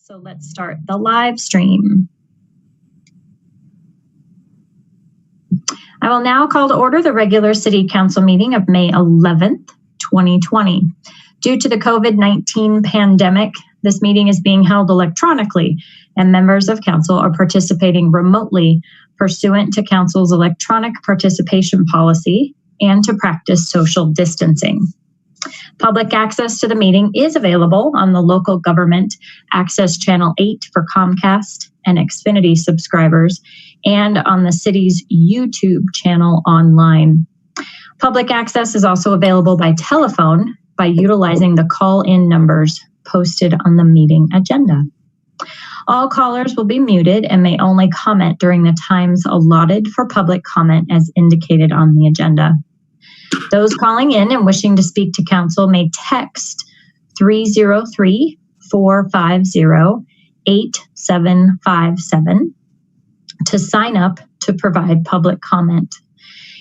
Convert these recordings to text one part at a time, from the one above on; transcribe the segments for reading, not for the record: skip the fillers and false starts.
So let's start the live stream. I will now call to order the regular City Council meeting of May 11th, 2020. Due to the COVID-19 pandemic, this meeting is being held electronically, and members of Council are participating remotely pursuant to Council's electronic participation policy and to practice social distancing. Public access to the meeting is available on the local government access channel 8 for Comcast and Xfinity subscribers and on the city's YouTube channel online. Public access is also available by telephone by utilizing the call-in numbers posted on the meeting agenda. All callers will be muted and may only comment during the times allotted for public comment as indicated on the agenda. Those calling in and wishing to speak to Council may text 303-450-8757 to sign up to provide public comment.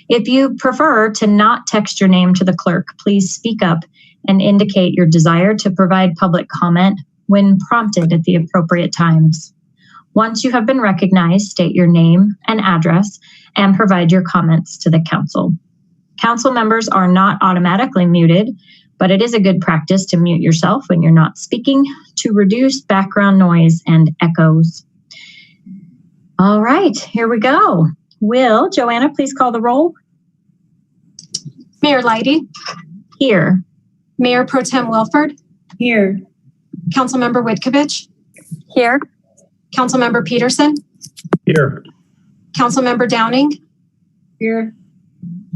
If you prefer to not text your name to the clerk, please speak up and indicate your desire to provide public comment when prompted at the appropriate times. Once you have been recognized, state your name and address and provide your comments to the Council. Council members are not automatically muted, but it is a good practice to mute yourself when you're not speaking to reduce background noise and echoes. All right, here we go. Will Joanna please call the roll? Mayor Leidy. Here. Mayor Pro Tem Wilford. Here. Councilmember Whitkovich. Here. Councilmember Peterson. Here. Councilmember Downing. Here.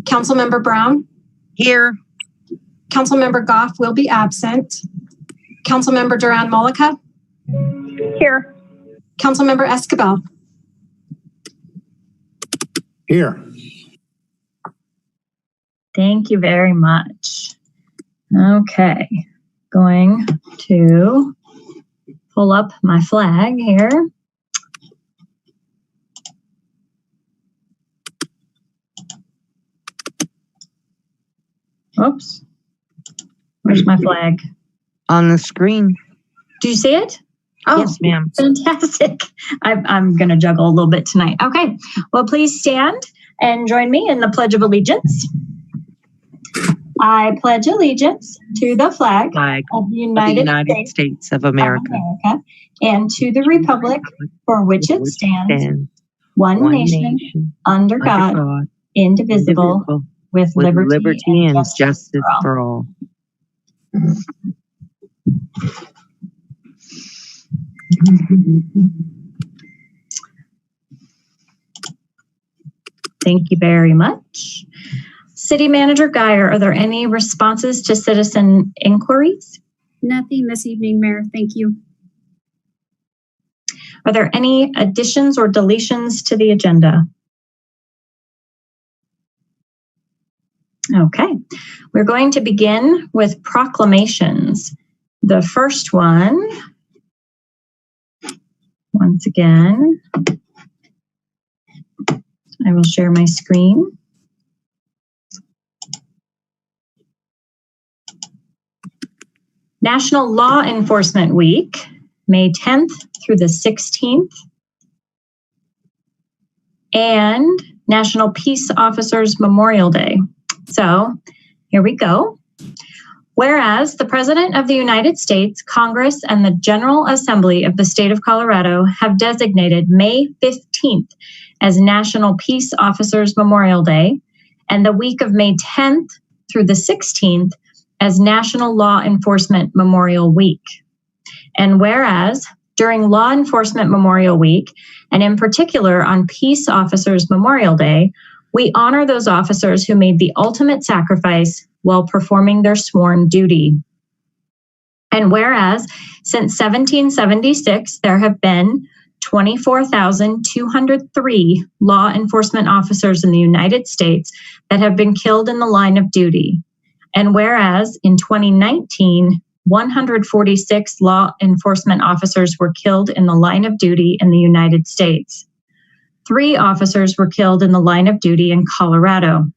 Councilmember Brown. Here. Councilmember Goff will be absent. Councilmember Duran-Mullica. Here. Councilmember Escobar. Here. Thank you very much. Okay, going to pull up my flag here. Oops. Where's my flag? On the screen. Do you see it? Oh, yes, ma'am. Fantastic. I'm going to juggle a little bit tonight. Okay. Well, please stand and join me in the Pledge of Allegiance. I pledge allegiance to the flag of the United States of America and to the republic for which it stands, one nation, under God, indivisible, with liberty and justice for all. Thank you very much. City Manager Geyer, are there any responses to citizen inquiries? Nothing this evening, Mayor. Thank you. Are there any additions or deletions to the agenda? Okay, we're going to begin with proclamations. The first one, once again, I will share my screen. National Law Enforcement Week, May 10th through the 16th, and National Peace Officers Memorial Day. So here we go. Whereas the President of the United States, Congress, and the General Assembly of the State of Colorado have designated May 15th as National Peace Officers Memorial Day, and the week of May 10th through the 16th as National Law Enforcement Memorial Week. And whereas during Law Enforcement Memorial Week, and in particular on Peace Officers Memorial Day, we honor those officers who made the ultimate sacrifice while performing their sworn duty. And whereas since 1776, there have been 24,203 law enforcement officers in the United States that have been killed in the line of duty. And whereas in 2019, 146 law enforcement officers were killed in the line of duty in the United States. 3 officers were killed in the line of duty in Colorado.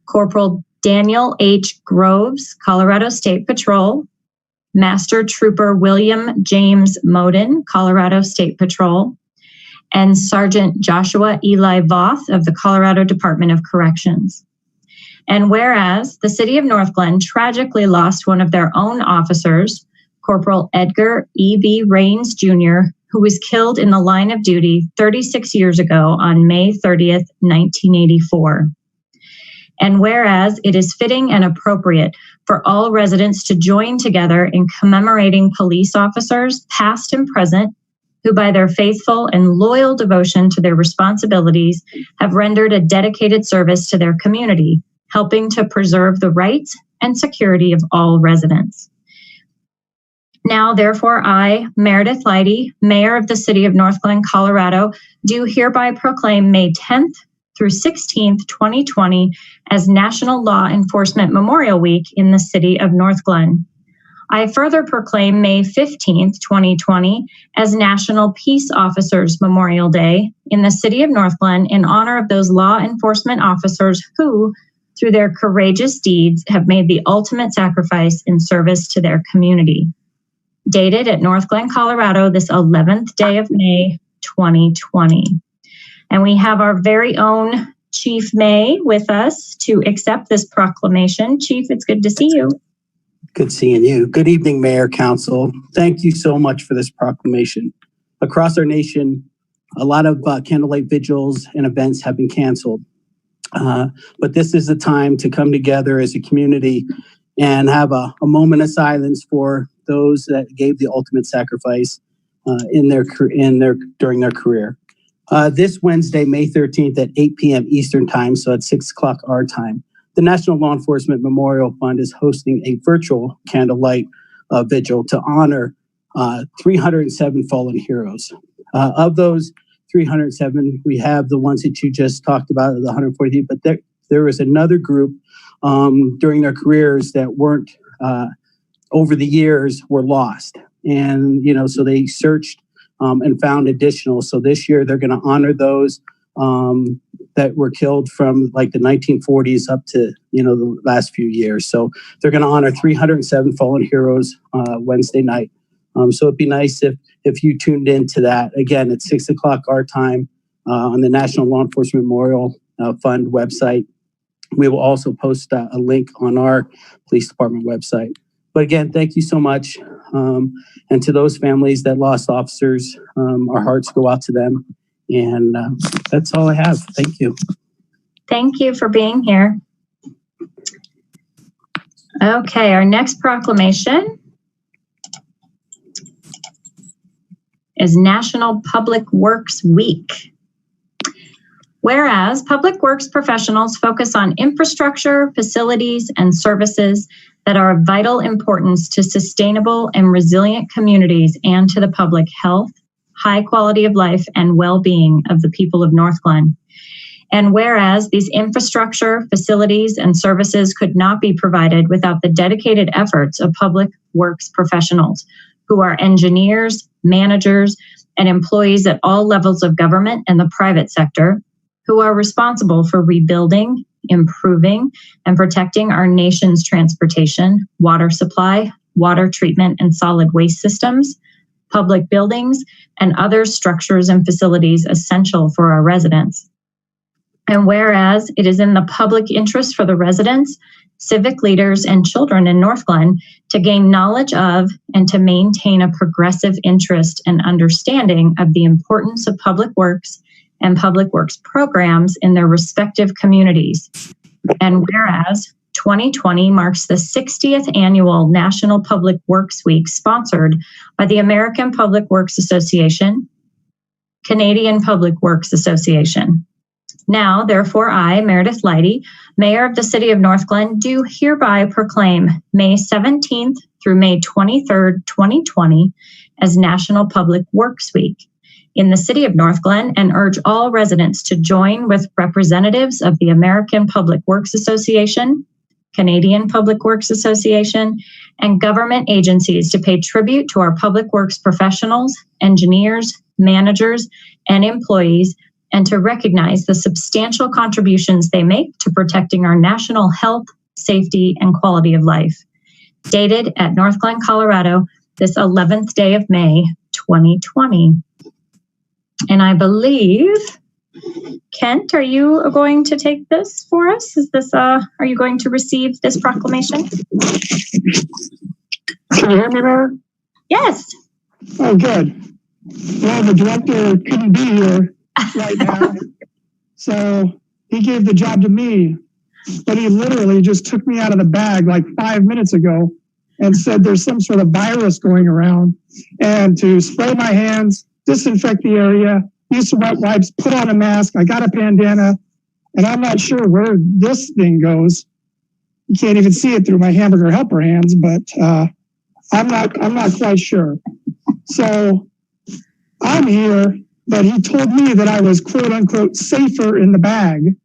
Corporal Daniel H. Groves, Colorado State Patrol, Master Trooper William James Moden, Colorado State Patrol, and Sergeant Joshua Eli Voth of the Colorado Department of Corrections. And whereas the city of Northglenn tragically lost one of their own officers, Corporal Edgar E.B. Raines Jr., who was killed in the line of duty 36 years ago on May 30th, 1984. And whereas it is fitting and appropriate for all residents to join together in commemorating police officers, past and present, who by their faithful and loyal devotion to their responsibilities have rendered a dedicated service to their community, helping to preserve the rights and security of all residents. Now, therefore, I, Meredith Leidy, Mayor of the City of Northglenn, Colorado, do hereby proclaim May 10th through 16th, 2020 as National Law Enforcement Memorial Week in the City of Northglenn. I further proclaim May 15th, 2020 as National Peace Officers Memorial Day in the City of Northglenn in honor of those law enforcement officers who, through their courageous deeds, have made the ultimate sacrifice in service to their community. Dated at Northglenn, Colorado, this 11th day of May, 2020. And we have our very own Chief May with us to accept this proclamation. Chief, it's good to see you. Good seeing you. Good evening, Mayor, Council. Thank you so much for this proclamation. Across our nation, a lot of candlelight vigils and events have been canceled. But this is the time to come together as a community and have a moment of silence for those that gave the ultimate sacrifice during their career. This Wednesday, May 13th at 8 p.m. Eastern Time, so at 6 o'clock our time, the National Law Enforcement Memorial Fund is hosting a virtual candlelight vigil to honor 307 fallen heroes. Of those 307, we have the ones that you just talked about, the 140, but there was another group during their careers that weren't, over the years, were lost. And, so they searched and found additional. So this year they're going to honor those that were killed from like the 1940s up to, the last few years. So they're going to honor 307 fallen heroes Wednesday night. So it'd be nice if you tuned into that. Again, at 6 o'clock our time on the National Law Enforcement Memorial Fund website. We will also post a link on our police department website. But again, thank you so much. And to those families that lost officers, our hearts go out to them. And that's all I have. Thank you. Thank you for being here. Okay, our next proclamation is National Public Works Week. Whereas public works professionals focus on infrastructure, facilities, and services that are of vital importance to sustainable and resilient communities and to the public health, high quality of life, and well-being of the people of Northglenn. And whereas these infrastructure, facilities, and services could not be provided without the dedicated efforts of public works professionals, who are engineers, managers, and employees at all levels of government and the private sector, who are responsible for rebuilding, improving, and protecting our nation's transportation, water supply, water treatment and solid waste systems, public buildings, and other structures and facilities essential for our residents. And whereas it is in the public interest for the residents, civic leaders, and children in Northglenn to gain knowledge of and to maintain a progressive interest and understanding of the importance of public works and public works programs in their respective communities. And whereas 2020 marks the 60th annual National Public Works Week sponsored by the American Public Works Association, Canadian Public Works Association. Now, therefore, I, Meredith Leidy, Mayor of the City of Northglenn, do hereby proclaim May 17th through May 23rd, 2020 as National Public Works Week in the City of Northglenn and urge all residents to join with representatives of the American Public Works Association, Canadian Public Works Association, and government agencies to pay tribute to our public works professionals, engineers, managers, and employees, and to recognize the substantial contributions they make to protecting our national health, safety, and quality of life. dated at Northglenn, Colorado, this 11th day of May, 2020. And I believe, Kent, are you going to take this for us? Is this, are you going to receive this proclamation? Can you hear me, Mayor? Yes. Oh, good. Well, the director couldn't be here right now, so he gave the job to me, but he literally just took me out of the bag like 5 minutes ago and said there's some sort of virus going around and to spray my hands, disinfect the area, use some wet wipes, put on a mask. I got a bandana, and I'm not sure where this thing goes. You can't even see it through my hamburger helper hands, but I'm not quite sure. So I'm here, but he told me that I was quote unquote safer in the bag.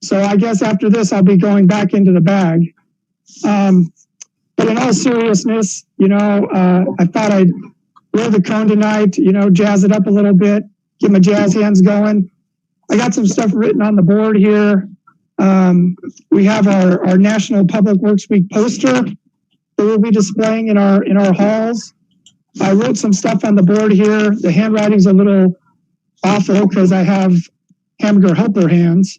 So I guess after this, I'll be going back into the bag. But in all seriousness, I thought I'd wear the cone tonight, jazz it up a little bit, get my jazz hands going. I got some stuff written on the board here. We have our National Public Works Week poster that we'll be displaying in our halls. I wrote some stuff on the board here. The handwriting's a little awful because I have hamburger helper hands.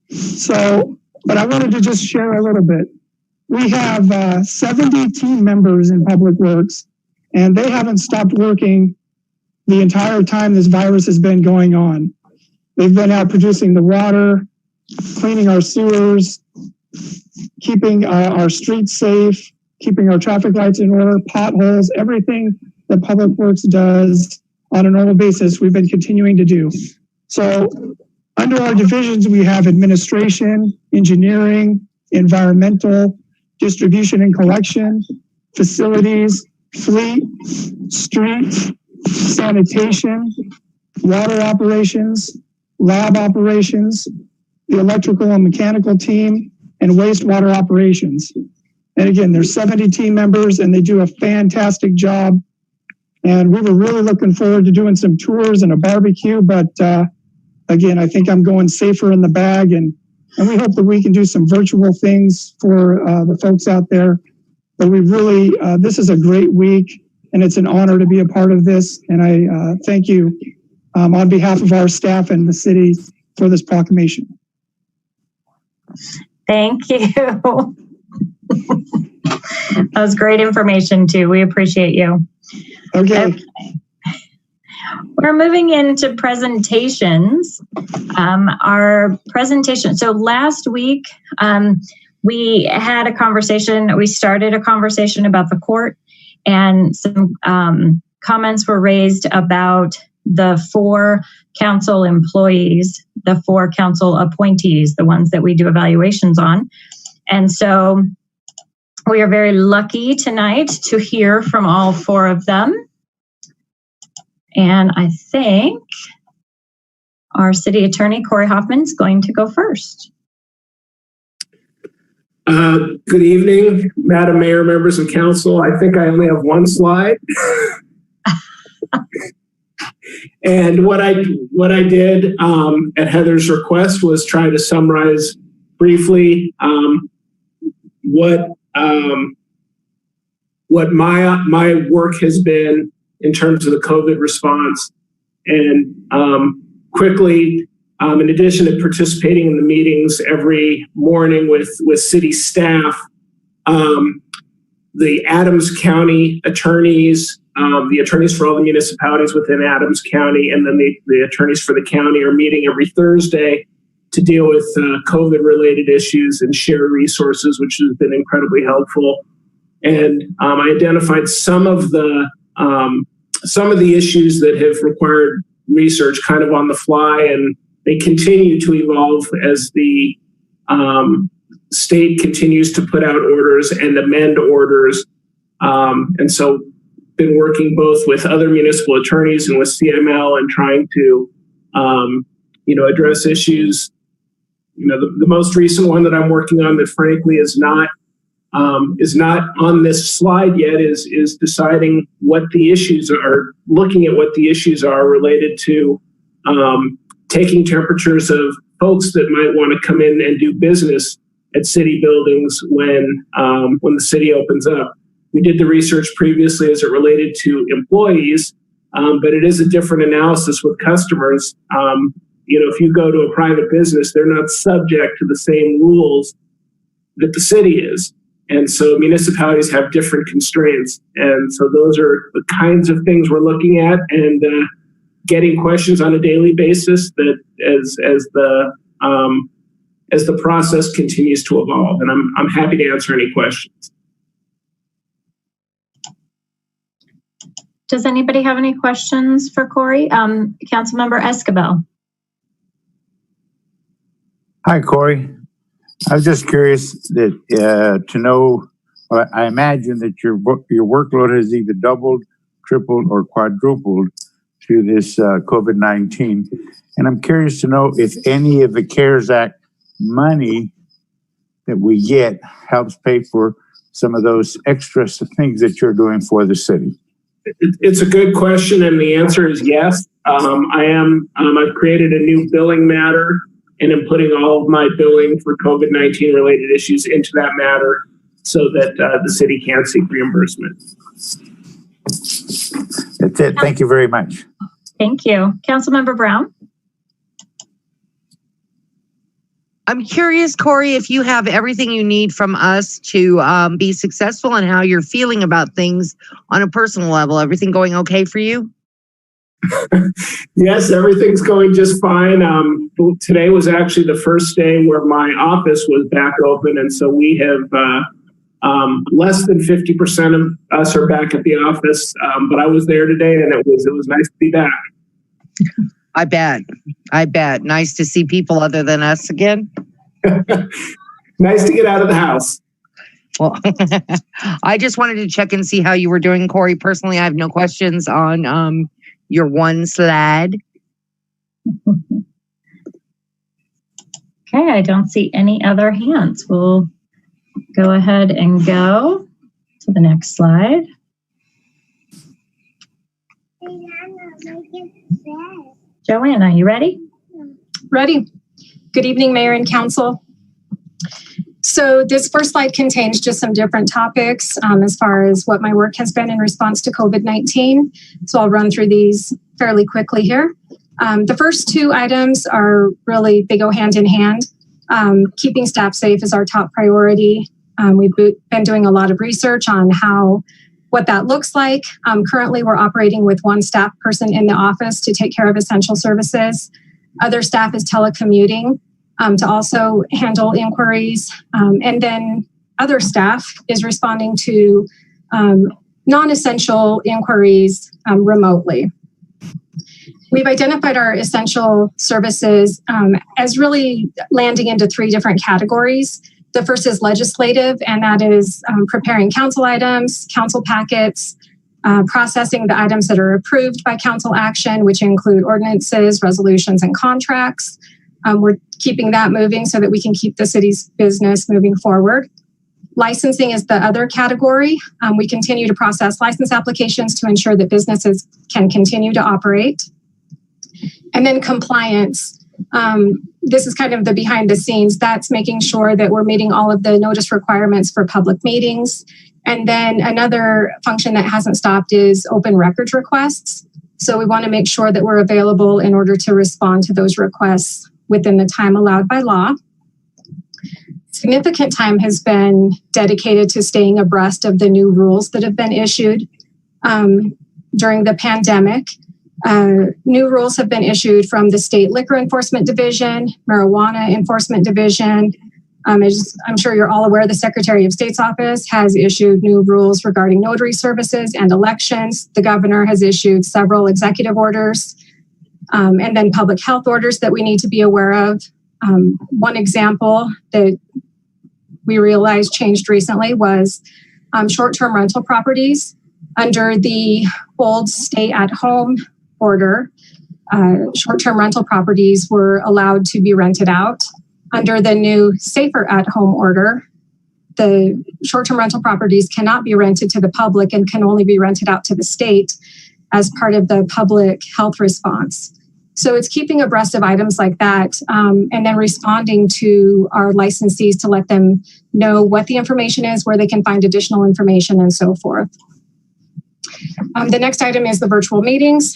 So, but I wanted to just share a little bit. We have 70 team members in Public Works, and they haven't stopped working the entire time this virus has been going on. They've been out producing the water, cleaning our sewers, keeping our streets safe, keeping our traffic lights in order, potholes, everything that Public Works does on a normal basis, we've been continuing to do. So under our divisions, we have administration, engineering, environmental, distribution and collection, facilities, fleet, street, sanitation, water operations, lab operations, the electrical and mechanical team, and wastewater operations. And again, there's 70 team members and they do a fantastic job. And we were really looking forward to doing some tours and a barbecue, but again, I think I'm going safer in the bag, and we hope that we can do some virtual things for the folks out there. But we really, this is a great week, and it's an honor to be a part of this. And I thank you on behalf of our staff and the city for this proclamation. Thank you. That was great information too. We appreciate you. Okay. We're moving into presentations. Our presentation. So last week, we had a conversation. We started a conversation about the court, and some comments were raised about the 4 council employees, the 4 council appointees, the ones that we do evaluations on. And so we are very lucky tonight to hear from all 4 of them. And I think our city attorney, Cory Hoffman, is going to go first. Good evening, Madam Mayor, members of council. I think I only have one slide. And what I did at Heather's request was try to summarize briefly what my work has been in terms of the COVID response, and quickly, in addition to participating in the meetings every morning with city staff, the Adams County attorneys, the attorneys for all the municipalities within Adams County, and then the attorneys for the county are meeting every Thursday to deal with COVID-related issues and share resources, which has been incredibly helpful. And I identified some of the issues that have required research kind of on the fly, and they continue to evolve as the state continues to put out orders and amend orders. And so been working both with other municipal attorneys and with CML and trying to, address issues. The most recent one that I'm working on that frankly is not on this slide yet is deciding what the issues are, looking at what the issues are related to taking temperatures of folks that might want to come in and do business at city buildings when the city opens up. We did the research previously as it related to employees, but it is a different analysis with customers. If you go to a private business, they're not subject to the same rules that the city is. And so municipalities have different constraints. And so those are the kinds of things we're looking at and getting questions on a daily basis that as the process continues to evolve. And I'm happy to answer any questions. Does anybody have any questions for Cory? Councilmember Escobar. Hi, Cory. I was just curious that to know. I imagine that your workload has either doubled, tripled, or quadrupled through this COVID-19, and I'm curious to know if any of the CARES Act money that we get helps pay for some of those extra things that you're doing for the city. It's a good question, and the answer is yes. I've created a new billing matter, and I'm putting all of my billing for COVID-19 related issues into that matter so that the city can seek reimbursement. That's it. Thank you very much. Thank you. Councilmember Brown. I'm curious, Cory, if you have everything you need from us to be successful and how you're feeling about things on a personal level. Everything going okay for you? Yes, everything's going just fine. Today was actually the first day where my office was back open, and so we have less than 50% of us are back at the office. But I was there today, and it was nice to be back. I bet. Nice to see people other than us again. Nice to get out of the house. Well, I just wanted to check and see how you were doing, Cory. Personally, I have no questions on your one slide. Okay, I don't see any other hands. We'll go ahead and go to the next slide. Joanna, you ready? Ready. Good evening, Mayor and Council. So this first slide contains just some different topics as far as what my work has been in response to COVID-19. So I'll run through these fairly quickly here. The first two items are really, they go hand in hand. Keeping staff safe is our top priority. We've been doing a lot of research on what that looks like. Currently, we're operating with one staff person in the office to take care of essential services. Other staff is telecommuting to also handle inquiries. And then other staff is responding to non-essential inquiries remotely. We've identified our essential services as really landing into three different categories. The first is legislative, and that is preparing council items, council packets, processing the items that are approved by council action, which include ordinances, resolutions, and contracts. We're keeping that moving so that we can keep the city's business moving forward. Licensing is the other category. We continue to process license applications to ensure that businesses can continue to operate. And then compliance. This is kind of the behind the scenes. That's making sure that we're meeting all of the notice requirements for public meetings. And then another function that hasn't stopped is open records requests. So we want to make sure that we're available in order to respond to those requests within the time allowed by law. Significant time has been dedicated to staying abreast of the new rules that have been issued during the pandemic. New rules have been issued from the State Liquor Enforcement Division, Marijuana Enforcement Division. As I'm sure you're all aware, the Secretary of State's office has issued new rules regarding notary services and elections. The governor has issued several executive orders and then public health orders that we need to be aware of. One example that we realized changed recently was short-term rental properties. Under the old stay-at-home order, short-term rental properties were allowed to be rented out. Under the new safer at home order, the short-term rental properties cannot be rented to the public and can only be rented out to the state as part of the public health response. So it's keeping abreast of items like that, and then responding to our licensees to let them know what the information is, where they can find additional information, and so forth. The next item is the virtual meetings.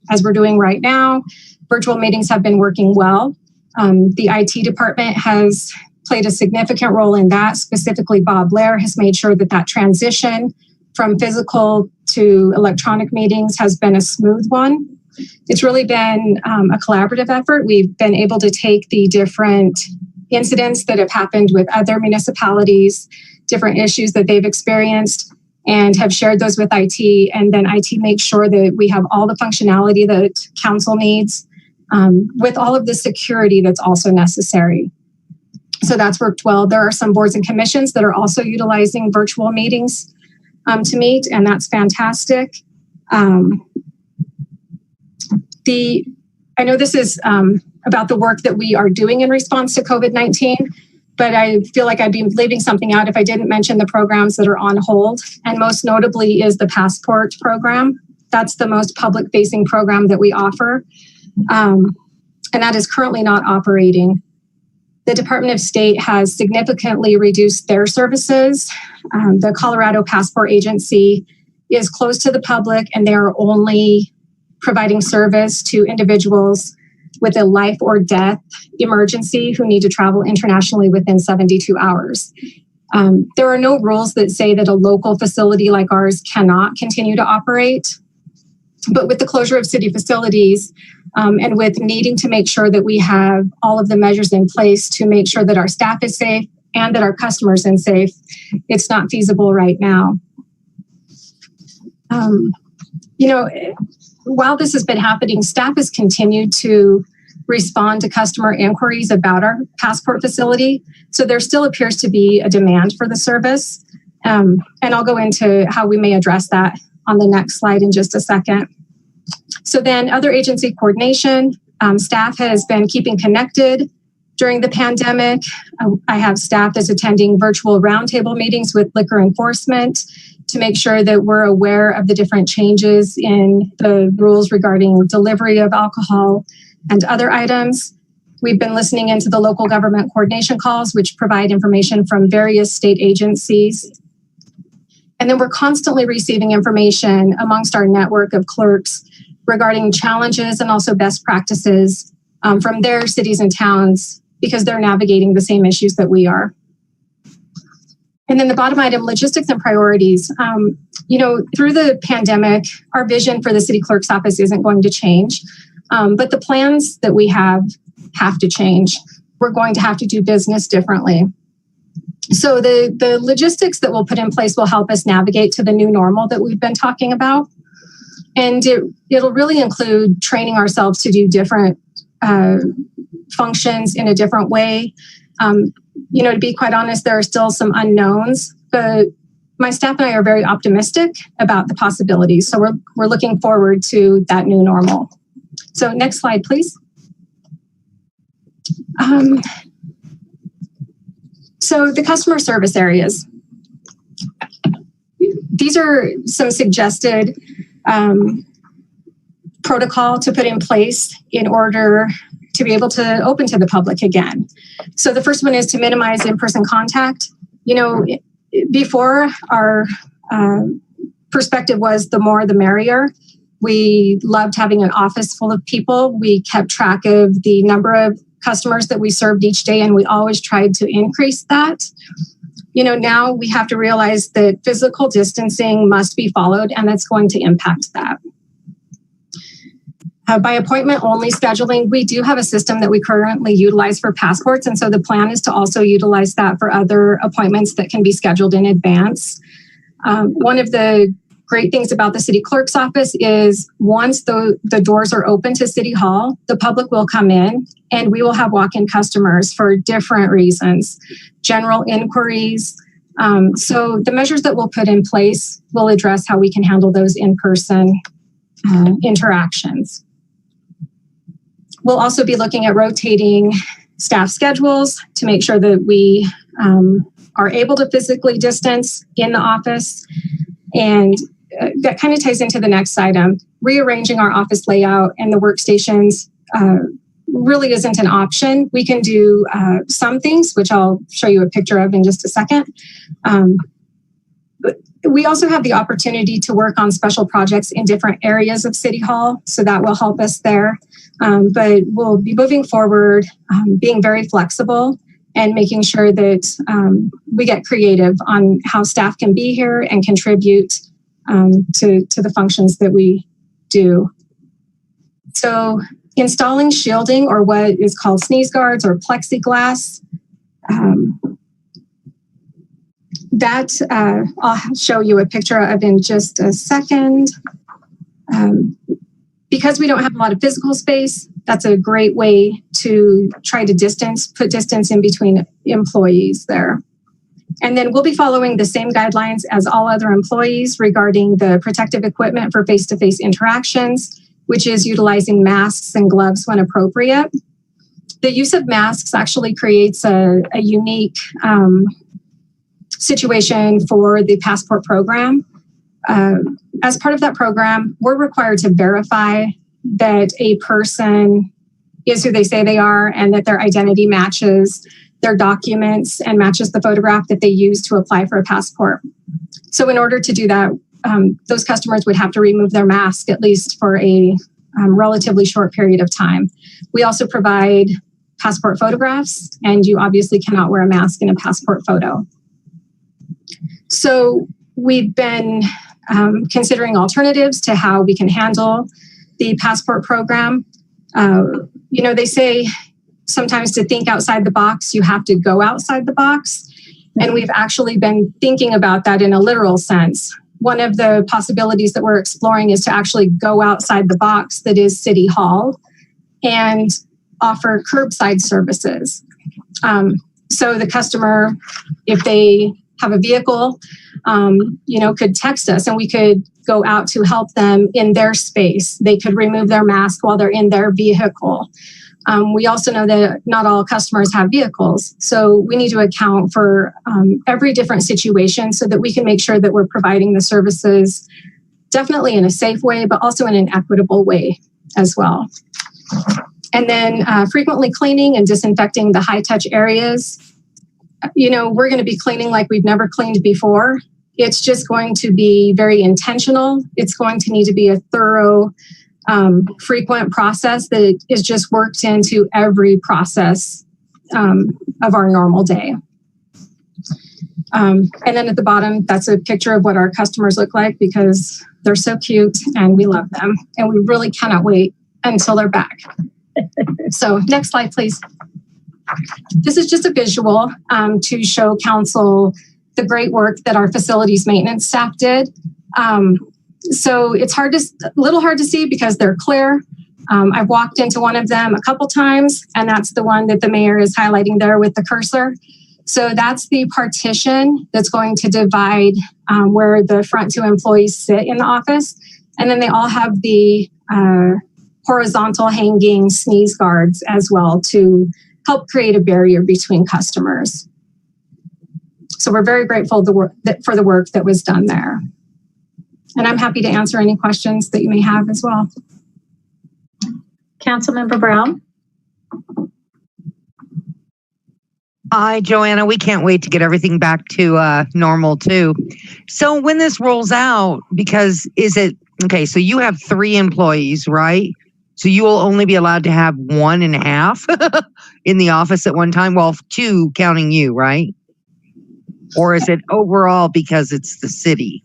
As we're doing right now, virtual meetings have been working well. The IT department has played a significant role in that. Specifically, Bob Blair has made sure that that transition from physical to electronic meetings has been a smooth one. It's really been a collaborative effort. We've been able to take the different incidents that have happened with other municipalities, different issues that they've experienced, and have shared those with IT. And then IT makes sure that we have all the functionality that council needs with all of the security that's also necessary. So that's worked well. There are some boards and commissions that are also utilizing virtual meetings to meet, and that's fantastic. I know this is about the work that we are doing in response to COVID-19, but I feel like I'd be leaving something out if I didn't mention the programs that are on hold. And most notably is the Passport program. That's the most public-facing program that we offer. And that is currently not operating. The Department of State has significantly reduced their services. The Colorado Passport Agency is closed to the public, and they are only providing service to individuals with a life or death emergency who need to travel internationally within 72 hours. There are no rules that say that a local facility like ours cannot continue to operate. But with the closure of city facilities and with needing to make sure that we have all of the measures in place to make sure that our staff is safe and that our customers are safe, it's not feasible right now. While this has been happening, staff has continued to respond to customer inquiries about our Passport facility. So there still appears to be a demand for the service. And I'll go into how we may address that on the next slide in just a second. So then other agency coordination, staff has been keeping connected during the pandemic. I have staff that's attending virtual roundtable meetings with liquor enforcement to make sure that we're aware of the different changes in the rules regarding delivery of alcohol and other items. We've been listening into the local government coordination calls, which provide information from various state agencies. And then we're constantly receiving information amongst our network of clerks regarding challenges and also best practices from their cities and towns because they're navigating the same issues that we are. And then the bottom item, logistics and priorities. Through the pandemic, our vision for the city clerk's office isn't going to change, but the plans that we have to change. We're going to have to do business differently. So the logistics that we'll put in place will help us navigate to the new normal that we've been talking about. And it'll really include training ourselves to do different functions in a different way. To be quite honest, there are still some unknowns, but my staff and I are very optimistic about the possibilities. So we're looking forward to that new normal. So next slide, please. So the customer service areas. These are some suggested protocol to put in place in order to be able to open to the public again. So the first one is to minimize in-person contact. Before our perspective was the more the merrier. We loved having an office full of people. We kept track of the number of customers that we served each day, and we always tried to increase that. Now we have to realize that physical distancing must be followed, and that's going to impact that. By appointment only scheduling, we do have a system that we currently utilize for passports. And so the plan is to also utilize that for other appointments that can be scheduled in advance. One of the great things about the city clerk's office is once the doors are open to City Hall, the public will come in and we will have walk-in customers for different reasons, general inquiries. So the measures that we'll put in place will address how we can handle those in-person interactions. We'll also be looking at rotating staff schedules to make sure that we are able to physically distance in the office. And that kind of ties into the next item. Rearranging our office layout and the workstations really isn't an option. We can do some things, which I'll show you a picture of in just a second. But we also have the opportunity to work on special projects in different areas of City Hall, so that will help us there. But we'll be moving forward, being very flexible and making sure that we get creative on how staff can be here and contribute to the functions that we do. So installing shielding, or what is called sneeze guards or plexiglass, that I'll show you a picture of in just a second. Because we don't have a lot of physical space, that's a great way to try to put distance in between employees there. And then we'll be following the same guidelines as all other employees regarding the protective equipment for face-to-face interactions, which is utilizing masks and gloves when appropriate. The use of masks actually creates a unique situation for the passport program. As part of that program, we're required to verify that a person is who they say they are and that their identity matches their documents and matches the photograph that they use to apply for a passport. So in order to do that, those customers would have to remove their mask at least for a relatively short period of time. We also provide passport photographs, and you obviously cannot wear a mask in a passport photo. So we've been considering alternatives to how we can handle the passport program. They say sometimes to think outside the box, you have to go outside the box. And we've actually been thinking about that in a literal sense. One of the possibilities that we're exploring is to actually go outside the box that is City Hall and offer curbside services. So the customer, if they have a vehicle, could text us and we could go out to help them in their space. They could remove their mask while they're in their vehicle. We also know that not all customers have vehicles. So we need to account for every different situation so that we can make sure that we're providing the services definitely in a safe way, but also in an equitable way as well. And then frequently cleaning and disinfecting the high-touch areas. We're going to be cleaning like we've never cleaned before. It's just going to be very intentional. It's going to need to be a thorough, frequent process that is just worked into every process of our normal day. And then at the bottom, that's a picture of what our customers look like because they're so cute and we love them. And we really cannot wait until they're back. So next slide, please. This is just a visual to show council the great work that our facilities maintenance staff did. So it's a little hard to see because they're clear. I've walked into one of them a couple times, and that's the one that the mayor is highlighting there with the cursor. So that's the partition that's going to divide where the front two employees sit in the office. And then they all have the horizontal hanging sneeze guards as well to help create a barrier between customers. So we're very grateful for the work that was done there. And I'm happy to answer any questions that you may have as well. Councilmember Brown. Hi, Joanna. We can't wait to get everything back to normal too. So when this rolls out, so you have 3 employees, right? So you will only be allowed to have 1.5 in the office at one time. Well, 2 counting you, right? Or is it overall because it's the city?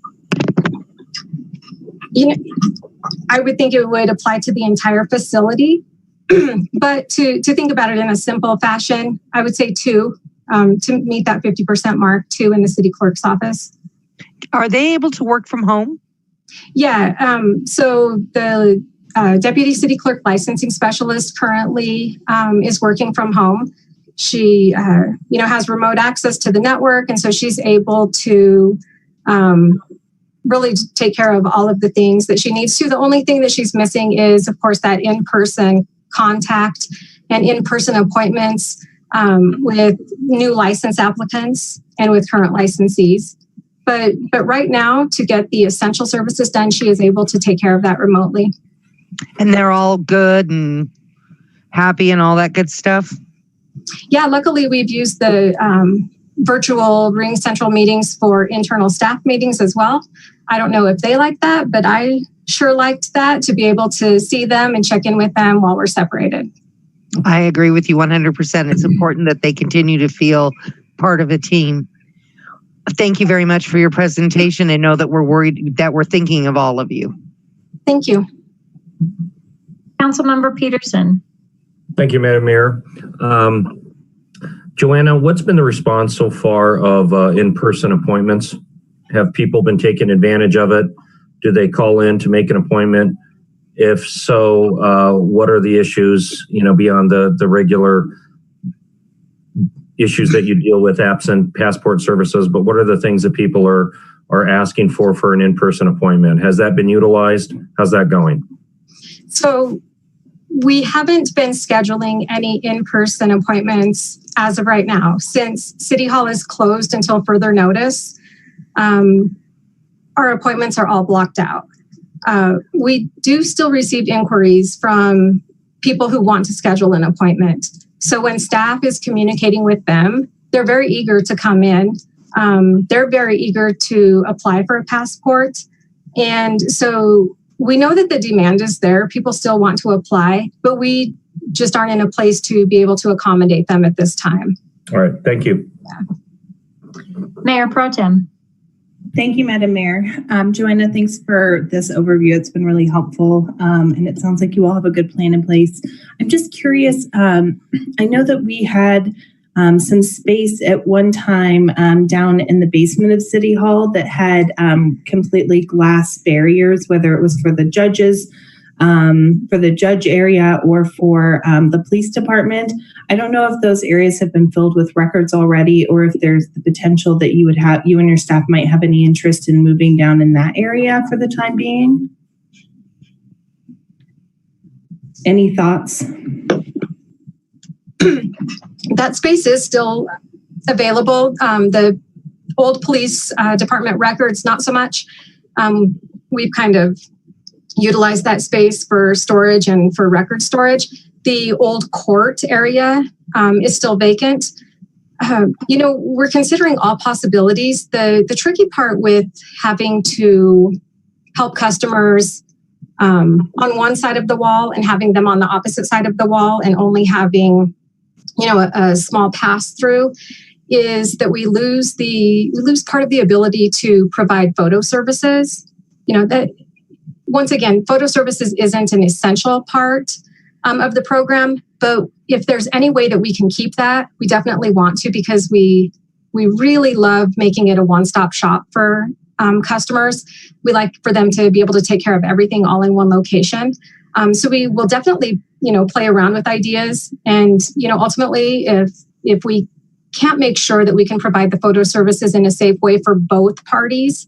I would think it would apply to the entire facility. But to think about it in a simple fashion, I would say 2 to meet that 50% mark, 2 in the city clerk's office. Are they able to work from home? Yeah. So the deputy city clerk licensing specialist currently is working from home. She, has remote access to the network, and so she's able to really take care of all of the things that she needs to. The only thing that she's missing is, of course, that in-person contact and in-person appointments with new license applicants and with current licensees. But right now, to get the essential services done, she is able to take care of that remotely. And they're all good and happy and all that good stuff? Yeah, luckily we've used the virtual Ring Central meetings for internal staff meetings as well. I don't know if they like that, but I sure liked that, to be able to see them and check in with them while we're separated. I agree with you 100%. It's important that they continue to feel part of a team. Thank you very much for your presentation, and know that we're thinking of all of you. Thank you. Councilmember Peterson. Thank you, Madam Mayor. Joanna, what's been the response so far of in-person appointments? Have people been taking advantage of it? Do they call in to make an appointment? If so, what are the issues, beyond the regular issues that you deal with, absent passport services, but what are the things that people are asking for an in-person appointment? Has that been utilized? How's that going? So we haven't been scheduling any in-person appointments as of right now, since City Hall is closed until further notice. Our appointments are all blocked out. We do still receive inquiries from people who want to schedule an appointment. So when staff is communicating with them, they're very eager to come in. They're very eager to apply for a passport. And so we know that the demand is there. People still want to apply, but we just aren't in a place to be able to accommodate them at this time. All right, thank you. Yeah. Mayor Pro Tem. Thank you, Madam Mayor. Joanna, thanks for this overview. It's been really helpful. And it sounds like you all have a good plan in place. I'm just curious. I know that we had some space at one time down in the basement of City Hall that had completely glass barriers, whether it was for the judges, for the judge area, or for the police department. I don't know if those areas have been filled with records already, or if there's the potential that you and your staff might have any interest in moving down in that area for the time being. Any thoughts? That space is still available. The old police department records, not so much. We've kind of utilized that space for storage and for record storage. The old court area is still vacant. We're considering all possibilities. The tricky part with having to help customers on one side of the wall and having them on the opposite side of the wall and only having a small pass through is that we lose part of the ability to provide photo services. That once again, photo services isn't an essential part of the program, but if there's any way that we can keep that, we definitely want to, because we really love making it a one-stop shop for customers. We like for them to be able to take care of everything all in one location. So we will definitely, play around with ideas. And, ultimately, if we can't make sure that we can provide the photo services in a safe way for both parties,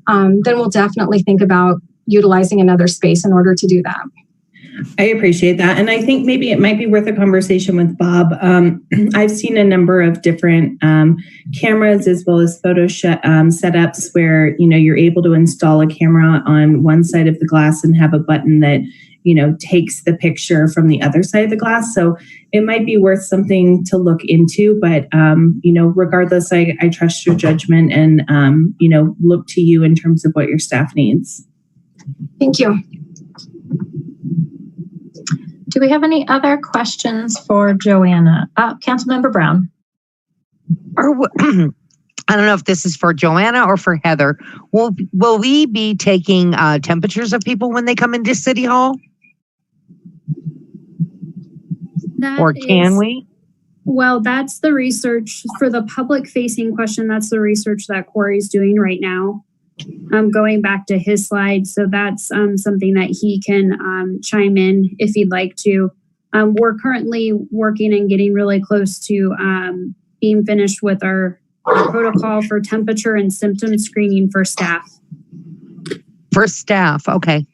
then we'll definitely think about utilizing another space in order to do that. I appreciate that. And I think maybe it might be worth a conversation with Bob. I've seen a number of different cameras as well as photo setups where, you're able to install a camera on one side of the glass and have a button that, takes the picture from the other side of the glass. So it might be worth something to look into. But, regardless, I trust your judgment and, look to you in terms of what your staff needs. Thank you. Do we have any other questions for Joanna? Councilmember Brown. I don't know if this is for Joanna or for Heather. Will we be taking temperatures of people when they come into City Hall? Or can we? Well, that's the research for the public facing question. That's the research that Cory's doing right now. Going back to his slide. So that's something that he can chime in if he'd like to. We're currently working and getting really close to being finished with our protocol for temperature and symptom screening for staff. For staff, okay.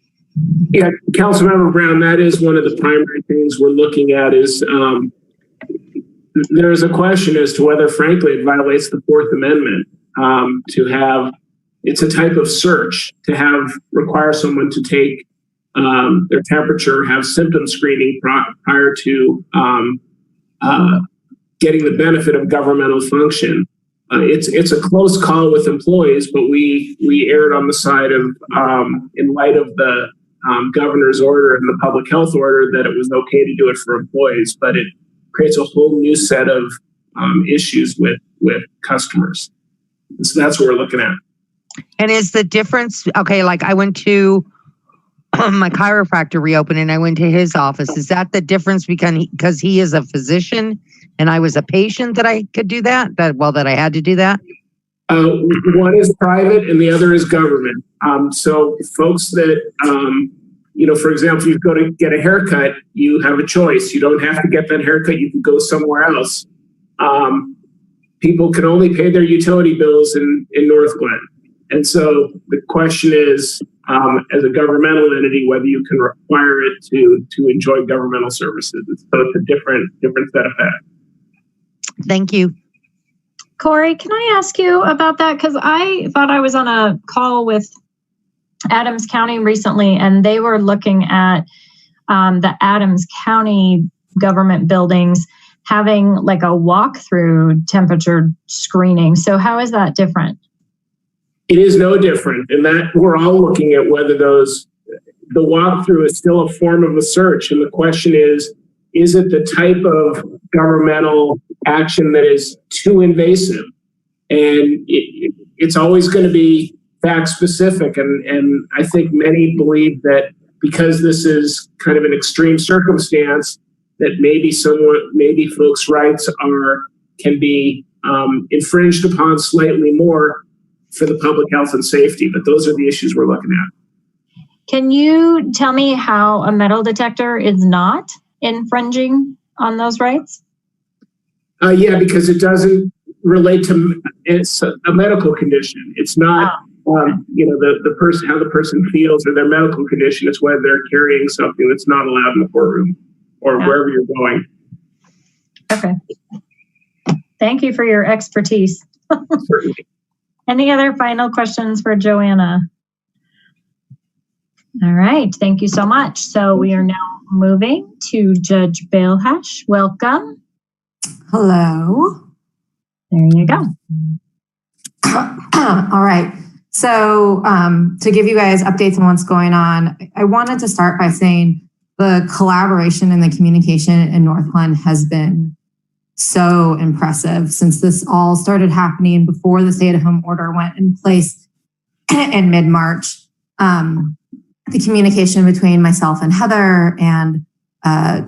Yeah, Councilmember Brown, that is one of the primary things we're looking at is there's a question as to whether, frankly, it violates the Fourth Amendment to have it's a type of search to require someone to take their temperature, have symptom screening prior to getting the benefit of governmental function. It's a close call with employees, but we erred on the side of, in light of the governor's order and the public health order, that it was okay to do it for employees, but it creates a whole new set of issues with customers. And so that's what we're looking at. And is the difference, okay, like I went to my chiropractor reopened and I went to his office. Is that the difference because he is a physician and I was a patient that I could do that I had to do that? One is private and the other is government. So folks that, for example, you go to get a haircut, you have a choice. You don't have to get that haircut. You can go somewhere else. People can only pay their utility bills in Northglenn. And so the question is, as a governmental entity, whether you can require it to enjoy governmental services. So it's a different set of facts. Thank you. Cory, can I ask you about that? Because I thought I was on a call with Adams County recently, and they were looking at the Adams County government buildings having like a walkthrough temperature screening. So how is that different? It is no different in that we're all looking at whether the walkthrough is still a form of a search. And the question is it the type of governmental action that is too invasive? And it's always going to be fact specific. And I think many believe that because this is kind of an extreme circumstance, that maybe folks' rights can be infringed upon slightly more for the public health and safety. But those are the issues we're looking at. Can you tell me how a metal detector is not infringing on those rights? Yeah, because it doesn't relate to it's a medical condition. It's not, the person, how the person feels or their medical condition. It's whether they're carrying something that's not allowed in the courtroom or wherever you're going. Okay. Thank you for your expertise. Certainly. Any other final questions for Joanna? All right. Thank you so much. So we are now moving to Judge Bailhash. Welcome. Hello. There you go. All right. So to give you guys updates on what's going on, I wanted to start by saying the collaboration and the communication in Northglenn has been so impressive since this all started happening before the stay-at-home order went in place in mid-March. The communication between myself and Heather and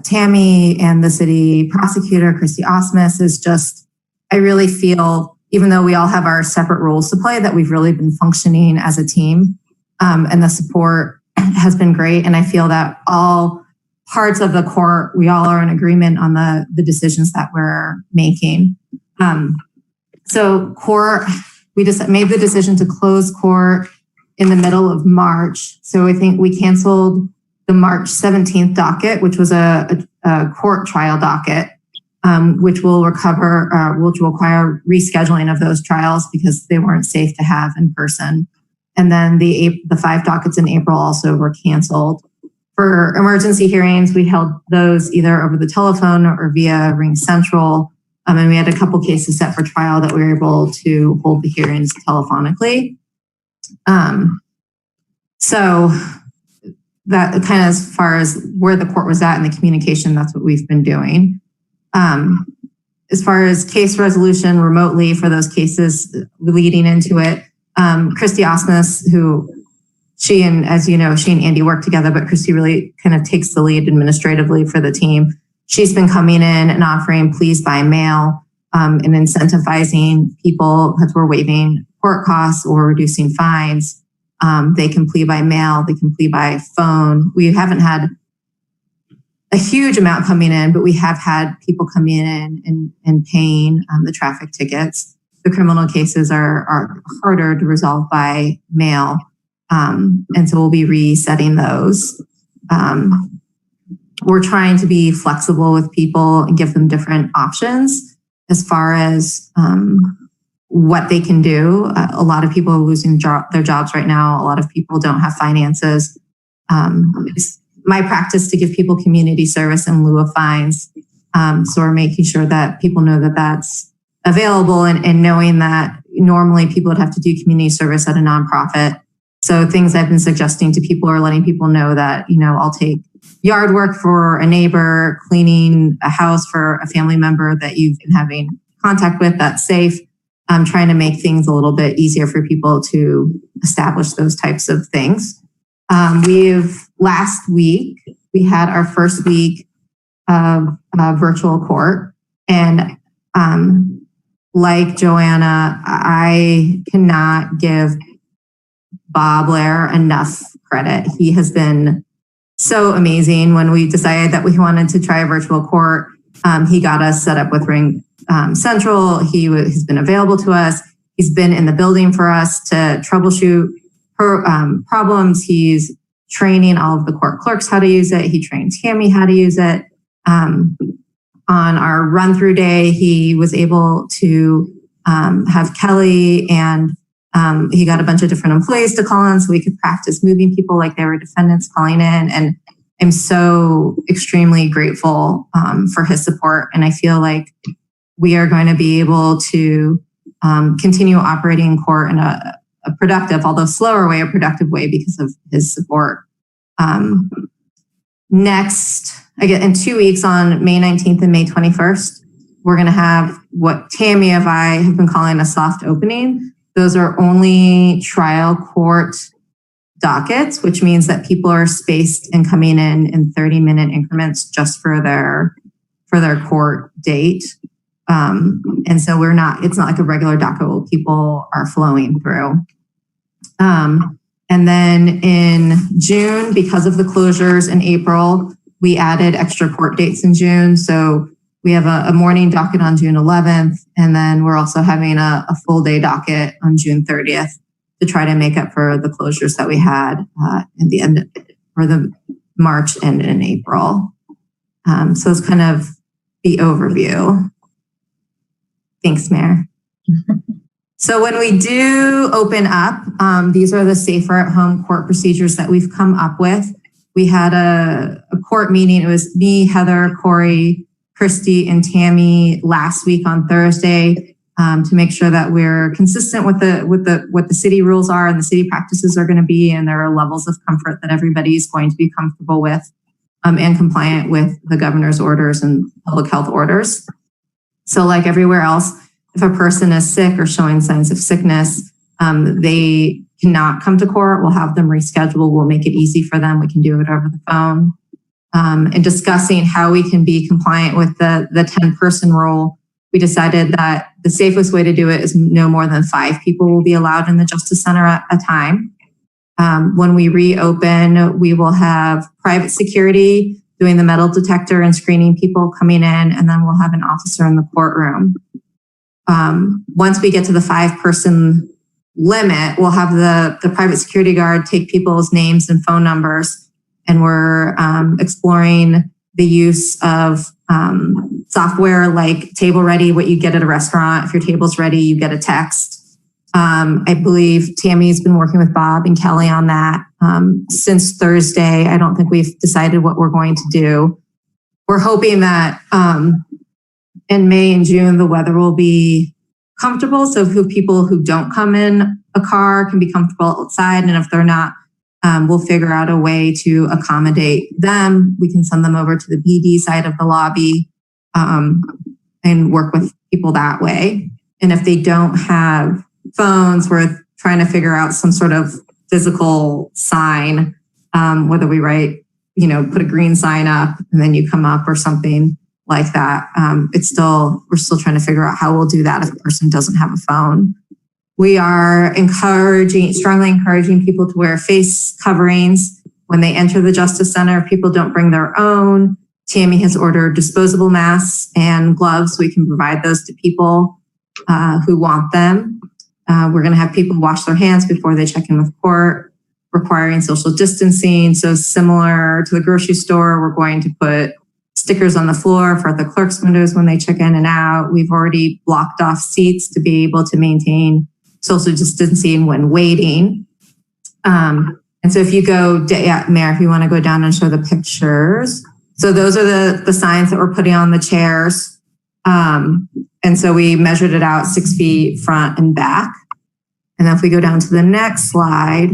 Tammy and the city prosecutor, Christy Osmus, is just, I really feel, even though we all have our separate roles to play, that we've really been functioning as a team. And the support has been great. And I feel that all parts of the court, we all are in agreement on the decisions that we're making. So court, we just made the decision to close court in the middle of March. So I think we canceled the March 17th docket, which was a court trial docket, which will require rescheduling of those trials because they weren't safe to have in person. And then the 5 dockets in April also were canceled. For emergency hearings, we held those either over the telephone or via Ring Central. And we had a couple cases set for trial that we were able to hold the hearings telephonically. So that kind of as far as where the court was at in the communication, that's what we've been doing. As far as case resolution remotely for those cases leading into it, Christy Osmus, she and Andy work together, but Christy really kind of takes the lead administratively for the team. She's been coming in and offering pleas by mail and incentivizing people as we're waiving court costs or reducing fines. They can plea by mail, they can plea by phone. We haven't had a huge amount coming in, but we have had people coming in and paying the traffic tickets. The criminal cases are harder to resolve by mail. And so we'll be resetting those. We're trying to be flexible with people and give them different options as far as what they can do. A lot of people are losing their jobs right now. A lot of people don't have finances. It's my practice to give people community service in lieu of fines. So we're making sure that people know that that's available, and knowing that normally people would have to do community service at a nonprofit. So things I've been suggesting to people are letting people know that, I'll take yard work for a neighbor, cleaning a house for a family member that you've been having contact with that's safe. I'm trying to make things a little bit easier for people to establish those types of things. Last week, we had our first week of virtual court. And like Joanna, I cannot give Bob Blair enough credit. He has been so amazing. When we decided that we wanted to try a virtual court, he got us set up with Ring Central. He's been available to us. He's been in the building for us to troubleshoot problems. He's training all of the court clerks how to use it. He trained Tammy how to use it. On our run-through day, he was able to have Kelly, and he got a bunch of different employees to call in so we could practice moving people like they were defendants calling in. And I'm so extremely grateful for his support. And I feel like we are going to be able to continue operating in court in a productive, although slower way, a productive way because of his support. Next, in 2 weeks on May 19th and May 21st, we're going to have what Tammy and I have been calling a soft opening. Those are only trial court dockets, which means that people are spaced and coming in 30-minute increments just for their court date. And so it's not like a regular docket where people are flowing through. And then in June, because of the closures in April, we added extra court dates in June. So we have a morning docket on June 11th, and then we're also having a full day docket on June 30th to try to make up for the closures that we had in the end for the March and in April. So it's kind of the overview. Thanks, Mayor. So when we do open up, these are the safer at home court procedures that we've come up with. We had a court meeting. It was me, Heather, Cory, Christy, and Tammy last week on Thursday to make sure that we're consistent with what the city rules are and the city practices are going to be, and there are levels of comfort that everybody's going to be comfortable with and compliant with the governor's orders and public health orders. So like everywhere else, if a person is sick or showing signs of sickness, they cannot come to court. We'll have them reschedule. We'll make it easy for them. We can do it over the phone. And discussing how we can be compliant with the 10-person rule, we decided that the safest way to do it is no more than 5 people will be allowed in the Justice Center at a time. When we reopen, we will have private security doing the metal detector and screening people coming in, and then we'll have an officer in the courtroom. Once we get to the 5-person limit, we'll have the private security guard take people's names and phone numbers, and we're exploring the use of software like Table Ready, what you get at a restaurant. If your table's ready, you get a text. I believe Tammy's been working with Bob and Kelly on that since Thursday. I don't think we've decided what we're going to do. We're hoping that in May and June, the weather will be comfortable. So people who don't come in a car can be comfortable outside. And if they're not, we'll figure out a way to accommodate them. We can send them over to the BD side of the lobby and work with people that way. And if they don't have phones, we're trying to figure out some sort of physical sign, whether we write, put a green sign up and then you come up or something like that. We're still trying to figure out how we'll do that if a person doesn't have a phone. We are strongly encouraging people to wear face coverings when they enter the Justice Center. If people don't bring their own, Tammy has ordered disposable masks and gloves. We can provide those to people who want them. We're going to have people wash their hands before they check in with court, requiring social distancing. So similar to the grocery store, we're going to put stickers on the floor for the clerk's windows when they check in and out. We've already blocked off seats to be able to maintain social distancing when waiting. And so if you go, Mayor, if you want to go down and show the pictures. So those are the signs that we're putting on the chairs. And so we measured it out 6 feet front and back. And then if we go down to the next slide,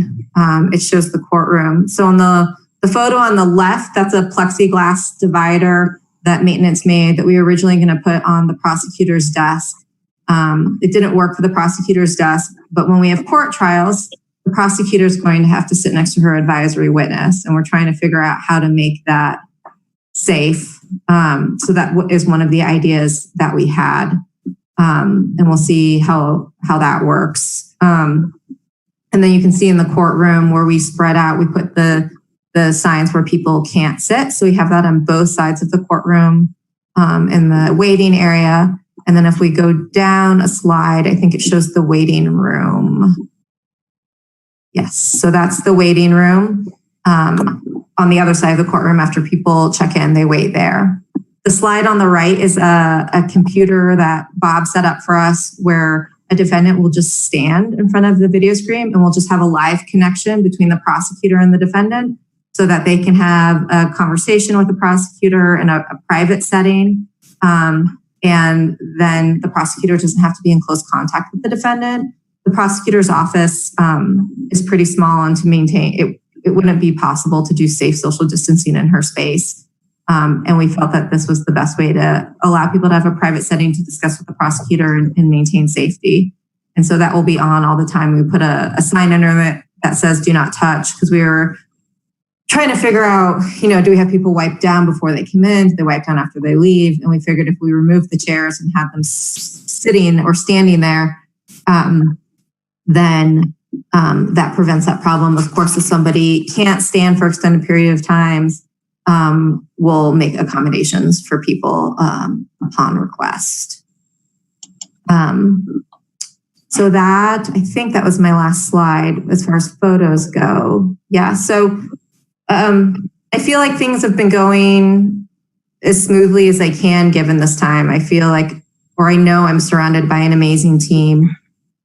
it shows the courtroom. So on the photo on the left, that's a plexiglass divider that maintenance made that we were originally going to put on the prosecutor's desk. It didn't work for the prosecutor's desk, but when we have court trials, the prosecutor is going to have to sit next to her advisory witness, and we're trying to figure out how to make that safe. So that is one of the ideas that we had, and we'll see how that works. And then you can see in the courtroom where we spread out, we put the signs where people can't sit. So we have that on both sides of the courtroom, in the waiting area. And then if we go down a slide, I think it shows the waiting room. Yes, so that's the waiting room. On the other side of the courtroom, after people check in, they wait there. The slide on the right is a computer that Bob set up for us where a defendant will just stand in front of the video screen and we'll just have a live connection between the prosecutor and the defendant so that they can have a conversation with the prosecutor in a private setting. And then the prosecutor doesn't have to be in close contact with the defendant. The prosecutor's office is pretty small, and to maintain it wouldn't be possible to do safe social distancing in her space. And we felt that this was the best way to allow people to have a private setting to discuss with the prosecutor and maintain safety. And so that will be on all the time. We put a sign under it that says "Do not touch," because we were trying to figure out, do we have people wipe down before they come in? Do they wipe down after they leave? And we figured if we remove the chairs and have them sitting or standing there, then that prevents that problem. Of course, if somebody can't stand for extended period of times, we'll make accommodations for people upon request. So that, I think that was my last slide as far as photos go. Yeah, so I feel like things have been going as smoothly as I can given this time. I feel like, or I know I'm surrounded by an amazing team.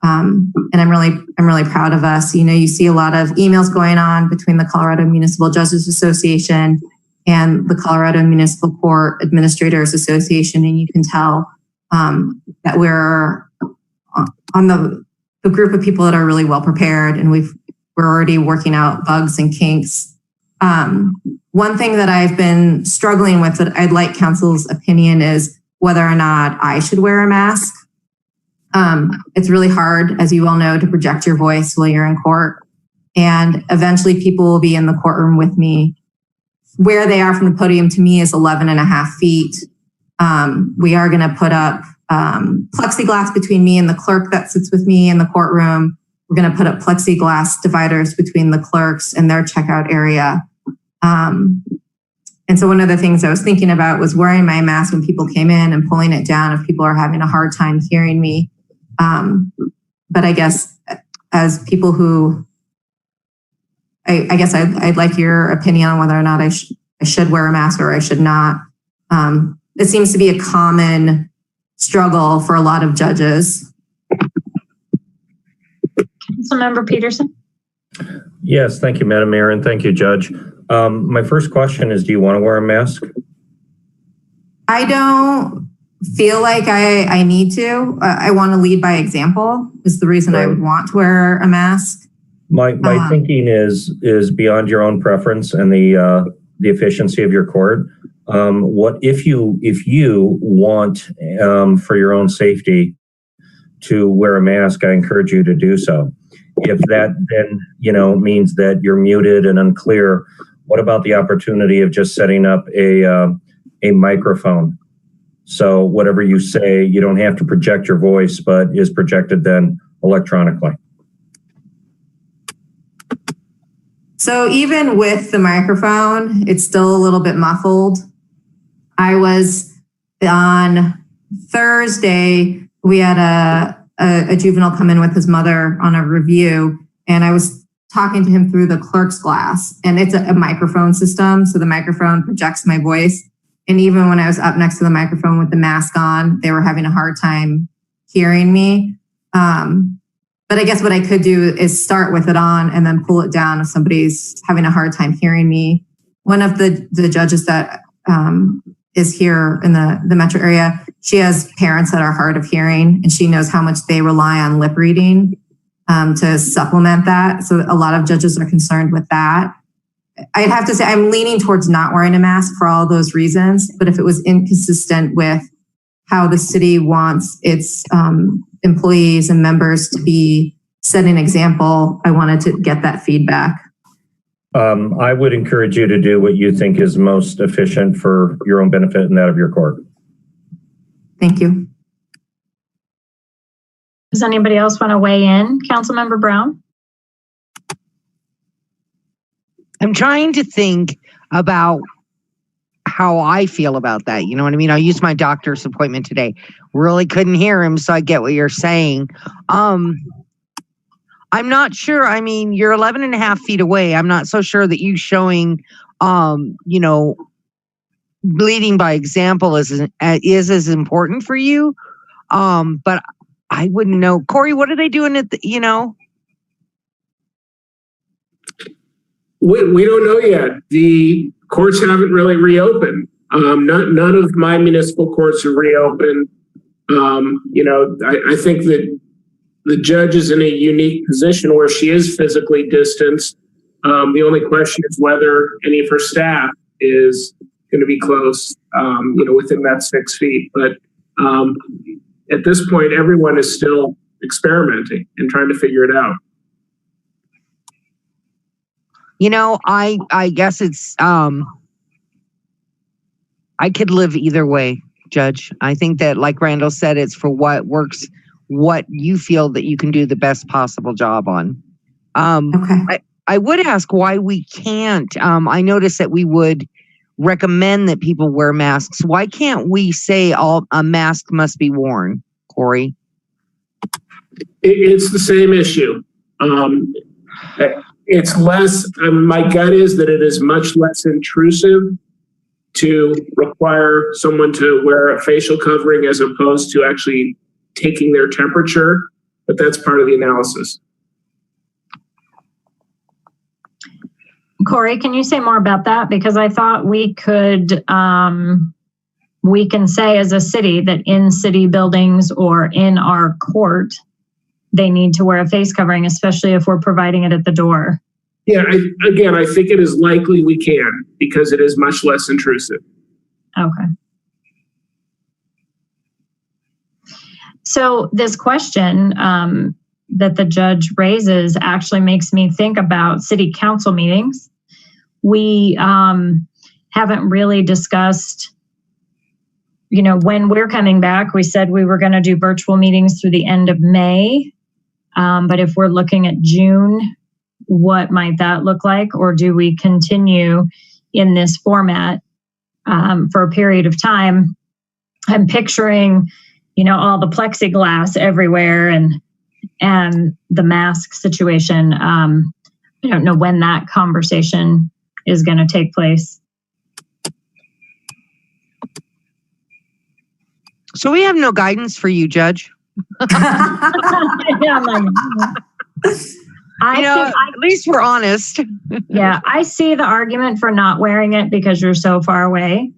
And I'm really proud of us. You see a lot of emails going on between the Colorado Municipal Justice Association and the Colorado Municipal Court Administrators Association, and you can tell that we're on the group of people that are really well prepared, and we're already working out bugs and kinks. One thing that I've been struggling with that I'd like council's opinion is whether or not I should wear a mask. It's really hard, as you all know, to project your voice while you're in court. And eventually people will be in the courtroom with me. Where they are from the podium to me is 11.5 feet. We are going to put up plexiglass between me and the clerk that sits with me in the courtroom. We're going to put up plexiglass dividers between the clerks and their checkout area. And so one of the things I was thinking about was wearing my mask when people came in and pulling it down if people are having a hard time hearing me. But I guess as people who, I guess I'd like your opinion on whether or not I should wear a mask or I should not. It seems to be a common struggle for a lot of judges. Councilmember Peterson. Yes, thank you, Madam Mayor, and thank you, Judge. My first question is, do you want to wear a mask? I don't feel like I need to. I want to lead by example is the reason I would want to wear a mask. My thinking is beyond your own preference and the efficiency of your court. What if you want for your own safety to wear a mask? I encourage you to do so. If that then means that you're muted and unclear, what about the opportunity of just setting up a microphone? So whatever you say, you don't have to project your voice, but is projected then electronically. So even with the microphone, it's still a little bit muffled. I was on Thursday, we had a juvenile come in with his mother on a review, and I was talking to him through the clerk's glass, and it's a microphone system. So the microphone projects my voice. And even when I was up next to the microphone with the mask on, they were having a hard time hearing me. But I guess what I could do is start with it on and then pull it down if somebody's having a hard time hearing me. One of the judges that is here in the metro area, she has parents that are hard of hearing, and she knows how much they rely on lip reading to supplement that. So a lot of judges are concerned with that. I'd have to say I'm leaning towards not wearing a mask for all those reasons, but if it was inconsistent with how the city wants its employees and members to be setting an example, I wanted to get that feedback. I would encourage you to do what you think is most efficient for your own benefit and that of your court. Thank you. Does anybody else want to weigh in? Councilmember Brown? I'm trying to think about how I feel about that. You know what I mean? I used my doctor's appointment today. Really couldn't hear him, so I get what you're saying. I'm not sure. I mean, you're 11 and a half feet away. I'm not so sure that you showing, leading by example is as important for you. But I wouldn't know. Cory, what are they doing at We don't know yet. The courts haven't really reopened. None of my municipal courts are reopened. I think that the judge is in a unique position where she is physically distanced. The only question is whether any of her staff is going to be close, within that 6 feet. But at this point, everyone is still experimenting and trying to figure it out. I guess it's, I could live either way, Judge. I think that, like Randall said, it's for what works, what you feel that you can do the best possible job on. Okay. I would ask why we can't. I noticed that we would recommend that people wear masks. Why can't we say a mask must be worn, Cory? It's the same issue. It's less, my gut is that it is much less intrusive to require someone to wear a facial covering as opposed to actually taking their temperature, but that's part of the analysis. Cory, can you say more about that? Because I thought we could, we can say as a city that in city buildings or in our court, they need to wear a face covering, especially if we're providing it at the door. Yeah, I think it is likely we can because it is much less intrusive. Okay. So this question that the judge raises actually makes me think about city council meetings. We haven't really discussed, when we're coming back. We said we were going to do virtual meetings through the end of May. But if we're looking at June, what might that look like? Or do we continue in this format for a period of time? I'm picturing, all the plexiglass everywhere and the mask situation. I don't know when that conversation is going to take place. So we have no guidance for you, Judge. At least we're honest. Yeah, I see the argument for not wearing it because you're so far away.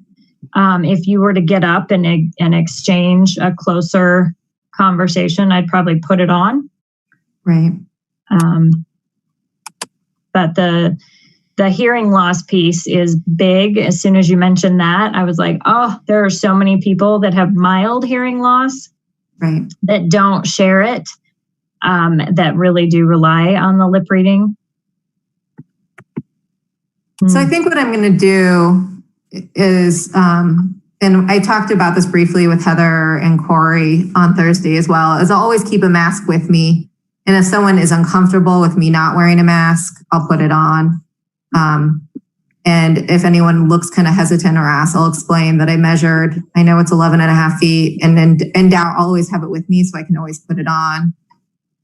If you were to get up and exchange a closer conversation, I'd probably put it on. Right. But the hearing loss piece is big. As soon as you mentioned that, I was like, oh, there are so many people that have mild hearing loss, right, that don't share it, that really do rely on the lip reading. So I think what I'm going to do is, and I talked about this briefly with Heather and Cory on Thursday as well, is I'll always keep a mask with me. And if someone is uncomfortable with me not wearing a mask, I'll put it on. And if anyone looks kind of hesitant or asks, I'll explain that I measured. I know it's 11 and a half feet, and then in doubt, I'll always have it with me so I can always put it on.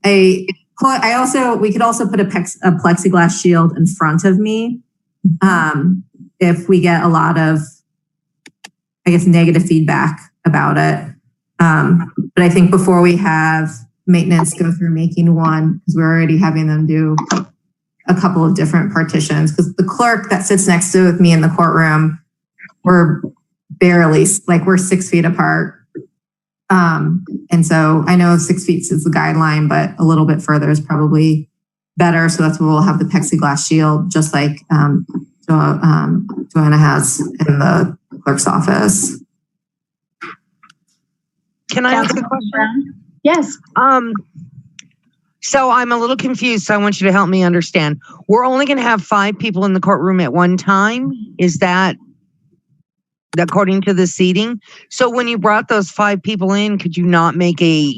We could also put a plexiglass shield in front of me if we get a lot of I guess, negative feedback about it. But I think before we have maintenance go through making one, because we're already having them do a couple of different partitions, because the clerk that sits next to me in the courtroom, we're barely, like, we're 6 feet apart. And so I know 6 feet is the guideline, but a little bit further is probably better. So that's where we'll have the plexiglass shield, just like Joanna has in the clerk's office. Can I ask a question? Yes. So I'm a little confused, so I want you to help me understand. We're only going to have 5 people in the courtroom at one time? Is that according to the seating? So when you brought those 5 people in, could you not make a,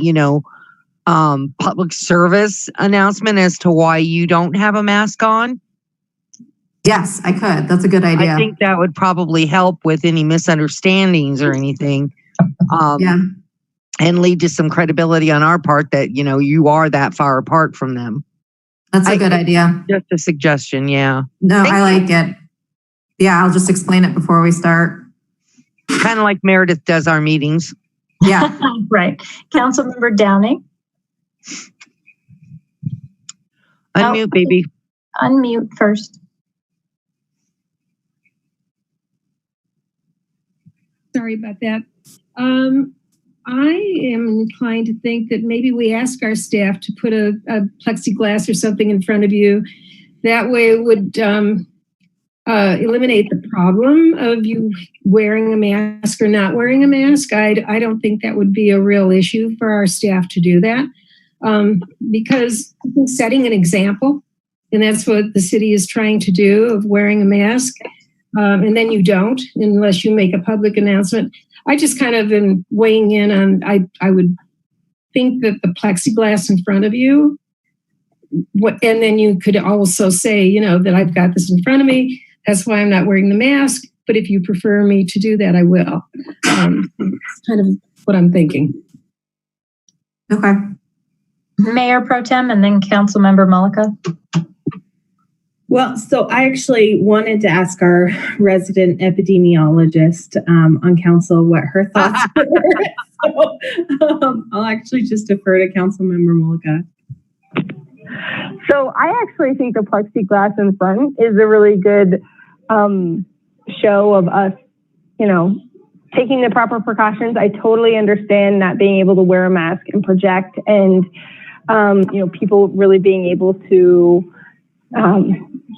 public service announcement as to why you don't have a mask on? Yes, I could. That's a good idea. I think that would probably help with any misunderstandings or anything. Yeah. And lead to some credibility on our part that, you are that far apart from them. That's a good idea. Just a suggestion, yeah. No, I like it. Yeah, I'll just explain it before we start. Kind of like Meredith does our meetings. Yeah. Right. Councilmember Downing. Unmute, baby. Unmute first. Sorry about that. I am inclined to think that maybe we ask our staff to put a plexiglass or something in front of you. That way it would eliminate the problem of you wearing a mask or not wearing a mask. I don't think that would be a real issue for our staff to do that, because setting an example, and that's what the city is trying to do, of wearing a mask, and then you don't unless you make a public announcement. I just kind of am weighing in on, I would think that the plexiglass in front of you, and then you could also say, that I've got this in front of me. That's why I'm not wearing the mask. But if you prefer me to do that, I will. It's kind of what I'm thinking. Okay. Mayor Pro Tem and then Councilmember Mullica. Well, so I actually wanted to ask our resident epidemiologist on council what her thoughts were. So I'll actually just defer to Councilmember Mullica. So I actually think the plexiglass in front is a really good show of us, taking the proper precautions. I totally understand not being able to wear a mask and project, and people really being able to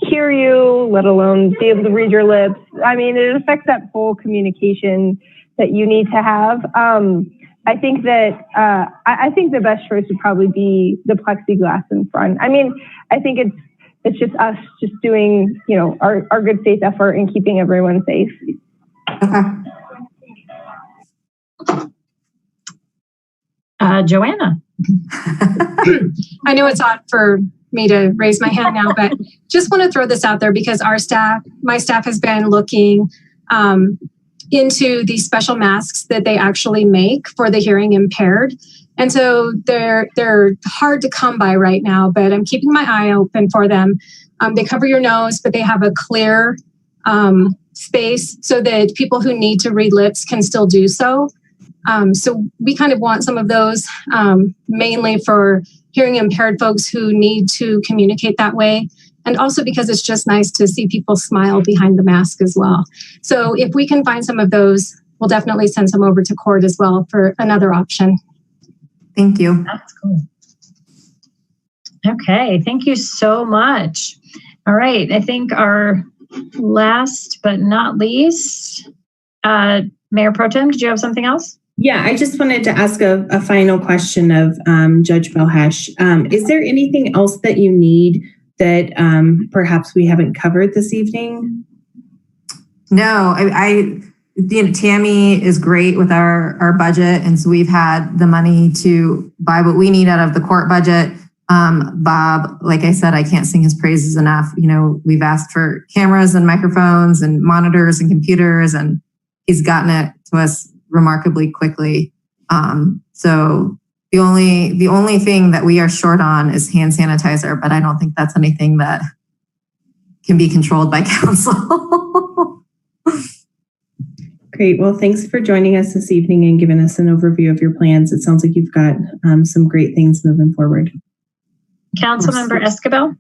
hear you, let alone be able to read your lips. I mean, it affects that whole communication that you need to have. I think that I think the best choice would probably be the plexiglass in front. I mean, I think it's just us just doing, our good faith effort and keeping everyone safe. Okay. Joanna. I know it's odd for me to raise my hand now, but just want to throw this out there because my staff has been looking into these special masks that they actually make for the hearing impaired. And so they're hard to come by right now, but I'm keeping my eye open for them. They cover your nose, but they have a clear space so that people who need to read lips can still do so. So we kind of want some of those mainly for hearing impaired folks who need to communicate that way. And also because it's just nice to see people smile behind the mask as well. So if we can find some of those, we'll definitely send some over to court as well for another option. Thank you. That's cool. Okay, thank you so much. All right, I think our last but not least, Mayor Pro Tem, did you have something else? Yeah, I just wanted to ask a final question of Judge Belhesh. Is there anything else that you need that perhaps we haven't covered this evening? No, Tammy is great with our budget. And so we've had the money to buy what we need out of the court budget. Bob, like I said, I can't sing his praises enough. We've asked for cameras and microphones and monitors and computers, and he's gotten it to us remarkably quickly. So the only thing that we are short on is hand sanitizer, but I don't think that's anything that can be controlled by council. Great. Well, thanks for joining us this evening and giving us an overview of your plans. It sounds like you've got some great things moving forward. Councilmember Escobar.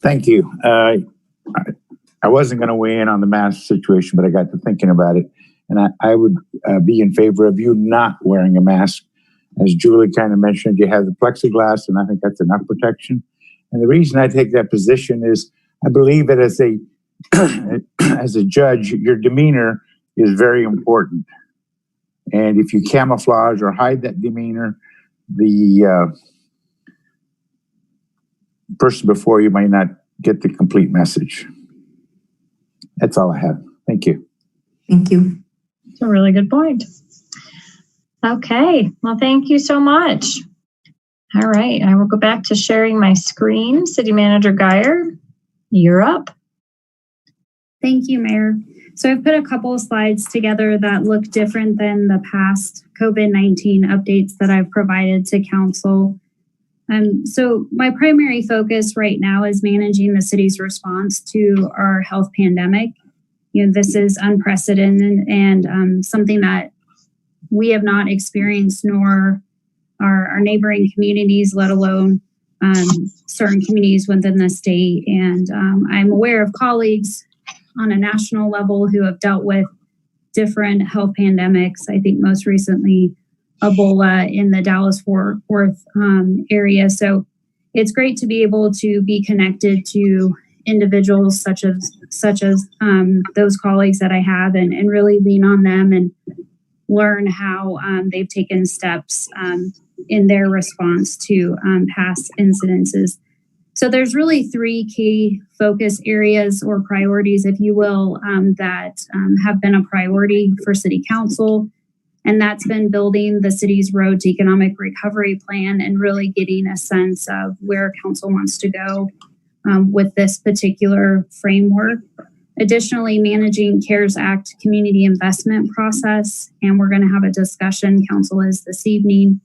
Thank you. I wasn't going to weigh in on the mask situation, but I got to thinking about it. And I would be in favor of you not wearing a mask. As Julie kind of mentioned, you have the plexiglass, and I think that's enough protection. And the reason I take that position is I believe that as a as a judge, your demeanor is very important. And if you camouflage or hide that demeanor, the person before you might not get the complete message. That's all I have. Thank you. Thank you. That's a really good point. Okay, well, thank you so much. All right, I will go back to sharing my screen. City Manager Geyer, you're up. Thank you, Mayor. So I've put a couple of slides together that look different than the past COVID-19 updates that I've provided to council. So my primary focus right now is managing the city's response to our health pandemic. This is unprecedented and something that we have not experienced, nor our neighboring communities, let alone certain communities within the state. And I'm aware of colleagues on a national level who have dealt with different health pandemics. I think most recently Ebola in the Dallas-Fort Worth area. So it's great to be able to be connected to individuals such as those colleagues that I have and really lean on them and learn how they've taken steps in their response to past incidences. So there's really three key focus areas or priorities, if you will, that have been a priority for City Council. And that's been building the city's road to economic recovery plan and really getting a sense of where council wants to go with this particular framework. Additionally, managing CARES Act community investment process. And we're going to have a discussion, council is this evening,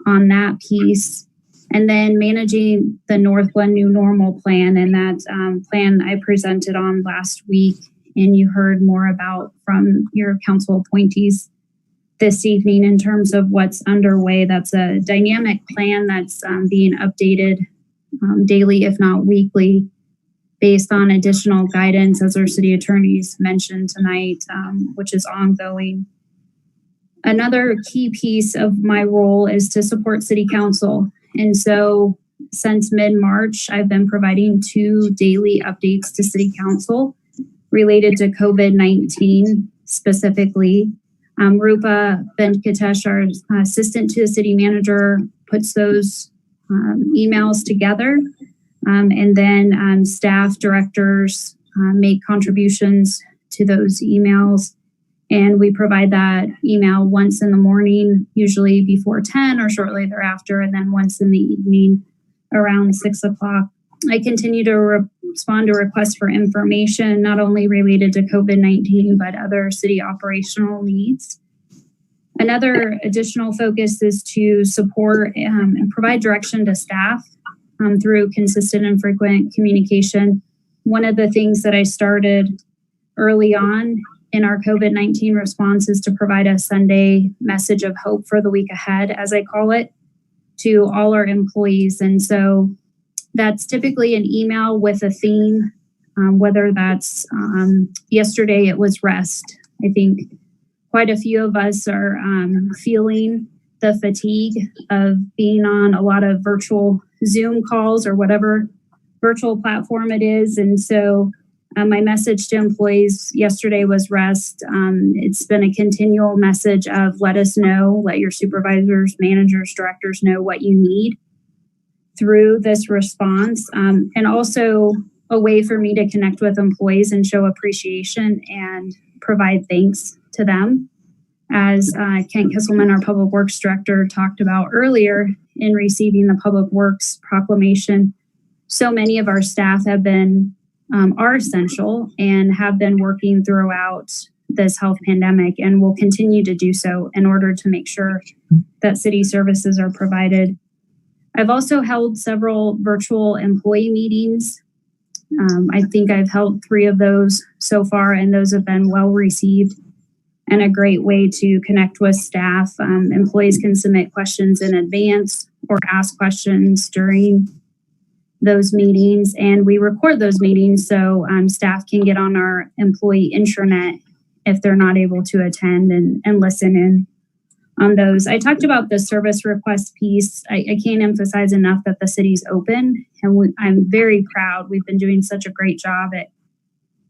on that piece. And then managing the Northglenn New Normal plan. And that plan I presented on last week, and you heard more about from your council appointees this evening in terms of what's underway. That's a dynamic plan that's being updated daily, if not weekly, based on additional guidance, as our city attorneys mentioned tonight, which is ongoing. Another key piece of my role is to support City Council. And so since mid-March, I've been providing 2 daily updates to City Council related to COVID-19 specifically. Rupa Venkatesh, our assistant to the city manager, puts those emails together. And then staff directors make contributions to those emails. And we provide that email once in the morning, usually before 10 or shortly thereafter, and then once in the evening around 6 o'clock. I continue to respond to requests for information, not only related to COVID-19, but other city operational needs. Another additional focus is to support and provide direction to staff through consistent and frequent communication. One of the things that I started early on in our COVID-19 response is to provide a Sunday message of hope for the week ahead, as I call it, to all our employees. And so that's typically an email with a theme, whether that's yesterday it was rest. I think quite a few of us are feeling the fatigue of being on a lot of virtual Zoom calls or whatever virtual platform it is. And so my message to employees yesterday was rest. It's been a continual message of let us know, let your supervisors, managers, directors know what you need through this response. And also a way for me to connect with employees and show appreciation and provide thanks to them. As Kent Kisselman, our Public Works Director, talked about earlier in receiving the Public Works proclamation, so many of our staff have been are essential and have been working throughout this health pandemic and will continue to do so in order to make sure that city services are provided. I've also held several virtual employee meetings I think I've held 3 of those so far, and those have been well received and a great way to connect with staff. Employees can submit questions in advance or ask questions during those meetings, and we record those meetings so staff can get on our employee intranet if they're not able to attend and listen in on those. I talked about the service request piece. I can't emphasize enough that the city's open, and I'm very proud. We've been doing such a great job at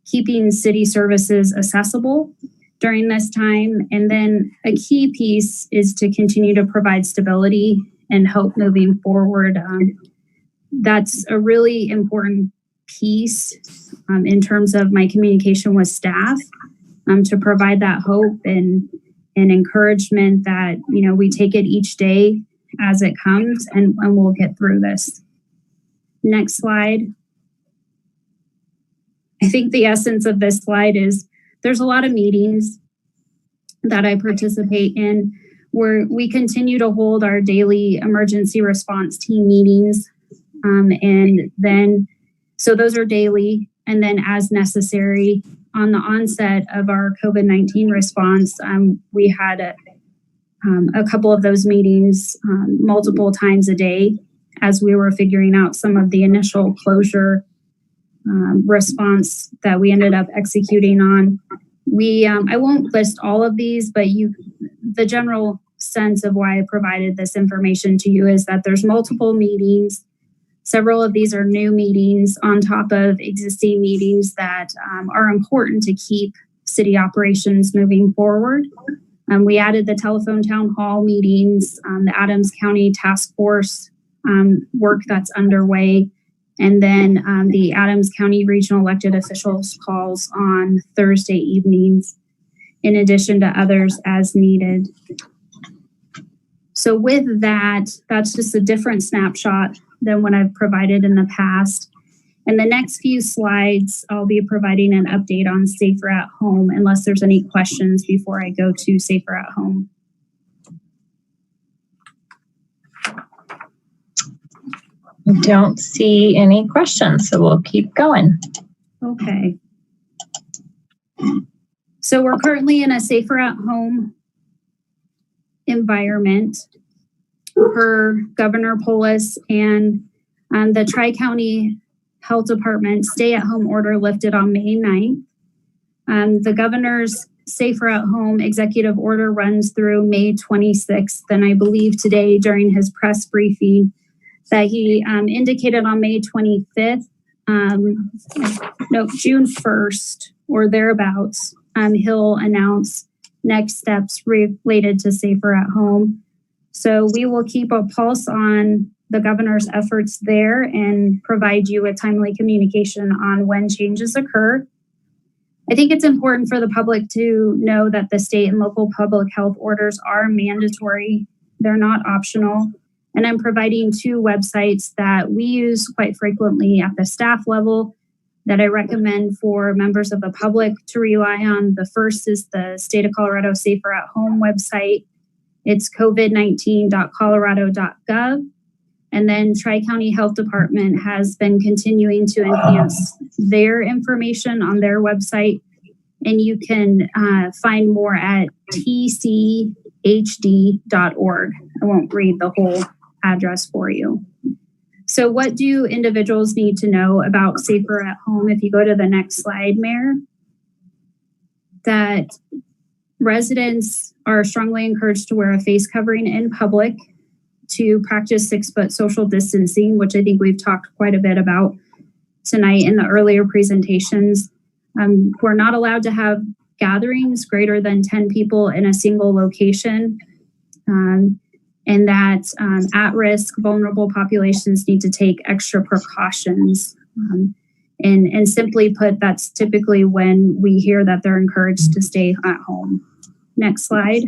keeping city services accessible during this time. And then a key piece is to continue to provide stability and hope moving forward. That's a really important piece in terms of my communication with staff, to provide that hope and encouragement that, we take it each day as it comes, and we'll get through this. Next slide. I think the essence of this slide is there's a lot of meetings that I participate in where we continue to hold our daily emergency response team meetings. And then, so those are daily, and then as necessary. On the onset of our COVID-19 response, we had a couple of those meetings multiple times a day as we were figuring out some of the initial closure response that we ended up executing on. I won't list all of these, but the general sense of why I provided this information to you is that there's multiple meetings. Several of these are new meetings on top of existing meetings that are important to keep city operations moving forward. We added the telephone town hall meetings, the Adams County Task Force work that's underway, and then the Adams County Regional Elected Officials calls on Thursday evenings, in addition to others as needed. So with that, that's just a different snapshot than what I've provided in the past. In the next few slides, I'll be providing an update on Safer at Home, unless there's any questions before I go to Safer at Home. I don't see any questions, so we'll keep going. Okay. So we're currently in a Safer at Home environment per Governor Polis, and the Tri-County Health Department stay-at-home order lifted on May 9th. The governor's Safer at Home executive order runs through May 26th, and I believe today during his press briefing that he indicated on May 25th, June 1st or thereabouts, he'll announce next steps related to Safer at Home. So we will keep a pulse on the governor's efforts there and provide you with timely communication on when changes occur. I think it's important for the public to know that the state and local public health orders are mandatory. They're not optional. And I'm providing 2 websites that we use quite frequently at the staff level that I recommend for members of the public to rely on. The first is the State of Colorado Safer at Home website. It's covid19.colorado.gov. And then Tri-County Health Department has been continuing to enhance their information on their website. And you can find more at tchd.org. I won't read the whole address for you. So what do individuals need to know about Safer at Home? If you go to the next slide, Mayor, that residents are strongly encouraged to wear a face covering in public, to practice 6-foot social distancing, which I think we've talked quite a bit about tonight in the earlier presentations. We're not allowed to have gatherings greater than 10 people in a single location, and that at-risk, vulnerable populations need to take extra precautions. And simply put, that's typically when we hear that they're encouraged to stay at home. Next slide.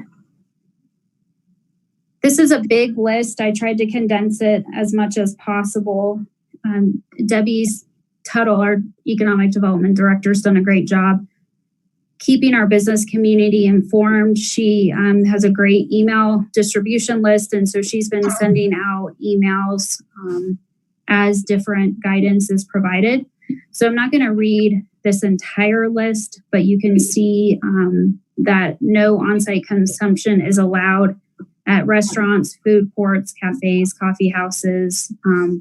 This is a big list. I tried to condense it as much as possible. Debbie Tuttle, our Economic Development Director, has done a great job keeping our business community informed. She has a great email distribution list, and so she's been sending out emails as different guidance is provided. So I'm not going to read this entire list, but you can see that no on-site consumption is allowed at restaurants, food courts, cafes, coffee houses,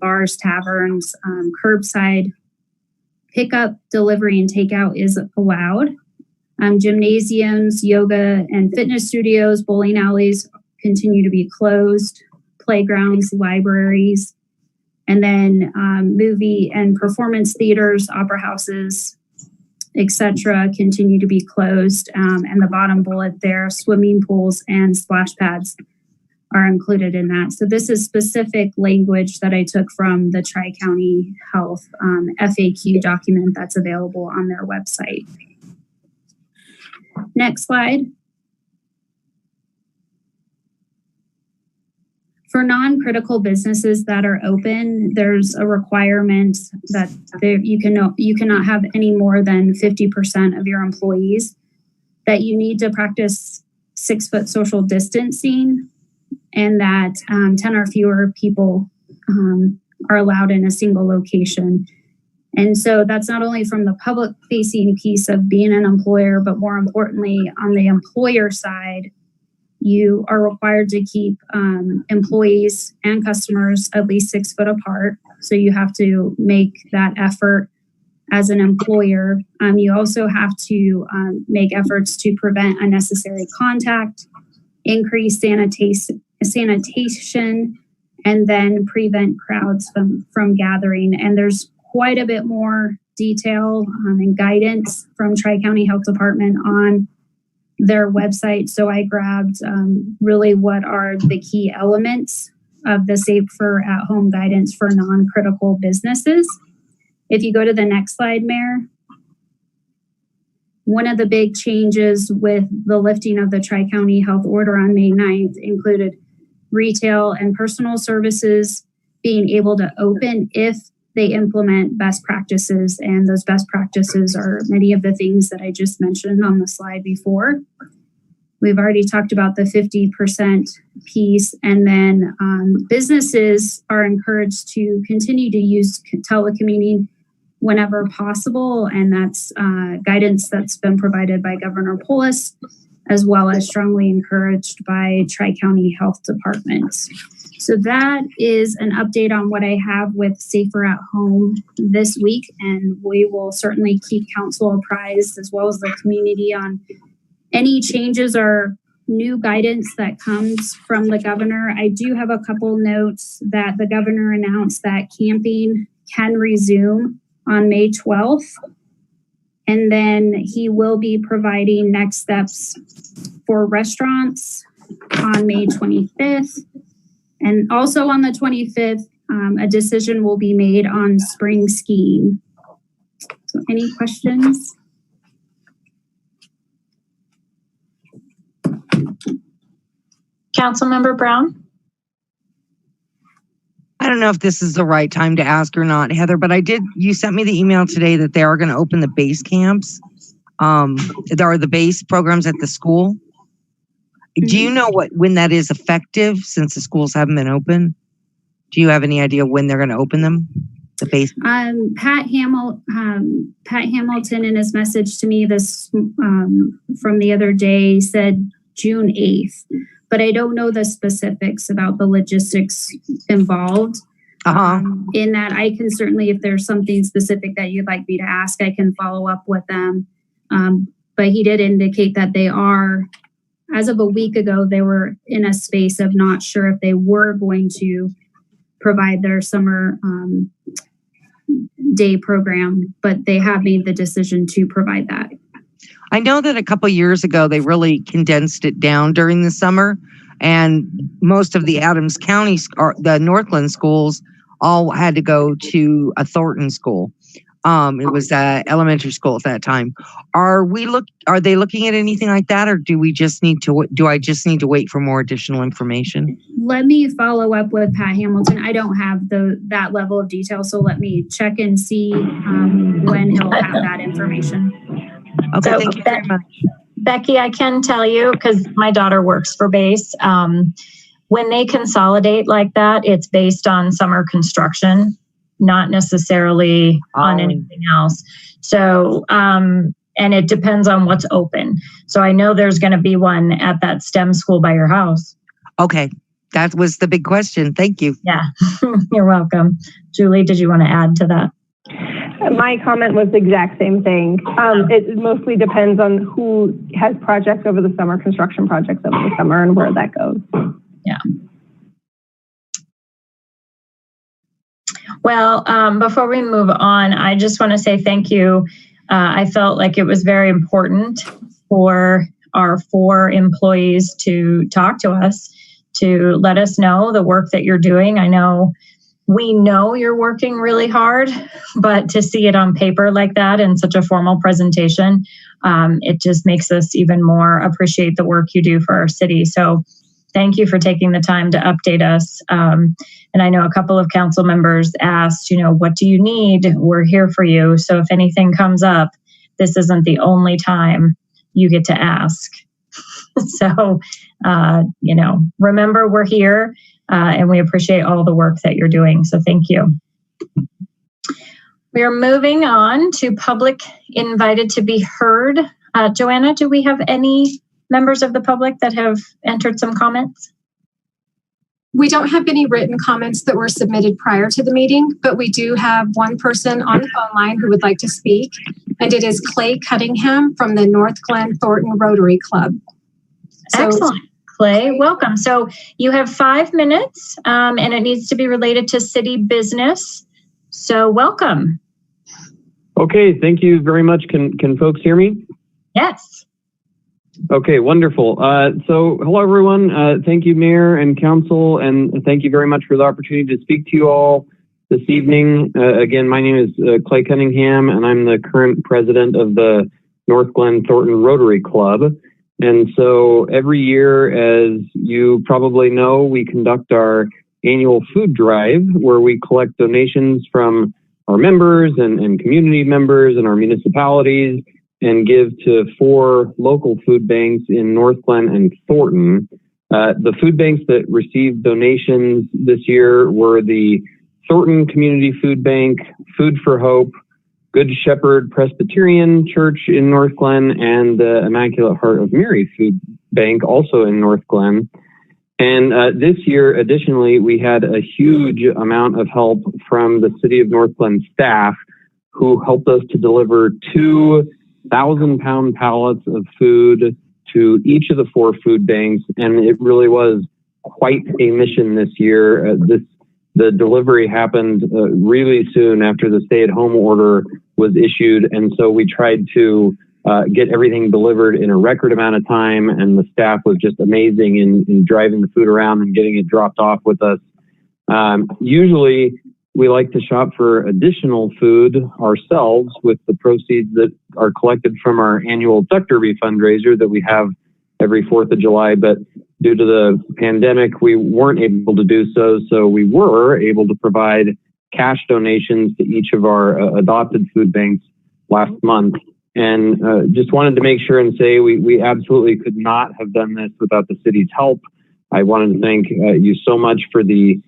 bars, taverns, curbside pickup, delivery, and takeout is allowed. Gymnasiums, yoga, and fitness studios, bowling alleys continue to be closed. Playgrounds, libraries, and then movie and performance theaters, opera houses, etc., continue to be closed. And the bottom bullet there, swimming pools and splash pads are included in that. So this is specific language that I took from the Tri-County Health FAQ document that's available on their website. Next slide. For non-critical businesses that are open, there's a requirement that you cannot have any more than 50% of your employees, that you need to practice 6-foot social distancing, and that 10 or fewer people are allowed in a single location. And so that's not only from the public-facing piece of being an employer, but more importantly, on the employer side, you are required to keep employees and customers at least 6 foot apart. So you have to make that effort as an employer. You also have to make efforts to prevent unnecessary contact, increase sanitation, and then prevent crowds from gathering. And there's quite a bit more detail and guidance from Tri-County Health Department on their website. So I grabbed really what are the key elements of the Safer at Home guidance for non-critical businesses. If you go to the next slide, Mayor, one of the big changes with the lifting of the Tri-County Health Order on May 9th included retail and personal services being able to open if they implement best practices, and those best practices are many of the things that I just mentioned on the slide before. We've already talked about the 50% piece, and then businesses are encouraged to continue to use telecommuting whenever possible, and that's guidance that's been provided by Governor Polis, as well as strongly encouraged by Tri-County Health Departments. So that is an update on what I have with Safer at Home this week, and we will certainly keep council apprised as well as the community on any changes or new guidance that comes from the governor. I do have a couple notes that the governor announced that camping can resume on May 12th, and then he will be providing next steps for restaurants on May 25th. And also on the 25th, a decision will be made on spring skiing. So any questions? Councilmember Brown? I don't know if this is the right time to ask or not, Heather, but you sent me the email today that they are going to open the base camps. There are the base programs at the school. Do you know when that is effective, since the schools haven't been open? Do you have any idea when they're going to open them? The base. Pat Hamilton in his message to me this from the other day said June 8th, but I don't know the specifics about the logistics involved. In that, I can certainly, if there's something specific that you'd like me to ask, I can follow up with them. But he did indicate that they are. As of a week ago, they were in a space of not sure if they were going to provide their summer day program, but they have made the decision to provide that. I know that a couple of years ago, they really condensed it down during the summer, and most of the Adams County, or the Northglenn schools, all had to go to a Thornton school. It was elementary school at that time. Are they looking at anything like that, or do I just need to wait for more additional information? Let me follow up with Pat Hamilton. I don't have that level of detail, so let me check and see when he'll have that information. Okay, so, thank you very much. Becky, I can tell you, because my daughter works for base, when they consolidate like that, it's based on summer construction. not necessarily on anything else. So, and it depends on what's open. So I know there's going to be one at that STEM school by your house. Okay. That was the big question. Thank you. Yeah, you're welcome. Julie, did you want to add to that? My comment was the exact same thing. It mostly depends on who has projects over the summer, construction projects over the summer, and where that goes. Yeah. Well, before we move on, I just want to say thank you. I felt like it was very important for our 4 employees to talk to us, to let us know the work that you're doing. I know we know you're working really hard, but to see it on paper like that in such a formal presentation, it just makes us even more appreciate the work you do for our city. So thank you for taking the time to update us. And I know a couple of council members asked, what do you need? We're here for you. So if anything comes up, this isn't the only time you get to ask. So, remember we're here and we appreciate all the work that you're doing. So thank you. We are moving on to public invited to be heard. Joanna, do we have any members of the public that have entered some comments? We don't have any written comments that were submitted prior to the meeting, but we do have one person on the phone line who would like to speak, and it is Clay Cunningham from the Northglenn Thornton Rotary Club. Excellent. Clay, welcome. So you have 5 minutes, and it needs to be related to city business. So welcome. Okay, thank you very much. Can folks hear me? Yes. Okay, wonderful. So hello, everyone. Thank you, Mayor and Council, and thank you very much for the opportunity to speak to you all this evening. Again, my name is Clay Cunningham, and I'm the current president of the Northglenn Thornton Rotary Club. And so every year, as you probably know, we conduct our annual food drive where we collect donations from our members and community members and our municipalities and give to 4 local food banks in Northglenn and Thornton. The food banks that received donations this year were the Thornton Community Food Bank, Food for Hope, Good Shepherd Presbyterian Church in Northglenn, and the Immaculate Heart of Mary Food Bank, also in Northglenn. And this year, additionally, we had a huge amount of help from the City of Northglenn staff who helped us to deliver 2 1,000-pound pallets of food to each of the 4 food banks. And it really was quite a mission this year. The delivery happened really soon after the stay-at-home order was issued. And so we tried to get everything delivered in a record amount of time. And the staff was just amazing in driving the food around and getting it dropped off with us. Usually, we like to shop for additional food ourselves with the proceeds that are collected from our annual duck derby fundraiser that we have every 4th of July. But due to the pandemic, we weren't able to do so. So we were able to provide cash donations to each of our adopted food banks last month. And just wanted to make sure and say we absolutely could not have done this without the city's help. I wanted to thank you so much for the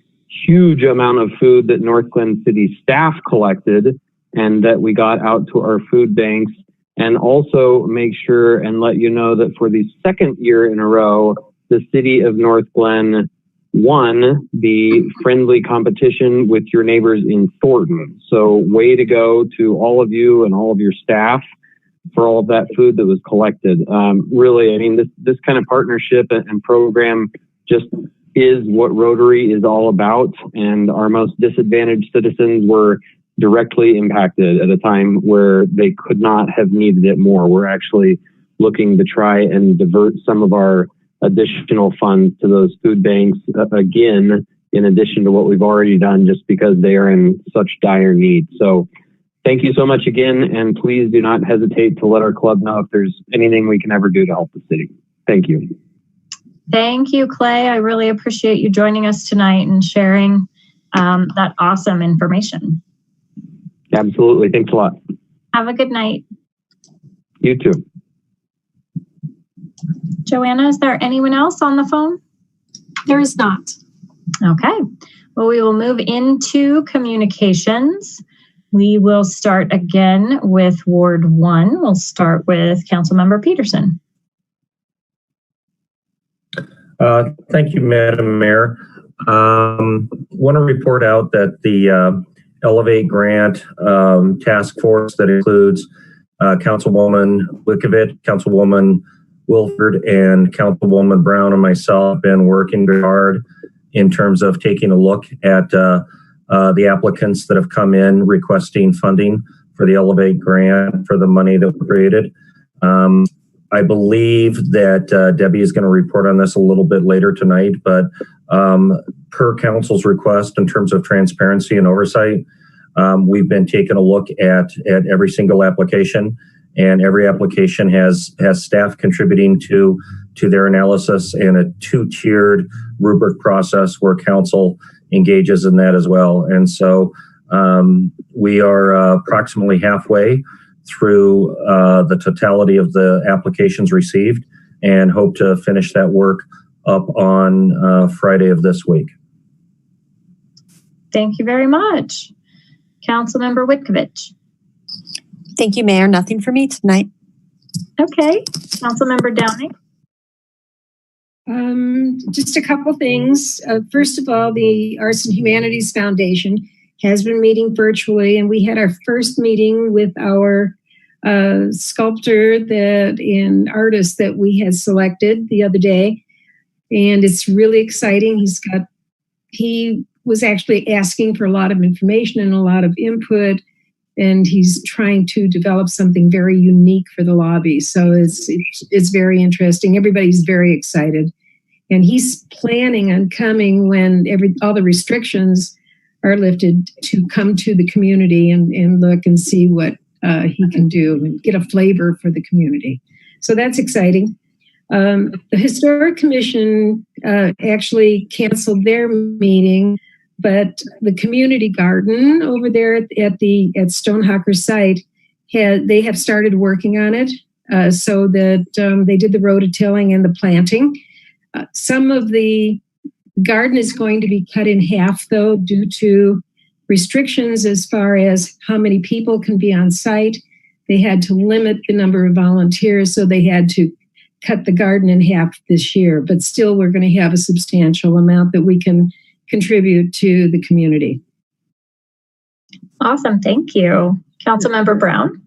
huge amount of food that Northglenn City staff collected and that we got out to our food banks, and also make sure and let you know that for the 2nd year in a row, the City of Northglenn won the friendly competition with your neighbors in Thornton. So way to go to all of you and all of your staff for all of that food that was collected. Really, I mean, this kind of partnership and program just is what Rotary is all about, and our most disadvantaged citizens were directly impacted at a time where they could not have needed it more. We're actually looking to try and divert some of our additional funds to those food banks again, in addition to what we've already done, just because they are in such dire need. So thank you so much again, and please do not hesitate to let our club know if there's anything we can ever do to help the city. Thank you. Thank you, Clay. I really appreciate you joining us tonight and sharing that awesome information. Absolutely. Thanks a lot. Have a good night. You too. Joanna, is there anyone else on the phone? There is not. Okay. Well, we will move into communications. We will start again with Ward 1. We'll start with Councilmember Peterson. Thank you, Madam Mayor. Want to report out that the Elevate Grant task force that includes Councilwoman Wickovic, Councilwoman Wilford, and Councilwoman Brown and myself have been working very hard in terms of taking a look at the applicants that have come in requesting funding for the Elevate Grant for the money that was created. I believe that Debbie is going to report on this a little bit later tonight, but per council's request in terms of transparency and oversight, we've been taking a look at every single application, and every application has staff contributing to their analysis and a two-tiered rubric process where council engages in that as well. And so we are approximately halfway through the totality of the applications received and hope to finish that work up on Friday of this week. Thank you very much. Councilmember Witkovich. Thank you, Mayor. Nothing for me tonight. Okay. Councilmember Downing. Just a couple things. First of all, the Arts and Humanities Foundation has been meeting virtually, and we had our first meeting with our sculptor and artist that we had selected the other day, and it's really exciting. He was actually asking for a lot of information and a lot of input, and he's trying to develop something very unique for the lobby. So it's very interesting. Everybody's very excited, and he's planning on coming when all the restrictions are lifted to come to the community and look and see what he can do and get a flavor for the community. So that's exciting. The Historic Commission actually canceled their meeting, but the community garden over there at Stonehawker site, they have started working on it so that they did the rototilling and the planting. Some of the garden is going to be cut in half, though, due to restrictions as far as how many people can be on site. They had to limit the number of volunteers, so they had to cut the garden in half this year. But still, we're going to have a substantial amount that we can contribute to the community. Awesome. Thank you. Councilmember Brown.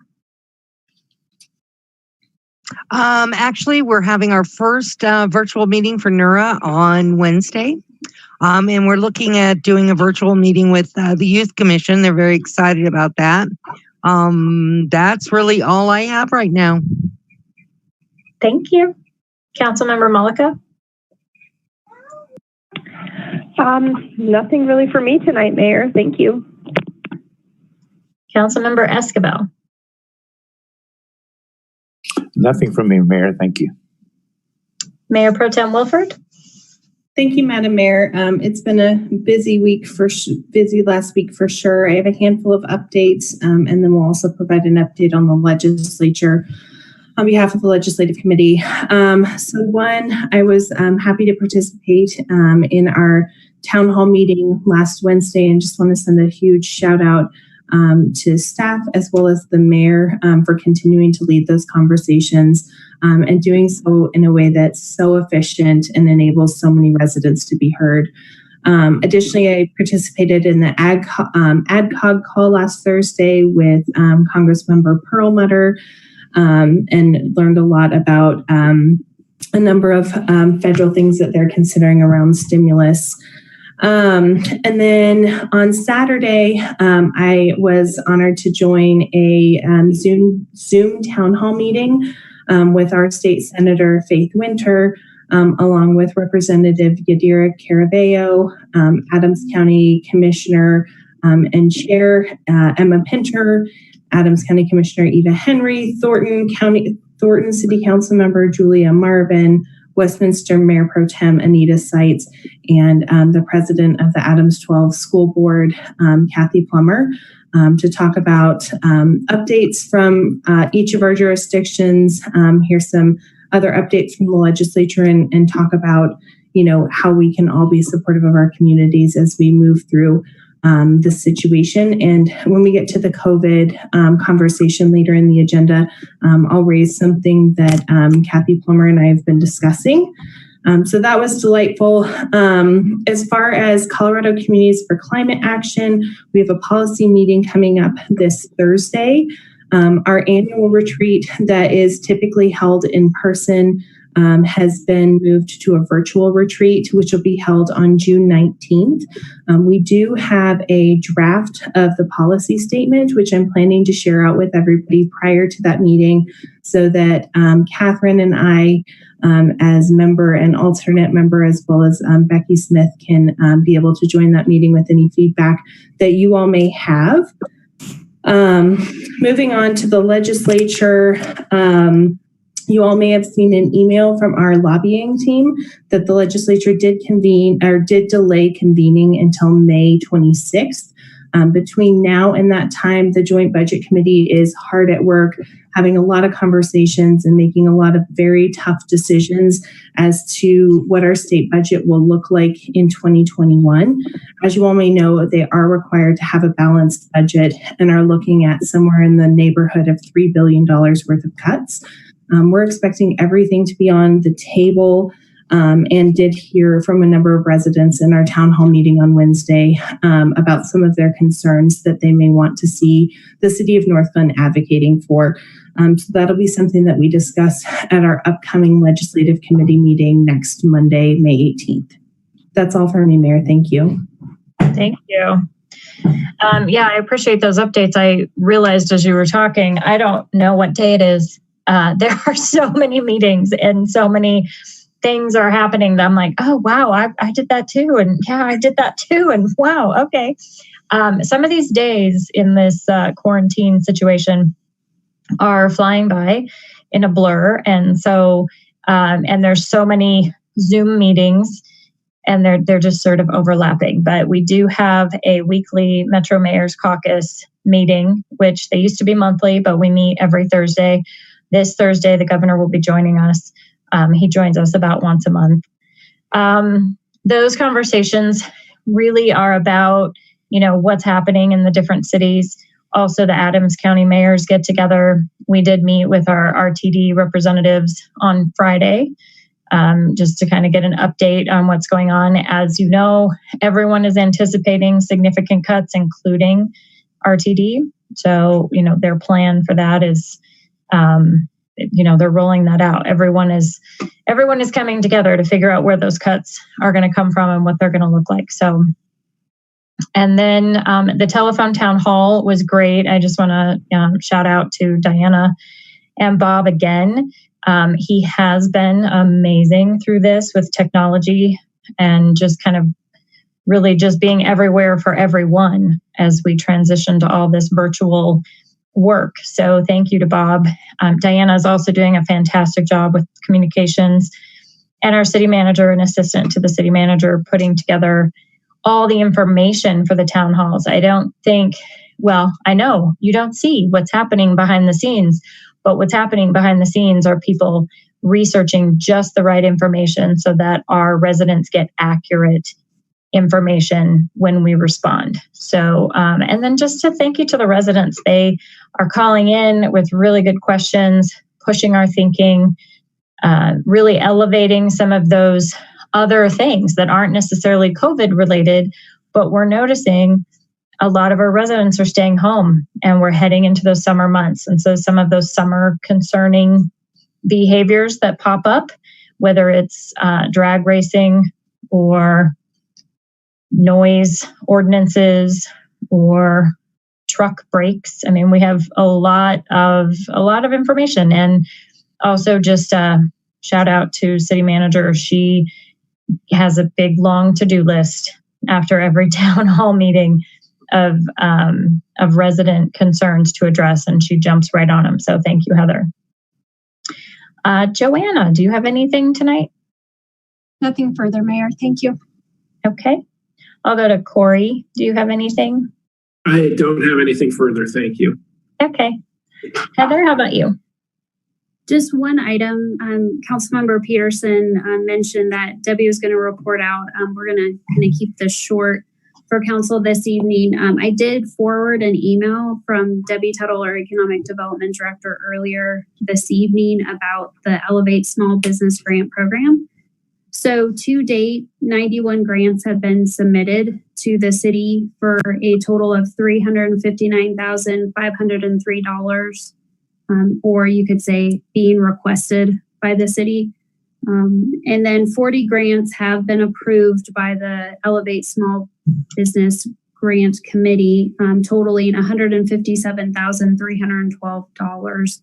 Actually, we're having our first virtual meeting for NURA on Wednesday. And we're looking at doing a virtual meeting with the Youth Commission. They're very excited about that. That's really all I have right now. Thank you. Councilmember Mullica. Nothing really for me tonight, Mayor. Thank you. Councilmember Escobar. Nothing from me, Mayor. Thank you. Mayor Pro Tem Wilford. Thank you, Madam Mayor. It's been a busy week busy last week for sure. I have a handful of updates, and then we'll also provide an update on the legislature on behalf of the Legislative Committee. So one, I was happy to participate in our town hall meeting last Wednesday, and just want to send a huge shout out to staff as well as the mayor for continuing to lead those conversations and doing so in a way that's so efficient and enables so many residents to be heard. Additionally, I participated in the AdCog call last Thursday with Congressmember Perlmutter and learned a lot about a number of federal things that they're considering around stimulus. And then on Saturday, I was honored to join a Zoom town hall meeting with our state senator, Faith Winter, along with Representative Yadira Caraballo, Adams County Commissioner and Chair Emma Pinter, Adams County Commissioner Eva Henry, Thornton City Council Member Julia Marvin, Westminster Mayor Pro Tem Anita Seitz, and the president of the Adams 12 School Board, Kathy Plummer, to talk about updates from each of our jurisdictions, hear some other updates from the legislature, and talk about how we can all be supportive of our communities as we move through this situation. And when we get to the COVID conversation later in the agenda, I'll raise something that Kathy Plummer and I have been discussing. So that was delightful. As far as Colorado Communities for Climate Action, we have a policy meeting coming up this Thursday. Our annual retreat that is typically held in person has been moved to a virtual retreat, which will be held on June 19th. We do have a draft of the policy statement, which I'm planning to share out with everybody prior to that meeting so that Catherine and I, as member and alternate member, as well as Becky Smith, can be able to join that meeting with any feedback that you all may have. Moving on to the legislature, you all may have seen an email from our lobbying team that the legislature did delay convening until May 26th. Between now and that time, the Joint Budget Committee is hard at work, having a lot of conversations and making a lot of very tough decisions as to what our state budget will look like in 2021. As you all may know, they are required to have a balanced budget and are looking at somewhere in the neighborhood of $3 billion worth of cuts. We're expecting everything to be on the table, and did hear from a number of residents in our town hall meeting on Wednesday about some of their concerns that they may want to see the city of Northglenn advocating for. So that'll be something that we discuss at our upcoming legislative committee meeting next Monday, May 18th. That's all for me, Mayor. Thank you. Thank you. Yeah, I appreciate those updates. I realized as you were talking, I don't know what day it is. There are so many meetings and so many things are happening that I'm like, oh, wow, I did that too. And yeah, I did that too. And wow, okay. Some of these days in this quarantine situation are flying by in a blur. And so, and there's so many Zoom meetings and they're just sort of overlapping. But we do have a weekly Metro Mayor's Caucus meeting, which they used to be monthly, but we meet every Thursday. This Thursday, the governor will be joining us. He joins us about once a month. Those conversations really are about, what's happening in the different cities. Also, the Adams County mayors get together. We did meet with our RTD representatives on Friday, just to kind of get an update on what's going on. As you know, everyone is anticipating significant cuts, including RTD. So, their plan for that is, they're rolling that out. Everyone is coming together to figure out where those cuts are going to come from and what they're going to look like. So, and then the telephone town hall was great. I just want to shout out to Diana and Bob again. He has been amazing through this with technology and just kind of really just being everywhere for everyone as we transition to all this virtual work. So thank you to Bob. Diana is also doing a fantastic job with communications, and our city manager and assistant to the city manager putting together all the information for the town halls. I know you don't see what's happening behind the scenes, but what's happening behind the scenes are people researching just the right information so that our residents get accurate information when we respond. So, and then just to thank you to the residents. They are calling in with really good questions, pushing our thinking, really elevating some of those other things that aren't necessarily COVID related, but we're noticing a lot of our residents are staying home and we're heading into those summer months. And so some of those summer concerning behaviors that pop up, whether it's drag racing or noise ordinances or truck brakes. I mean, we have a lot of information. And also just shout out to city manager. She has a big long to-do list after every town hall meeting of resident concerns to address, and she jumps right on them. So thank you, Heather. Joanna, do you have anything tonight? Nothing further, Mayor. Thank you. Okay. I'll go to Cory. Do you have anything? I don't have anything further. Thank you. Okay. Heather, how about you? Just one item. Councilmember Peterson mentioned that Debbie was going to report out. We're going to kind of keep this short for council this evening. I did forward an email from Debbie Tuttle, our Economic Development Director, earlier this evening about the Elevate Small Business Grant Program. So to date, 91 grants have been submitted to the city for a total of $359,503. Or you could say being requested by the city. And then 40 grants have been approved by the Elevate Small Business Grant Committee, totaling $157,312.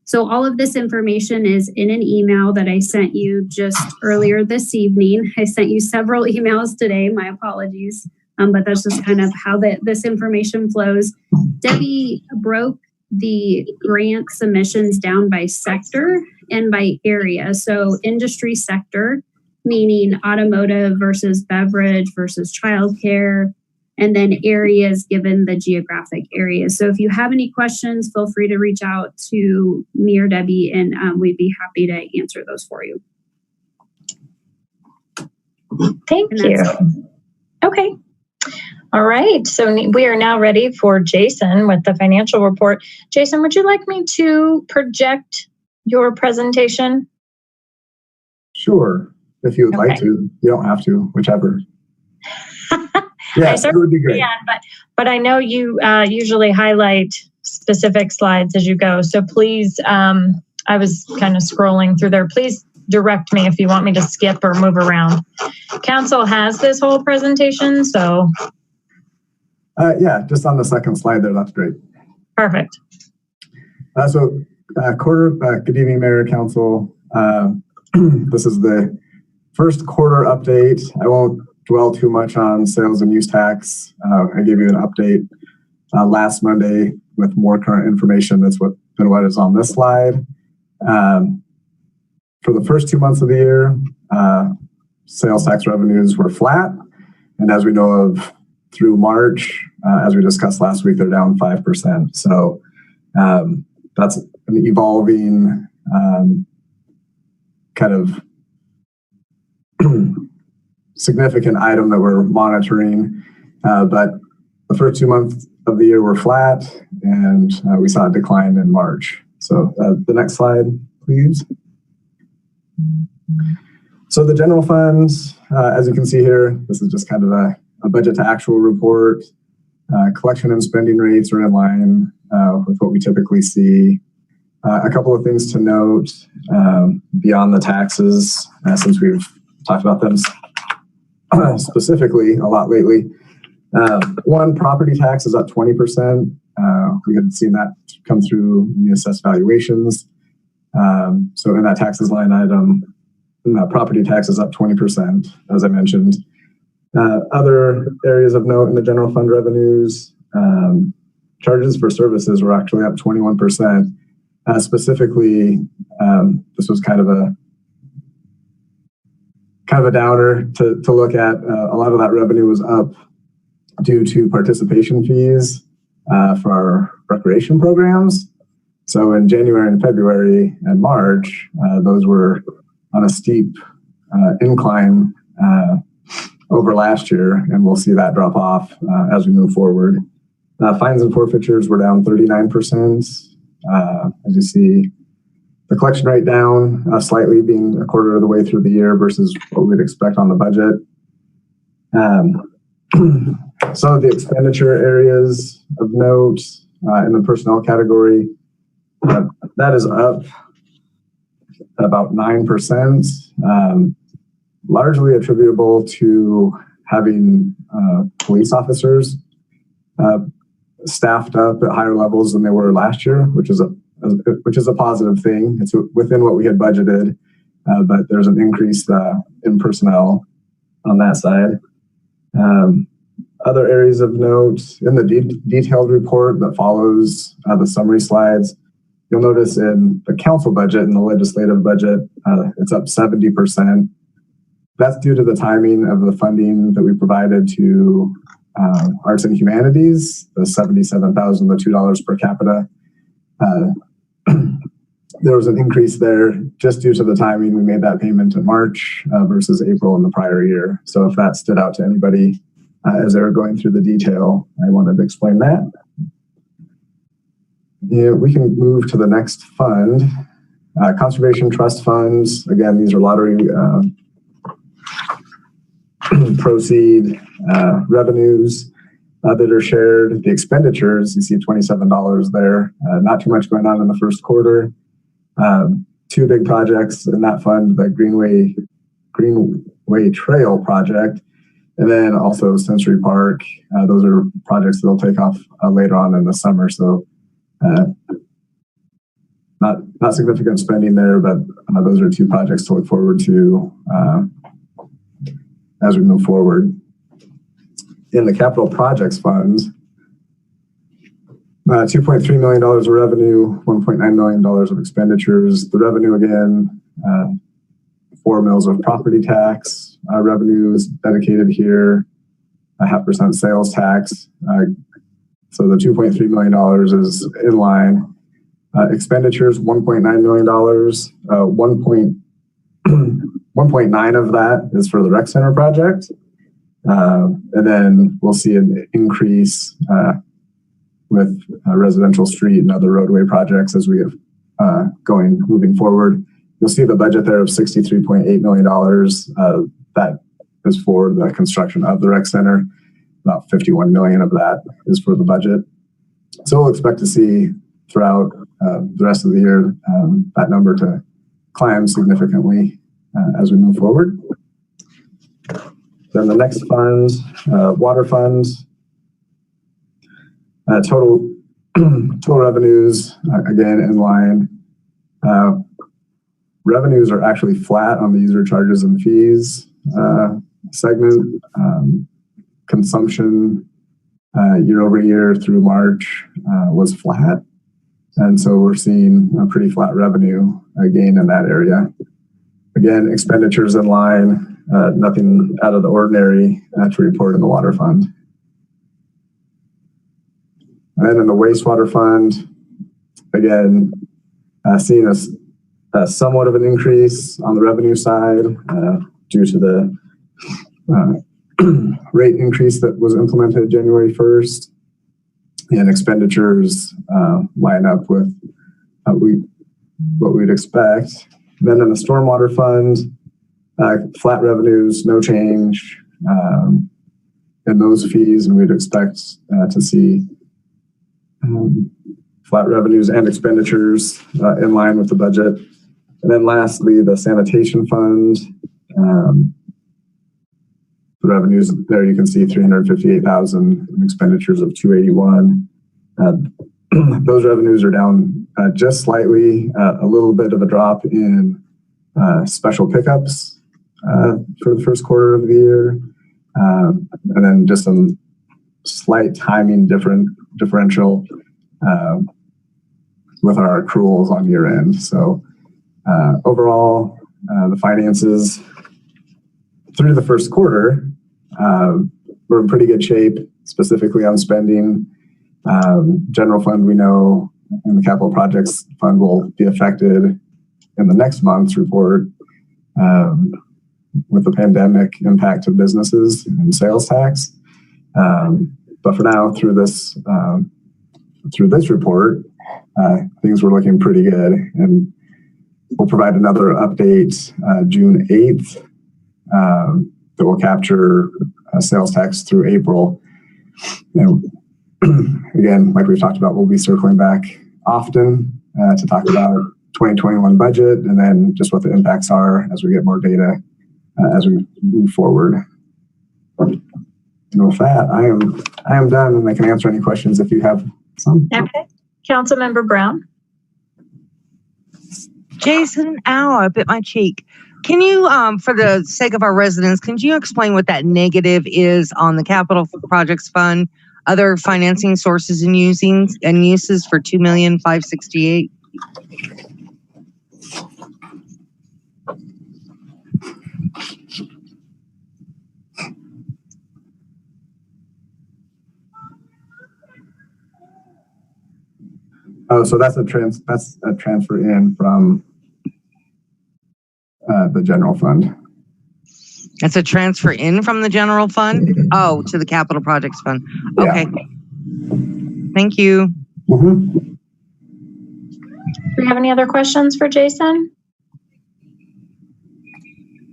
So all of this information is in an email that I sent you just earlier this evening. I sent you several emails today, my apologies, but that's just kind of how this information flows. Debbie broke the grant submissions down by sector and by area. So industry sector, meaning automotive versus beverage versus childcare, and then areas given the geographic areas. So if you have any questions, feel free to reach out to me or Debbie, and we'd be happy to answer those for you. Thank you. Okay. All right, so we are now ready for Jason with the financial report. Jason, would you like me to project your presentation? Sure, if you would like to. You don't have to, whichever. Yeah, that would be great. But I know you usually highlight specific slides as you go. So please, I was kind of scrolling through there. Please direct me if you want me to skip or move around. Council has this whole presentation, so... yeah, just on the second slide there, that's great. Perfect. Good evening, Mayor, Council. This is the first quarter update. I won't dwell too much on sales and use tax. I gave you an update last Monday with more current information than what is on this slide. For the first 2 months of the year, sales tax revenues were flat. And as we know of, through March, as we discussed last week, they're down 5%. So that's an evolving kind of significant item that we're monitoring. But the first 2 months of the year were flat, and we saw a decline in March. So the next slide, please. So the general funds, as you can see here, this is just kind of a budget to actual report. Collection and spending rates are in line with what we typically see. A couple of things to note beyond the taxes, since we've talked about them specifically a lot lately. One, property tax is up 20%. We had seen that come through in the assessed valuations. So in that taxes line item, property tax is up 20%, as I mentioned. Other areas of note in the general fund revenues, charges for services were actually up 21%. Specifically, this was kind of a downer to look at. A lot of that revenue was up due to participation fees for our recreation programs. So in January and February and March, those were on a steep incline over last year, and we'll see that drop off as we move forward. Fines and forfeitures were down 39%. As you see, the collection rate down slightly, being a quarter of the way through the year versus what we'd expect on the budget. Some of the expenditure areas of note in the personnel category, that is up about 9%, largely attributable to having police officers staffed up at higher levels than they were last year, which is a positive thing. It's within what we had budgeted, but there's an increase in personnel on that side. Other areas of note in the detailed report that follows the summary slides, you'll notice in the council budget and the legislative budget, it's up 70%. That's due to the timing of the funding that we provided to arts and humanities, the $77,000, the $2 per capita. there was an increase there just due to the timing. We made that payment in March versus April in the prior year. So if that stood out to anybody as they were going through the detail, I wanted to explain that. Yeah, we can move to the next fund. Conservation trust funds. Again, these are lottery proceed revenues that are shared. The expenditures, you see $27 there. Not too much going on in the first quarter. Two big projects in that fund, the Greenway Trail project, and then also Sensory Park. Those are projects that will take off later on in the summer. So not significant spending there, but those are two projects to look forward to as we move forward. In the capital projects fund, $2.3 million of revenue, $1.9 million of expenditures. The revenue again, 4 mils of property tax revenue is dedicated here, 0.5% sales tax. So the $2.3 million is in line. Expenditures, $1.9 million. 1.9 of that is for the rec center project. And then we'll see an increase with residential street and other roadway projects as we have moving forward. You'll see the budget there of $63.8 million. That is for the construction of the rec center. About 51 million of that is for the budget. So we'll expect to see throughout the rest of the year that number to climb significantly as we move forward. Then the next fund, water funds. Total revenues, again, in line. Revenues are actually flat on the user charges and fees segment. Consumption year over year through March was flat. And so we're seeing a pretty flat revenue gain in that area. Again, expenditures in line, nothing out of the ordinary to report in the water fund. And then in the wastewater fund, again, seeing a somewhat of an increase on the revenue side due to the rate increase that was implemented January 1st. And expenditures line up with what we'd expect. Then in the stormwater fund, flat revenues, no change in those fees, and we'd expect to see flat revenues and expenditures in line with the budget. And then lastly, the sanitation fund. The revenues there, you can see 358,000 and expenditures of 281. Those revenues are down just slightly, a little bit of a drop in special pickups for the first quarter of the year. And then just some slight timing differential with our accruals on year end. So overall, the finances through the first quarter, we're in pretty good shape, specifically on spending. General fund, we know, and the capital projects fund will be affected in the next month's report with the pandemic impact to businesses and sales tax. But for now, through this report, things were looking pretty good, and we'll provide another update June 8th that will capture sales tax through April. And again, like we've talked about, we'll be circling back often to talk about 2021 budget and then just what the impacts are as we get more data as we move forward. And with that, I am done, and I can answer any questions if you have some. Okay. Councilmember Brown. Jason, ow, I bit my cheek. Can you, for the sake of our residents, can you explain what that negative is on the capital projects fund, other financing sources and uses for $2,568,000? Oh, so that's a transfer in from the general fund. That's a transfer in from the general fund? Oh, to the capital projects fund. Okay. Yeah. Thank you. Mm-hmm. Do we have any other questions for Jason?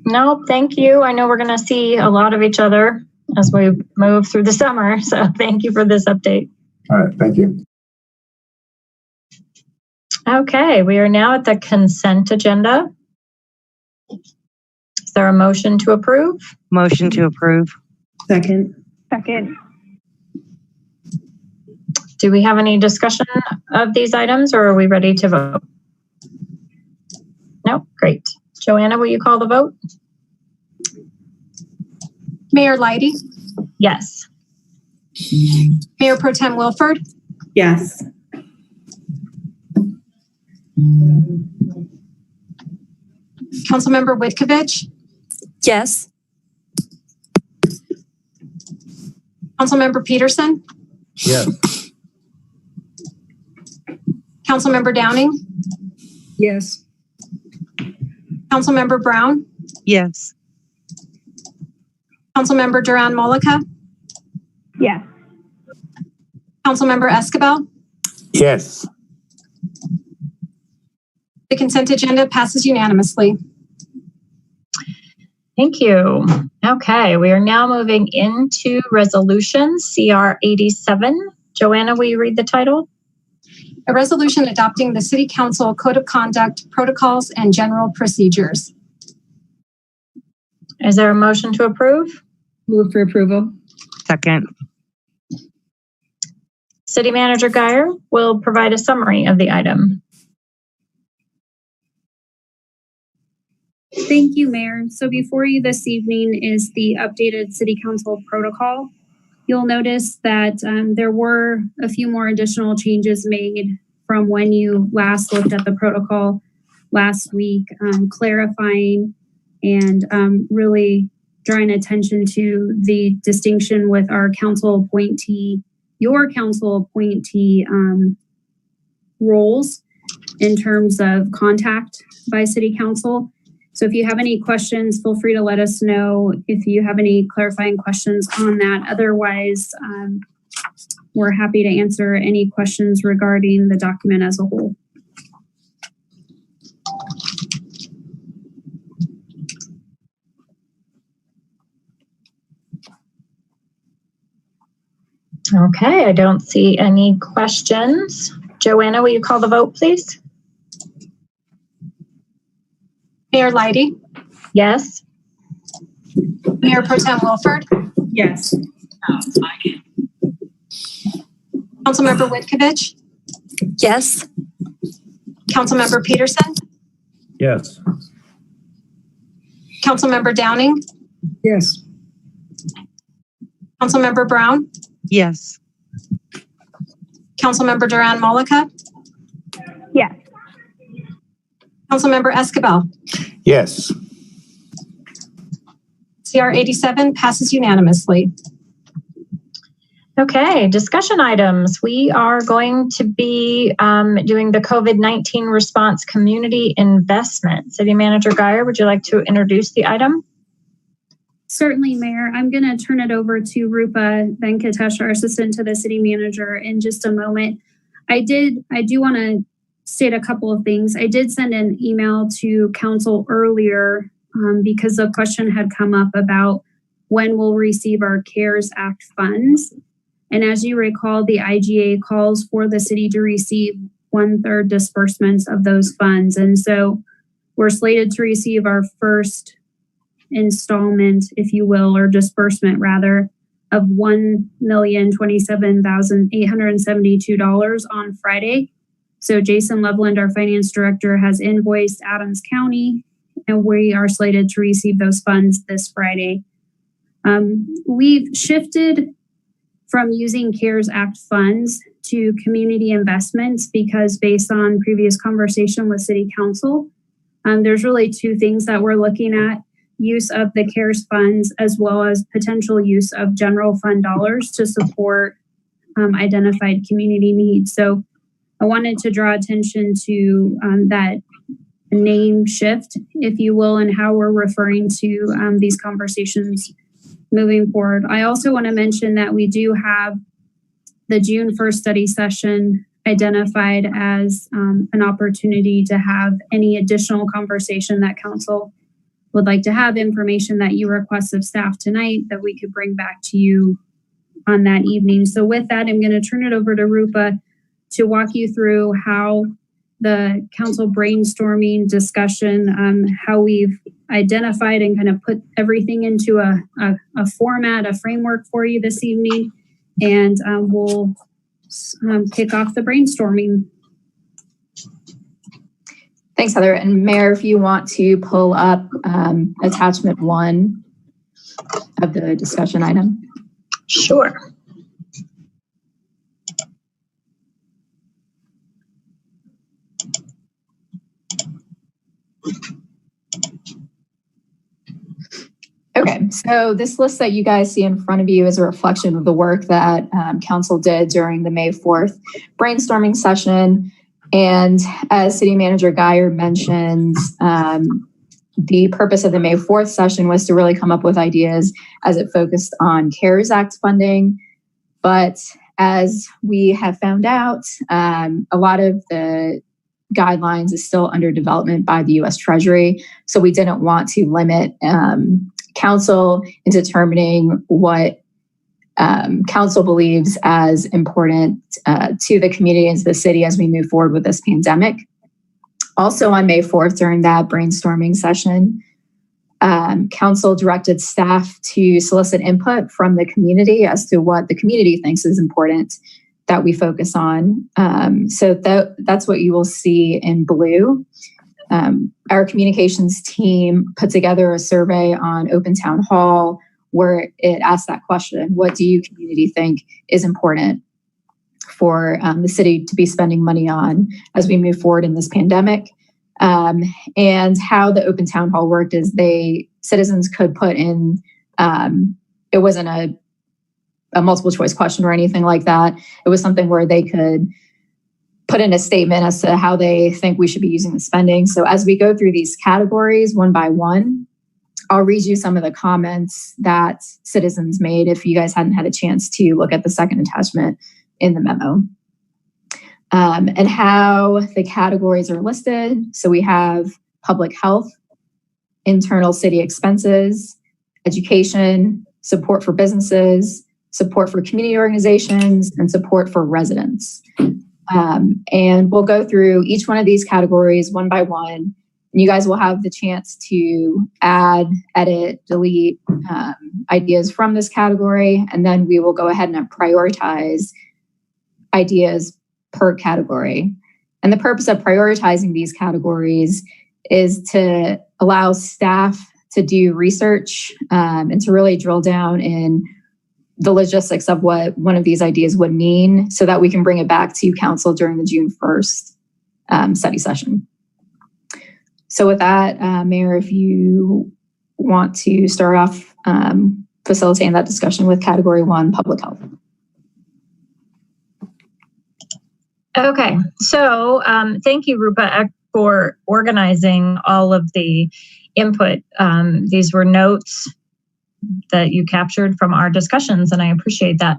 No, thank you. I know we're going to see a lot of each other as we move through the summer. So thank you for this update. All right. Thank you. Okay. We are now at the consent agenda. Is there a motion to approve? Motion to approve. Second. Do we have any discussion of these items or are we ready to vote? No? Great. Joanna, will you call the vote? Mayor Leidy, Yes. Mayor Pro Tem Wilford, Yes. Councilmember Whitkovich, Yes. Councilmember Peterson, Yes. Councilmember Downing, Yes. Councilmember Brown, Yes. Councilmember Duran Mollica, Yes. Councilmember Escabel. Yes. The consent agenda passes unanimously. Thank you. Okay, we are now moving into resolutions, CR 87. Joanna, will you read the title? A resolution adopting the City Council Code of Conduct, Protocols, and General Procedures. Is there a motion to approve? Move for approval. Second. City Manager Geyer will provide a summary of the item. Thank you, Mayor. So before you this evening is the updated City Council protocol. You'll notice that there were a few more additional changes made from when you last looked at the protocol last week, clarifying and really drawing attention to the distinction with our council appointee, your council appointee roles in terms of contact by City Council. So if you have any questions, feel free to let us know if you have any clarifying questions on that. Otherwise, we're happy to answer any questions regarding the document as a whole. Okay, I don't see any questions. Joanna, will you call the vote, please? Mayor Leidy, Yes. Mayor Pro Tem Wilford, Yes. Councilmember Whitkovich, Yes. Councilmember Peterson, Yes. Councilmember Downing, Yes. Councilmember Brown, Yes. Councilmember Duran Mollica, Yes. Councilmember Escabel. Yes. CR 87 passes unanimously. Okay, discussion items. We are going to be doing the COVID-19 response community investment. City Manager Geyer, would you like to introduce the item? Certainly, Mayor. I'm going to turn it over to Rupa Venkatesh, our assistant to the city manager, in just a moment. I do want to state a couple of things. I did send an email to council earlier because a question had come up about when we'll receive our CARES Act funds. And as you recall, the IGA calls for the city to receive 1/3 disbursements of those funds. And so we're slated to receive our first installment, if you will, or disbursement rather, of $1,027,872 on Friday. So Jason Loveland, our finance director, has invoiced Adams County, and we are slated to receive those funds this Friday. We've shifted from using CARES Act funds to community investments because based on previous conversation with City Council, there's really two things that we're looking at: use of the CARES funds as well as potential use of general fund dollars to support identified community needs. So I wanted to draw attention to that name shift, if you will, and how we're referring to these conversations moving forward. I also want to mention that we do have the June 1st study session identified as an opportunity to have any additional conversation that council would like to have, information that you request of staff tonight that we could bring back to you on that evening. So with that, I'm going to turn it over to Rupa to walk you through how the council brainstorming discussion, how we've identified and kind of put everything into a format, a framework for you this evening. And we'll kick off the brainstorming. Thanks, Heather. And Mayor, if you want to pull up attachment 1 of the discussion item. Sure. Okay, so this list that you guys see in front of you is a reflection of the work that council did during the May 4th brainstorming session. And as City Manager Geyer mentioned, the purpose of the May 4th session was to really come up with ideas as it focused on CARES Act funding. But as we have found out, a lot of the guidelines is still under development by the U.S. Treasury. So we didn't want to limit council in determining what council believes as important to the community and to the city as we move forward with this pandemic. Also on May 4th, during that brainstorming session, council directed staff to solicit input from the community as to what the community thinks is important that we focus on. So that's what you will see in blue. Our communications team put together a survey on Open Town Hall where it asked that question: what do you community think is important for the city to be spending money on as we move forward in this pandemic? And how the Open Town Hall worked is citizens could put in, it wasn't a multiple choice question or anything like that. It was something where they could put in a statement as to how they think we should be using the spending. So as we go through these categories one by one, I'll read you some of the comments that citizens made if you guys hadn't had a chance to look at the second attachment in the memo. And how the categories are listed. So we have public health, internal city expenses, education, support for businesses, support for community organizations, and support for residents. And we'll go through each one of these categories one by one. And you guys will have the chance to add, edit, delete ideas from this category. And then we will go ahead and prioritize ideas per category. And the purpose of prioritizing these categories is to allow staff to do research and to really drill down in the logistics of what one of these ideas would mean so that we can bring it back to council during the June 1st study session. So with that, Mayor, if you want to start off facilitating that discussion with category 1, public health. Okay, so thank you, Rupa, for organizing all of the input. These were notes that you captured from our discussions, and I appreciate that.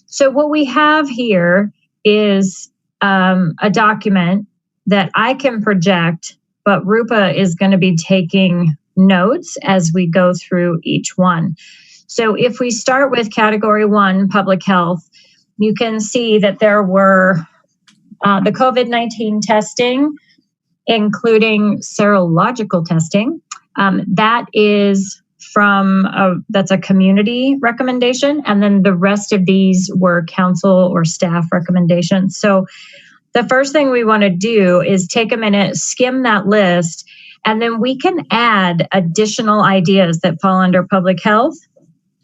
So what we have here is a document that I can project, but Rupa is going to be taking notes as we go through each one. So if we start with category 1, public health, you can see that there were the COVID-19 testing, including serological testing. That is that's a community recommendation. And then the rest of these were council or staff recommendations. So the first thing we want to do is take a minute, skim that list, and then we can add additional ideas that fall under public health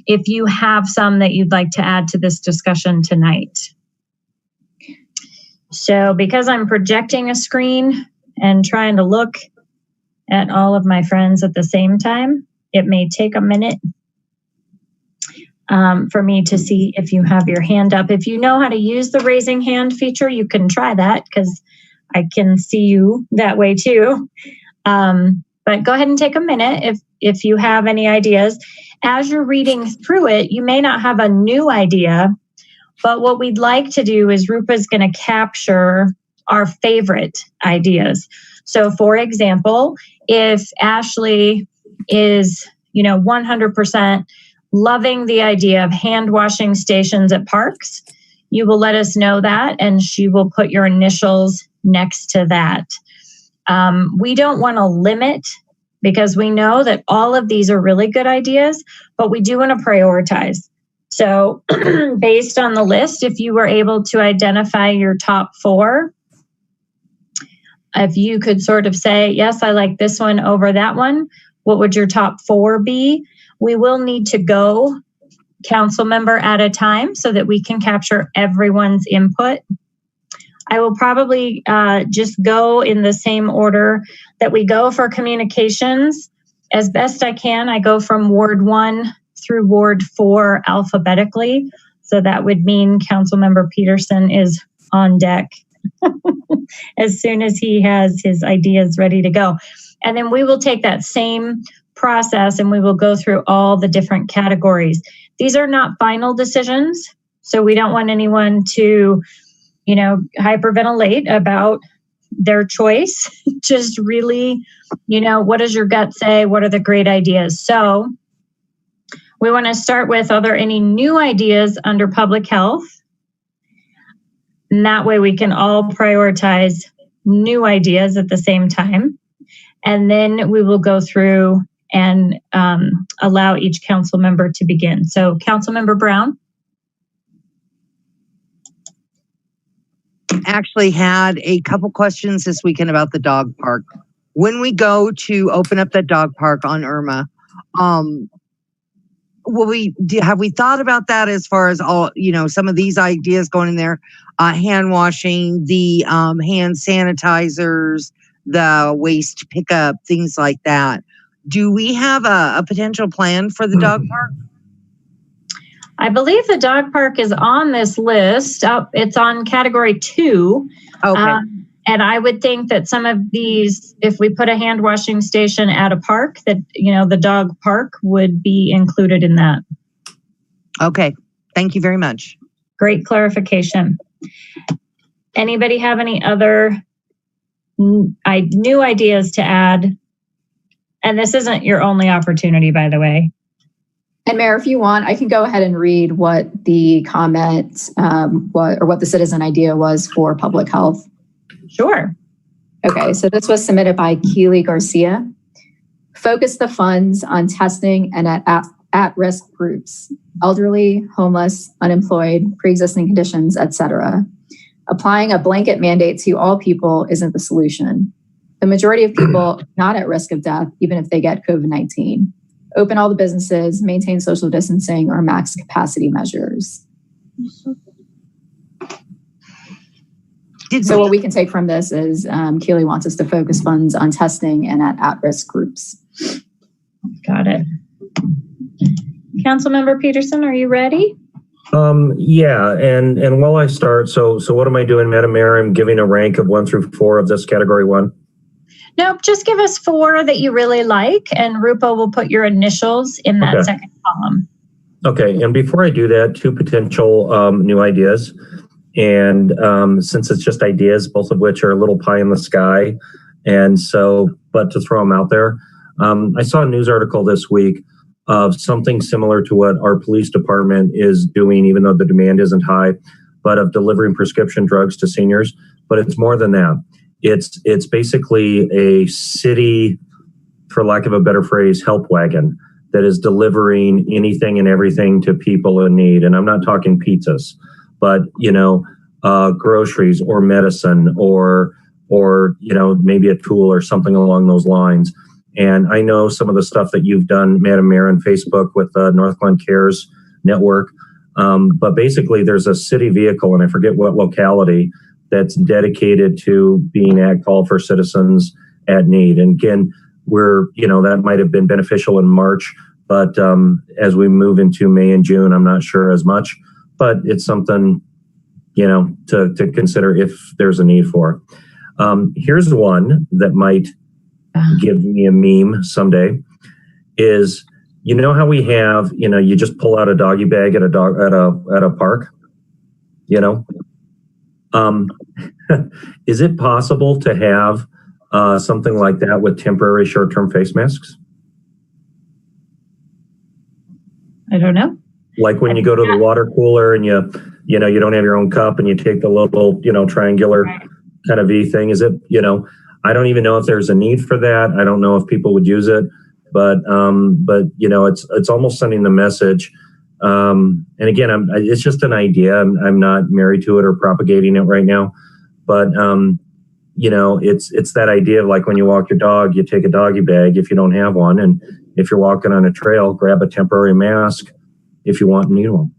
if you have some that you'd like to add to this discussion tonight. So because I'm projecting a screen and trying to look at all of my friends at the same time, it may take a minute. for me to see if you have your hand up. If you know how to use the raising hand feature, you can try that because I can see you that way too. But go ahead and take a minute if you have any ideas. As you're reading through it, you may not have a new idea, but what we'd like to do is Rupa's going to capture our favorite ideas. So for example, if Ashley is, 100% loving the idea of hand washing stations at parks, you will let us know that, and she will put your initials next to that. We don't want to limit, because we know that all of these are really good ideas, but we do want to prioritize. So based on the list, if you were able to identify your top 4, if you could sort of say, yes, I like this one over that one, what would your top 4 be? We will need to go council member at a time so that we can capture everyone's input. I will probably just go in the same order that we go for communications. As best I can, I go from Ward 1 through Ward 4 alphabetically. So that would mean Councilmember Peterson is on deck as soon as he has his ideas ready to go. And then we will take that same process and we will go through all the different categories. These are not final decisions, so we don't want anyone to hyperventilate about their choice. Just really, what does your gut say? What are the great ideas? So we want to start with, are there any new ideas under public health? And that way we can all prioritize new ideas at the same time. And then we will go through and allow each council member to begin. So Councilmember Brown. Actually had a couple questions this weekend about the dog park. When we go to open up that dog park on Irma, have we thought about that as far as all, some of these ideas going in there, hand washing, the hand sanitizers, the waste pickup, things like that. Do we have a potential plan for the dog park? I believe the dog park is on this list. It's on category 2. Okay. And I would think that some of these, if we put a hand washing station at a park, that, the dog park would be included in that. Okay. Thank you very much. Great clarification. Anybody have any other new ideas to add? And this isn't your only opportunity, by the way. And Mayor, if you want, I can go ahead and read what the comment what the citizen idea was for public health. Sure. Okay, so this was submitted by Keely Garcia. Focus the funds on testing and at-risk groups, elderly, homeless, unemployed, pre-existing conditions, etc. Applying a blanket mandate to all people isn't the solution. The majority of people not at risk of death, even if they get COVID-19. Open all the businesses, maintain social distancing or max capacity measures. So what we can take from this is Keely wants us to focus funds on testing and at-risk groups. Got it. Councilmember Peterson, are you ready? Yeah, and while I start, so what am I doing, Madam Mayor? I'm giving a rank of 1 through 4 of this category 1. Nope, just give us 4 that you really like, and Rupa will put your initials in that second column. Okay, and before I do that, 2 potential new ideas. And since it's just ideas, both of which are a little pie in the sky, and so, but to throw them out there, I saw a news article this week of something similar to what our police department is doing, even though the demand isn't high, but of delivering prescription drugs to seniors. But it's more than that. It's basically a city, for lack of a better phrase, help wagon that is delivering anything and everything to people in need. And I'm not talking pizzas, but groceries or medicine or maybe a tool or something along those lines. And I know some of the stuff that you've done, Madam Mayor, on Facebook with the Northglenn Cares Network. But basically, there's a city vehicle, and I forget what locality, that's dedicated to being at call for citizens at need. And again, that might have been beneficial in March But as we move into May and June, I'm not sure as much, but it's something, to consider if there's a need for. Here's one that might give me a meme someday is, how we have, you just pull out a doggy bag at a park, is it possible to have something like that with temporary short-term face masks? I don't know. Like when you go to the water cooler and you don't have your own cup and you take the little, triangular kind of V thing. Is it, I don't even know if there's a need for that. I don't know if people would use it, but it's almost sending the message. And again, it's just an idea. I'm not married to it or propagating it right now, but it's that idea of like when you walk your dog, you take a doggy bag if you don't have one, and if you're walking on a trail, grab a temporary mask if you want and need one.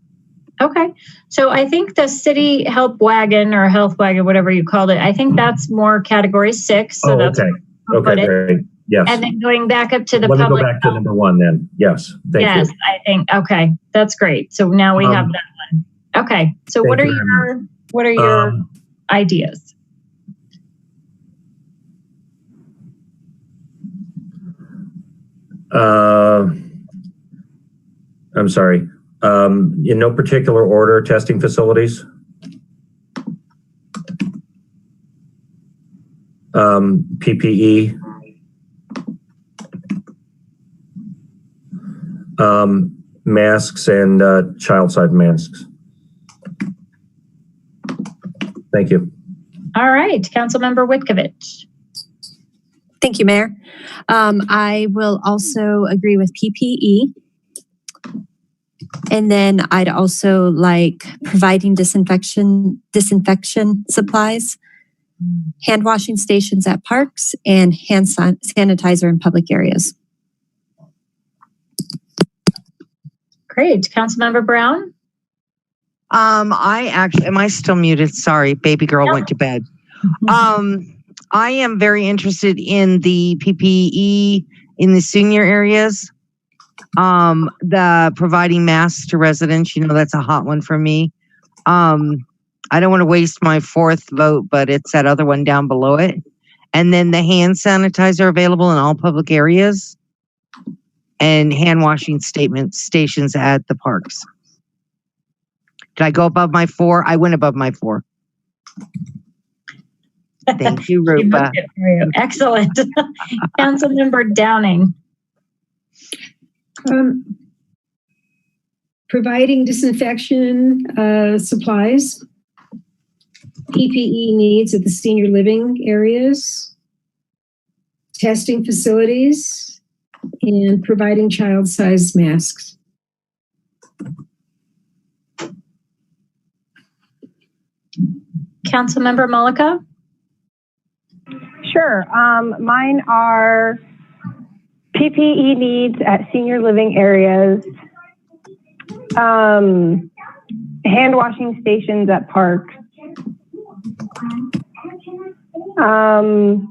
Okay. So I think the city help wagon or health wagon, whatever you called it, I think that's more category 6. So that's okay. Okay, great. Yes. And then going back up to the Let public. me go back to number 1 then. Yes. Thank you. Yes, I think, okay, that's great. So now we have that one. Okay. So what are your ideas? I'm sorry. In no particular order, testing facilities. PPE. Masks and child-side masks. Thank you. All right, Councilmember Witkovich. Thank you, Mayor. I will also agree with PPE. And then I'd also like providing disinfection supplies, hand washing stations at parks, and hand sanitizer in public areas. Great. Councilmember Brown? Am I still muted? Sorry, baby girl went to bed. I am very interested in the PPE in the senior areas. The providing masks to residents, that's a hot one for me. I don't want to waste my 4th vote, but it's that other one down below it. And then the hand sanitizer available in all public areas and hand washing stations at the parks. Did I go above my 4? I went above my 4. Thank you, Rupa. Excellent. Councilmember Downing. Providing disinfection supplies, PPE needs at the senior living areas, testing facilities, and providing child-sized masks. Councilmember Mullica? Sure. Mine are PPE needs at senior living areas, hand washing stations at parks, I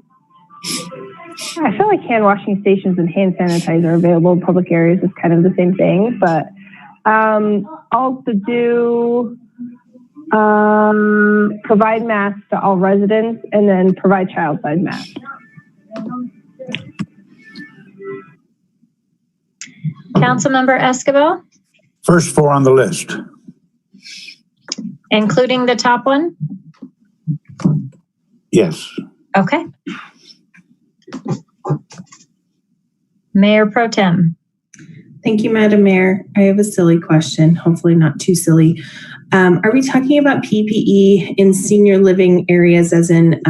feel like hand washing stations and hand sanitizer available in public areas is kind of the same thing, but also do provide masks to all residents and then provide child-sized masks. Councilmember Escobar, First 4 on the list. including the top one? Yes. Okay. Mayor Pro Tem. Thank you, Madam Mayor. I have a silly question, hopefully not too silly. Are we talking about PPE in senior living areas as in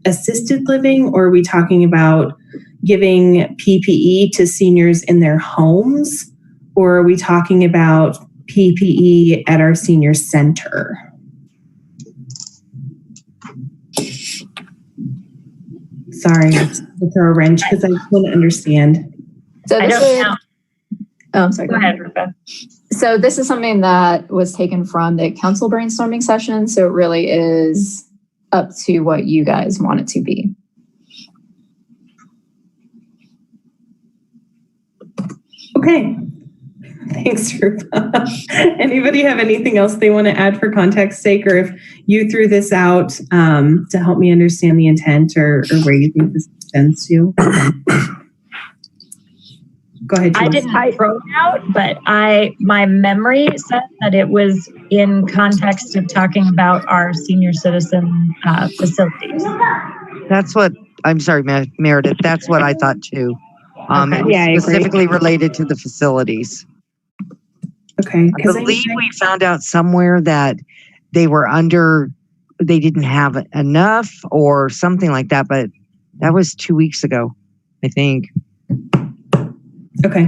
assisted living, or are we talking about giving PPE to seniors in their homes, or are we talking about PPE at our senior center? Sorry, I throw a wrench because I couldn't understand. So this I'm sorry. Go ahead, Rupa. So this is something that was taken from the council brainstorming session. So it really is up to what you guys want it to be. Okay. Thanks, Rupa. Anybody have anything else they want to add for context sake, or if you threw this out to help me understand the intent or where you think this extends to? Go ahead. I didn't throw it out, but my memory said that it was in context of talking about our senior citizen facilities. That's what, I'm sorry, Meredith, that's what I thought too. Okay. It was Yeah, I agree. specifically related to the facilities. Okay. I believe we found out somewhere that they didn't have enough or something like that, but that was 2 weeks ago, I think. Okay.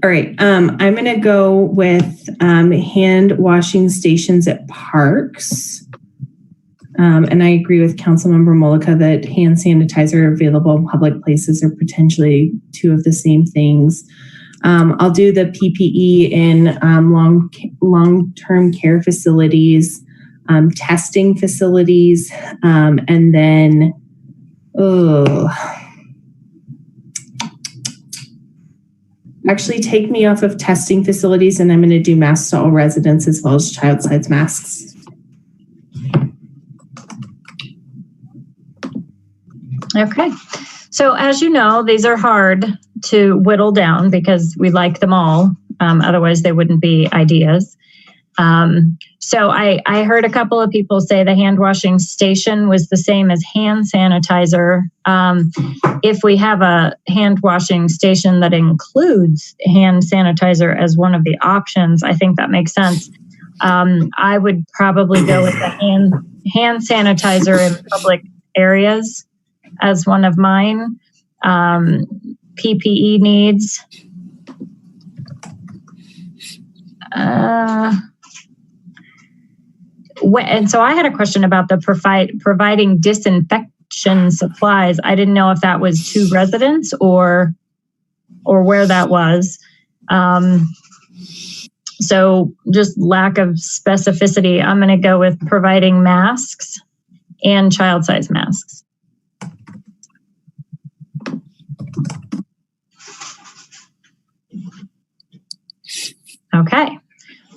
All right. I'm going to go with hand washing stations at parks. And I agree with Councilmember Mullica that hand sanitizer available in public places are potentially two of the same things. I'll do the PPE in long-term care facilities, testing facilities, and then, actually take me off of testing facilities, and I'm going to do masks to all residents as well as child-size masks. Okay. So as you know, these are hard to whittle down because we like them all. Otherwise, they wouldn't be ideas. So I heard a couple of people say the hand washing station was the same as hand sanitizer. If we have a hand washing station that includes hand sanitizer as one of the options, I think that makes sense. I would probably go with the hand sanitizer in public areas as one of mine. PPE needs. And so I had a question about the providing disinfection supplies. I didn't know if that was to residents or where that was. So just lack of specificity. I'm going to go with providing masks and child-size masks. Okay,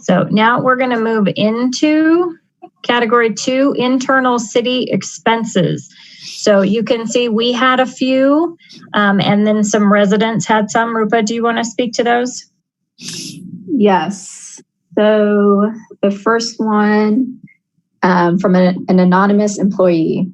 so now we're going to move into category 2, internal city expenses. So you can see we had a few, and then some residents had some. Rupa, do you want to speak to those? Yes. So the first one from an anonymous employee.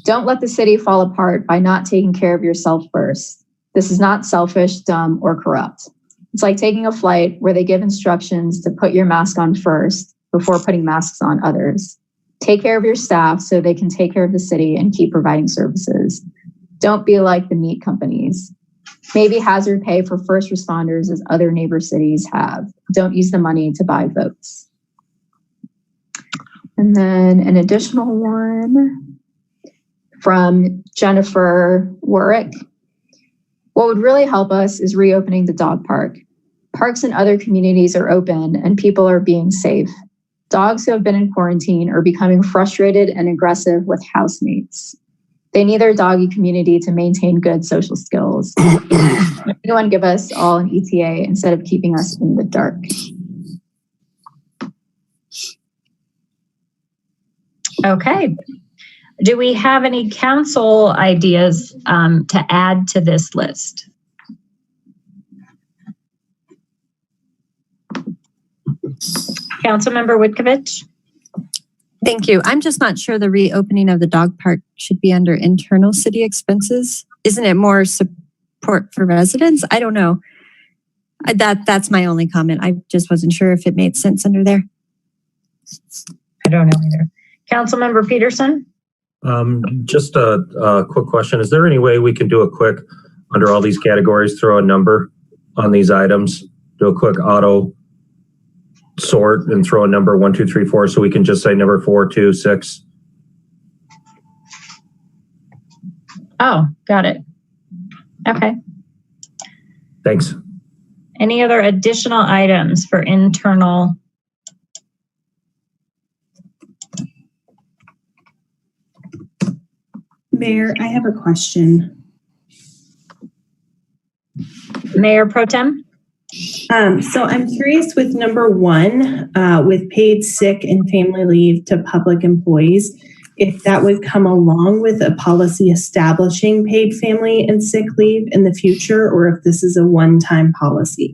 Don't let the city fall apart by not taking care of yourself first. This is not selfish, dumb, or corrupt. It's like taking a flight where they give instructions to put your mask on first before putting masks on others. Take care of your staff so they can take care of the city and keep providing services. Don't be like the meat companies. Maybe hazard pay for first responders as other neighbor cities have. Don't use the money to buy votes. And then an additional one from Jennifer Warwick. What would really help us is reopening the dog park. Parks in other communities are open and people are being safe. Dogs who have been in quarantine are becoming frustrated and aggressive with housemates. They need their doggy community to maintain good social skills. Anyone give us all an ETA instead of keeping us in the dark. Okay. Do we have any council ideas to add to this list? Councilmember Witkovich? Thank you. I'm just not sure the reopening of the dog park should be under internal city expenses. Isn't it more support for residents? I don't know. That's my only comment. I just wasn't sure if it made sense under there. I don't know either. Councilmember Peterson? Just a quick question. Is there any way we can do a quick, under all these categories, throw a number on these items, do a quick auto sort and throw a number 1, 2, 3, 4, so we can just say number 4, 2, 6? Oh, got it. Okay. Thanks. Any other additional items for internal? Mayor, I have a question. Mayor Pro Tem? So I'm curious with number one, with paid sick and family leave to public employees, if that would come along with a policy establishing paid family and sick leave in the future, or if this is a one-time policy.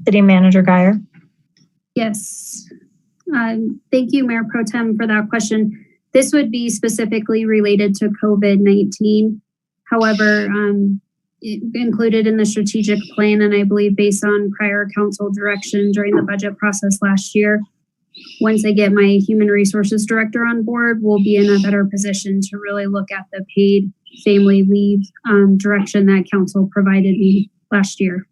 City Manager Geyer. Yes. Thank you, Mayor Pro Tem, for that question. This would be specifically related to COVID-19. However, included in the strategic plan, and I believe based on prior council direction during the budget process last year, once I get my human resources director on board, we'll be in a better position to really look at the paid family leave direction that council provided me last year.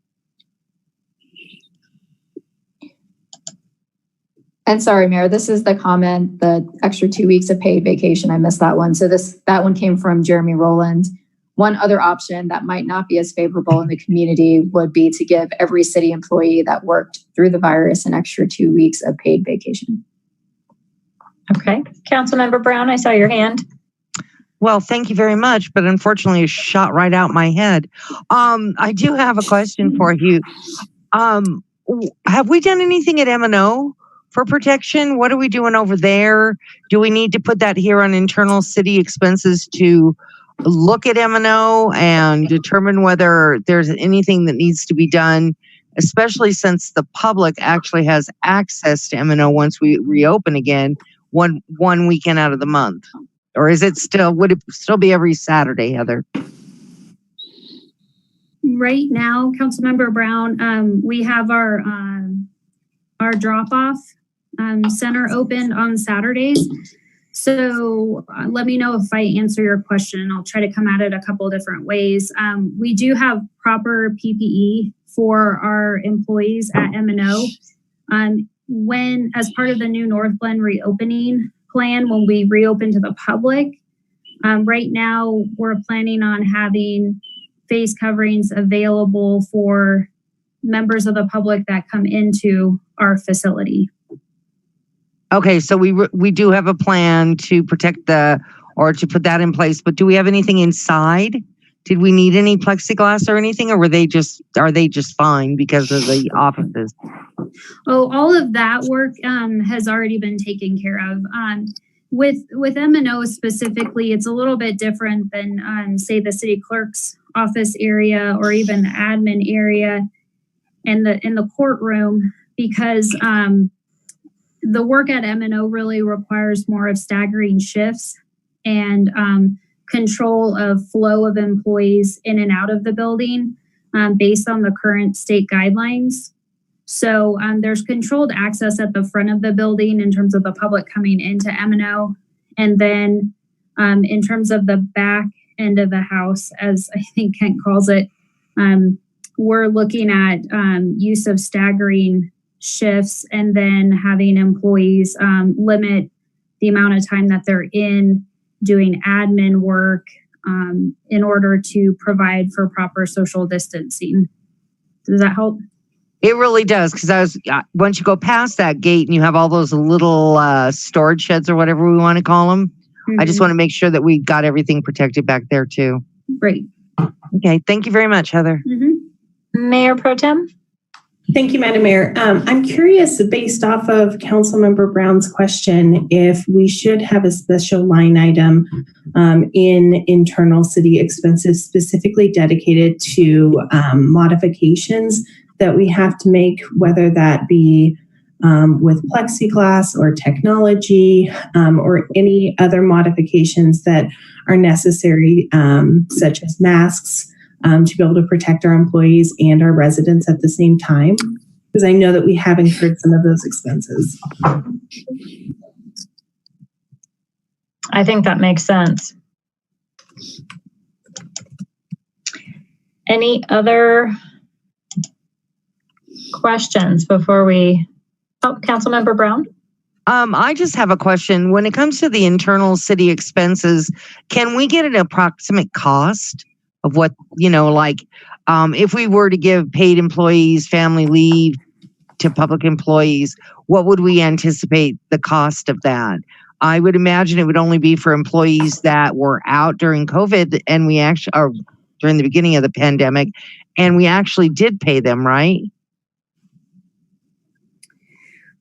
And sorry, Mayor, this is the comment, the extra 2 weeks of paid vacation. I missed that one. So that one came from Jeremy Rowland. One other option that might not be as favorable in the community would be to give every city employee that worked through the virus an extra 2 weeks of paid vacation. Okay. Councilmember Brown, I saw your hand. Well, thank you very much, but unfortunately it shot right out my head. I do have a question for you. Have we done anything at M&O for protection? What are we doing over there? Do we need to put that here on internal city expenses to look at M&O and determine whether there's anything that needs to be done, especially since the public actually has access to M&O once we reopen again, one weekend out of the month? Or would it still be every Saturday, Heather? Right now, Councilmember Brown, we have our drop-off center open on Saturdays. So let me know if I answer your question. I'll try to come at it a couple of different ways. We do have proper PPE for our employees at M&O. When, as part of the new Northglenn reopening plan, when we reopen to the public, right now we're planning on having face coverings available for members of the public that come into our facility. Okay, so we do have a plan to protect or to put that in place, but do we have anything inside? Did we need any plexiglass or anything, or are they just fine because of the offices? Oh, all of that work has already been taken care of. With M&O specifically, it's a little bit different than say the city clerk's office area or even the admin area and in the courtroom, because the work at M&O really requires more of staggering shifts and control of flow of employees in and out of the building based on the current state guidelines. So there's controlled access at the front of the building in terms of the public coming into M&O. And then in terms of the back end of the house, as I think Kent calls it, we're looking at use of staggering shifts and then having employees limit the amount of time that they're in doing admin work in order to provide for proper social distancing. Does that help? It really does, because once you go past that gate and you have all those little storage sheds or whatever we want to call them, I just want to make sure that we got everything protected back there too. Great. Okay, thank you very much, Heather. Mayor Pro Tem. Thank you, Madam Mayor. I'm curious, based off of Councilmember Brown's question, if we should have a special line item in internal city expenses specifically dedicated to modifications that we have to make, whether that be with plexiglass or technology or any other modifications that are necessary, such as masks, to be able to protect our employees and our residents at the same time, because I know that we have incurred some of those expenses. I think that makes sense. Any other questions before we... Oh, Councilmember Brown? I just have a question. When it comes to the internal city expenses, can we get an approximate cost of what, if we were to give paid employees family leave to public employees, what would we anticipate the cost of that? I would imagine it would only be for employees that were out during COVID and we actually are during the beginning of the pandemic, and we actually did pay them, right?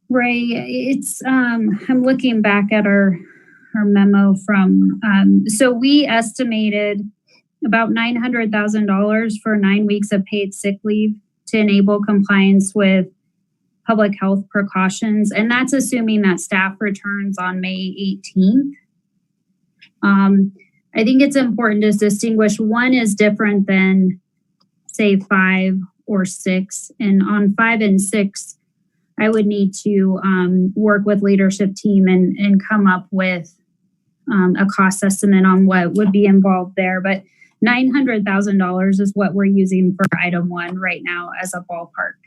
Right. It's I'm looking back at our memo from so we estimated about $900,000 for 9 weeks of paid sick leave to enable compliance with public health precautions, and that's assuming that staff returns on May 18th. I think it's important to distinguish one is different than say 5 or 6, and on 5 and 6 I would need to work with leadership team and come up with a cost estimate on what would be involved there. But $900,000 is what we're using for item 1 right now as a ballpark.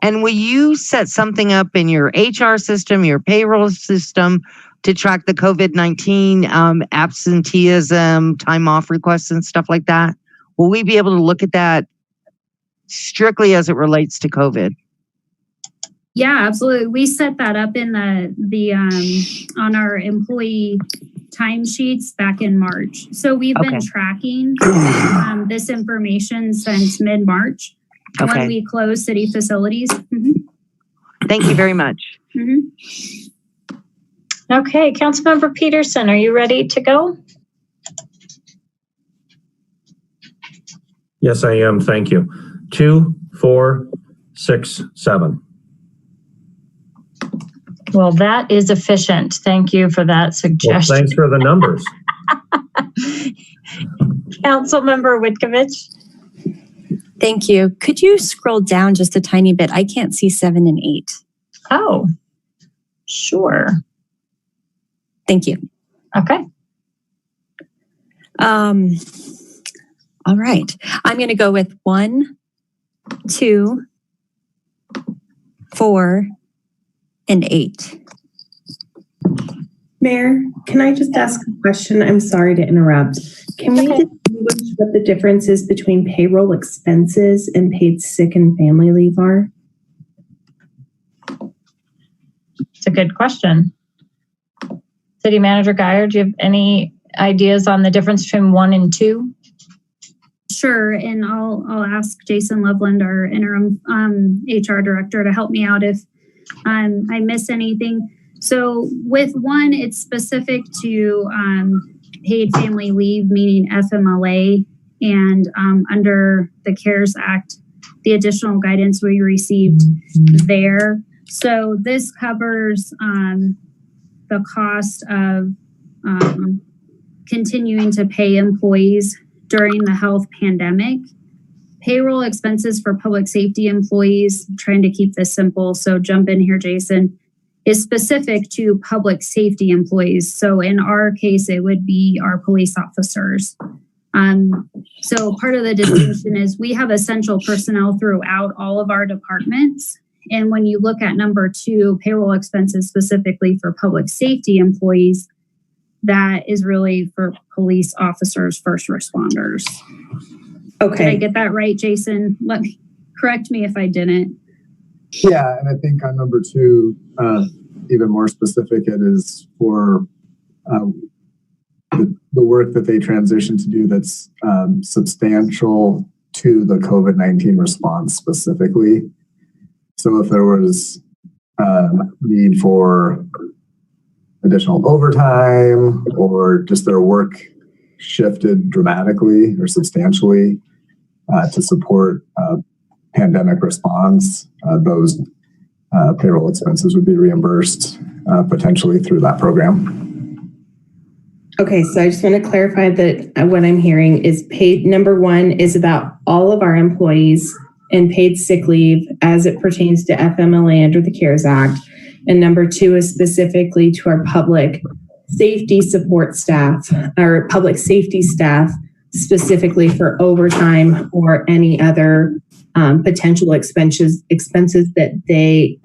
And will you set something up in your HR system, your payroll system to track the COVID-19 absenteeism, time off requests and stuff like that? Will we be able to look at that strictly as it relates to COVID? Yeah, absolutely. We set that up in the on our employee timesheets back in March. So we've been tracking this information since mid-March when we closed city facilities. Thank you very much. Okay, Councilmember Peterson, are you ready to go? Yes, I am. Thank you. 2, 4, 6, 7. Well, that is efficient. Thank you for that suggestion. Well, thanks for the numbers. Councilmember Whitkovich. Thank you. Could you scroll down just a tiny bit? I can't see 7 and 8. Oh, sure. Thank you. Okay. All right. I'm going to go with 1, 2, 4, and 8. Mayor, can I just ask a question? I'm sorry to interrupt. Can we distinguish what the difference is between payroll expenses and paid sick and family leave are? It's a good question. City Manager Geyer, do you have any ideas on the difference between 1 and 2? Sure, and I'll ask Jason Loveland, our interim HR director, to help me out if I miss anything. So with 1, it's specific to paid family leave, meaning FMLA, and under the CARES Act, the additional guidance we received there. So this covers the cost of continuing to pay employees during the health pandemic. Payroll expenses for public safety employees, trying to keep this simple, so jump in here, Jason, is specific to public safety employees. So in our case, it would be our police officers. So part of the distinction is we have essential personnel throughout all of our departments. And when you look at number 2, payroll expenses specifically for public safety employees, that is really for police officers, first responders. Okay. Did I get that right, Jason? Correct me if I didn't. Yeah, and I think on number 2, even more specific, it is for the work that they transition to do that's substantial to the COVID-19 response specifically. So if there was need for additional overtime or just their work shifted dramatically or substantially to support pandemic response, those payroll expenses would be reimbursed potentially through that program. Okay, so I just want to clarify that what I'm hearing is paid, number 1 is about all of our employees and paid sick leave as it pertains to FMLA under the CARES Act. And number 2 is specifically to our public safety support staff or public safety staff, specifically for overtime or any other potential expenses that they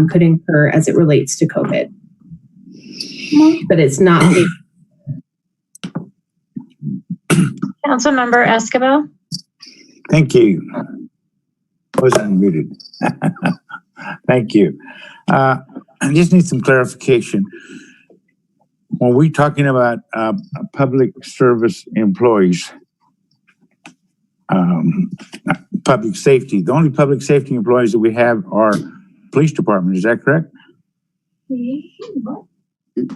could incur as it relates to COVID. But it's not. Councilmember Escobar. Thank you. I was unmuted. Thank you. I just need some clarification. When we're talking about public service employees, public safety. The only public safety employees that we have are police department. Is that correct?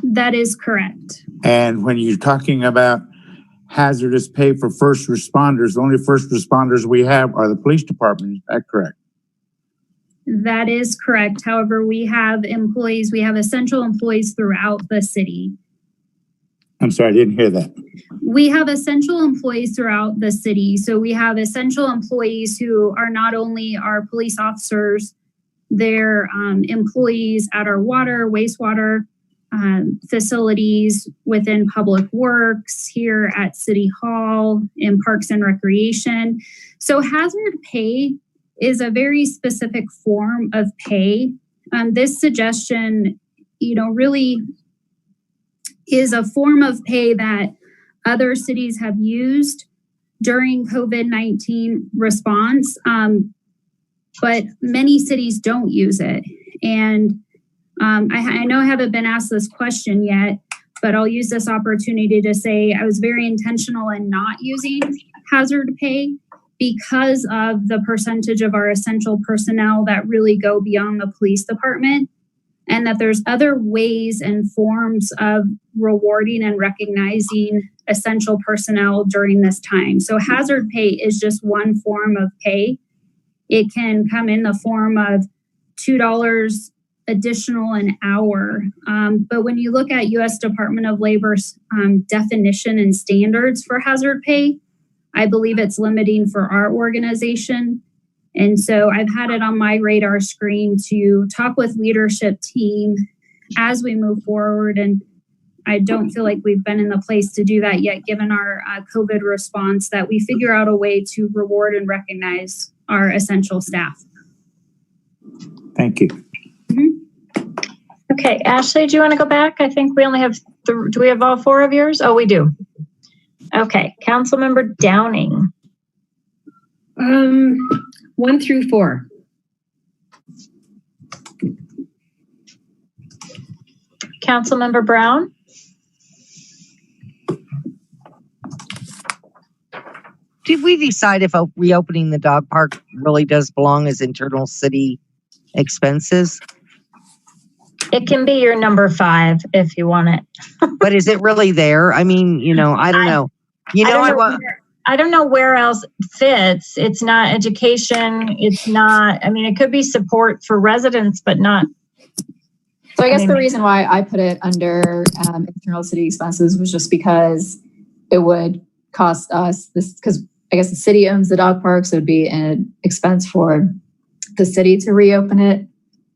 That is correct. And when you're talking about hazardous pay for first responders, the only first responders we have are the police department. Is that correct? That is correct. However, we have employees, we have essential employees throughout the city. I'm sorry, I didn't hear that. We have essential employees throughout the city. So we have essential employees who are not only our police officers, they're employees at our water, wastewater facilities, within public works, here at City Hall, in Parks and Recreation. So hazard pay is a very specific form of pay. This suggestion, really is a form of pay that other cities have used during COVID-19 response, but many cities don't use it. And I know I haven't been asked this question yet, but I'll use this opportunity to say I was very intentional in not using hazard pay because of the percentage of our essential personnel that really go beyond the police department, and that there's other ways and forms of rewarding and recognizing essential personnel during this time. So hazard pay is just one form of pay. It can come in the form of $2 additional an hour. But when you look at U.S. Department of Labor's definition and standards for hazard pay, I believe it's limiting for our organization. And so I've had it on my radar screen to talk with leadership team as we move forward. And I don't feel like we've been in the place to do that yet, given our COVID response, that we figure out a way to reward and recognize our essential staff. Thank you. Okay, Ashley, do you want to go back? I think we only have, do we have all four of yours? Oh, we do. Okay, Councilmember Downing. 1 through 4. Councilmember Brown. Did we decide if reopening the dog park really does belong as internal city expenses? It can be your number 5 if you want it. But is it really there? I mean, I don't know. I don't know where else it fits. It's not education. It's not, it could be support for residents, but not. So I guess the reason why I put it under internal city expenses was just because it would cost us this, because I guess the city owns the dog park, so it'd be an expense for the city to reopen it.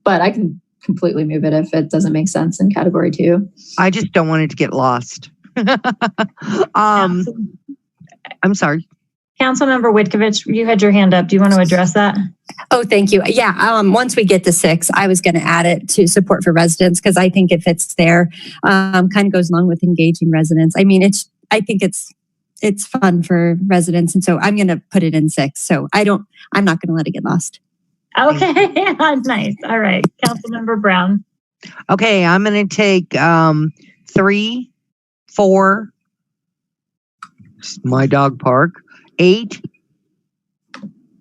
But I can completely move it if it doesn't make sense in category 2. I just don't want it to get lost. I'm sorry. Councilmember Witkovich, you had your hand up. Do you want to address that? Oh, thank you. Yeah, once we get to 6, I was going to add it to support for residents because I think if it's there, kind of goes along with engaging residents. I think it's fun for residents, and so I'm going to put it in 6. So I'm not going to let it get lost. Okay, nice. All right, Councilmember Brown. Okay, I'm going to take 3, 4. My dog park, 8,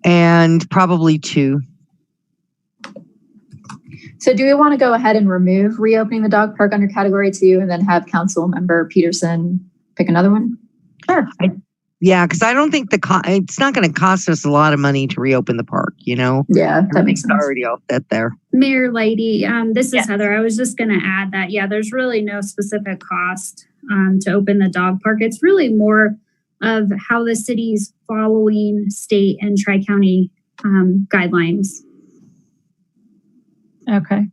and probably 2. So do we want to go ahead and remove reopening the dog park under category 2 and then have Councilmember Peterson pick another one? Sure. Yeah, because I don't think it's not going to cost us a lot of money to reopen the park, Yeah, that makes sense. Already all set there. Mayor Lady, this is Heather. I was just going to add that, there's really no specific cost to open the dog park. It's really more of how the city's following state and tri-county guidelines. Okay.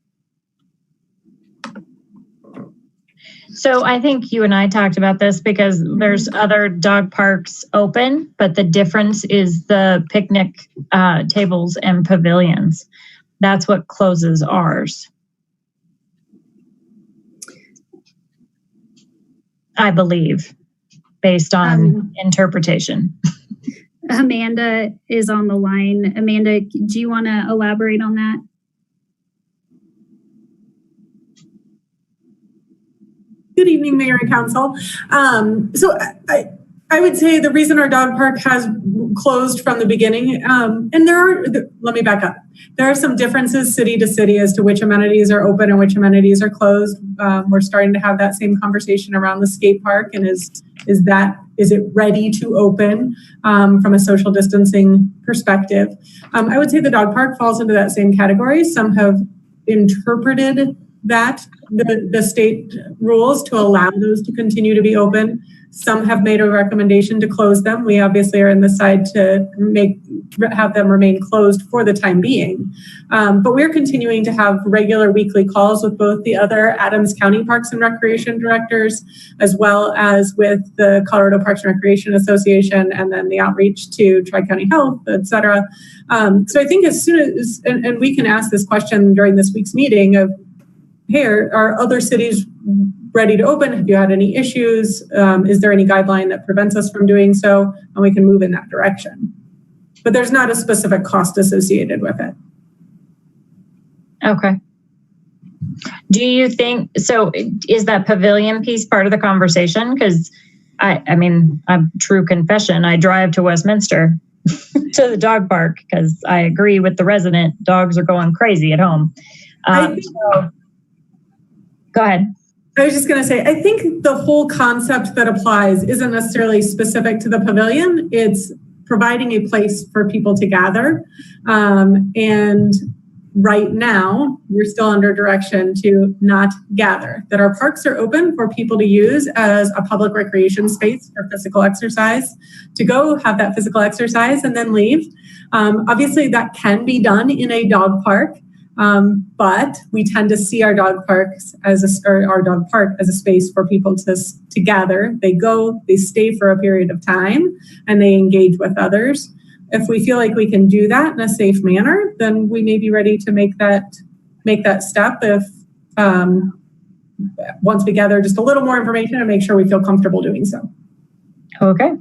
So I think you and I talked about this because there's other dog parks open, but the difference is the picnic tables and pavilions. That's what closes ours, I believe, based on interpretation. Amanda is on the line. Amanda, do you want to elaborate on that? Good evening, Mayor and Council. So I would say the reason our dog park has closed from the beginning. Let me back up. There are some differences city to city as to which amenities are open and which amenities are closed. We're starting to have that same conversation around the skate park, and is it ready to open from a social distancing perspective? I would say the dog park falls into that same category. Some have interpreted the state rules to allow those to continue to be open. Some have made a recommendation to close them. We obviously are in the side to have them remain closed for the time being. But we're continuing to have regular weekly calls with both the other Adams County Parks and Recreation directors, as well as with the Colorado Parks and Recreation Association, and then the outreach to Tri-County Health, et cetera. So I think as soon as, and we can ask this question during this week's meeting of, hey, are other cities ready to open? Have you had any issues? Is there any guideline that prevents us from doing so? And we can move in that direction. But there's not a specific cost associated with it. Okay. Do you think, so is that pavilion piece part of the conversation? Because I mean, I'm true confession. I drive to Westminster to the dog park because I agree with the resident. Dogs are going crazy at home. So, go ahead. I was just going to say, I think the whole concept that applies isn't necessarily specific to the pavilion. It's providing a place for people to gather. And right now, we're still under direction to not gather, that our parks are open for people to use as a public recreation space for physical exercise, to go have that physical exercise and then leave. Obviously, that can be done in a dog park. But we tend to see our dog park as a space for people to gather. They go, they stay for a period of time, and they engage with others. If we feel like we can do that in a safe manner, then we may be ready to make that step. If once we gather just a little more information and make sure we feel comfortable doing so. Okay.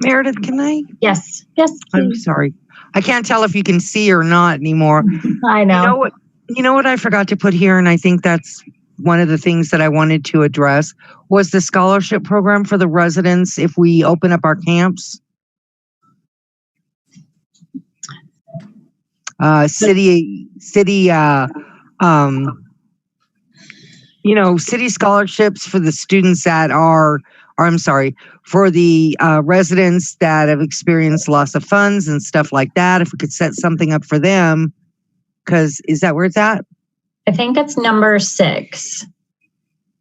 Meredith, can I? Yes. Yes. I'm sorry. I can't tell if you can see or not anymore. I know. You know what I forgot to put here, and I think that's one of the things that I wanted to address, was the scholarship program for the residents if we open up our camps. City scholarships for the students that are, for the residents that have experienced loss of funds and stuff like that. If we could set something up for them, because is that where it's at? I think it's number 6.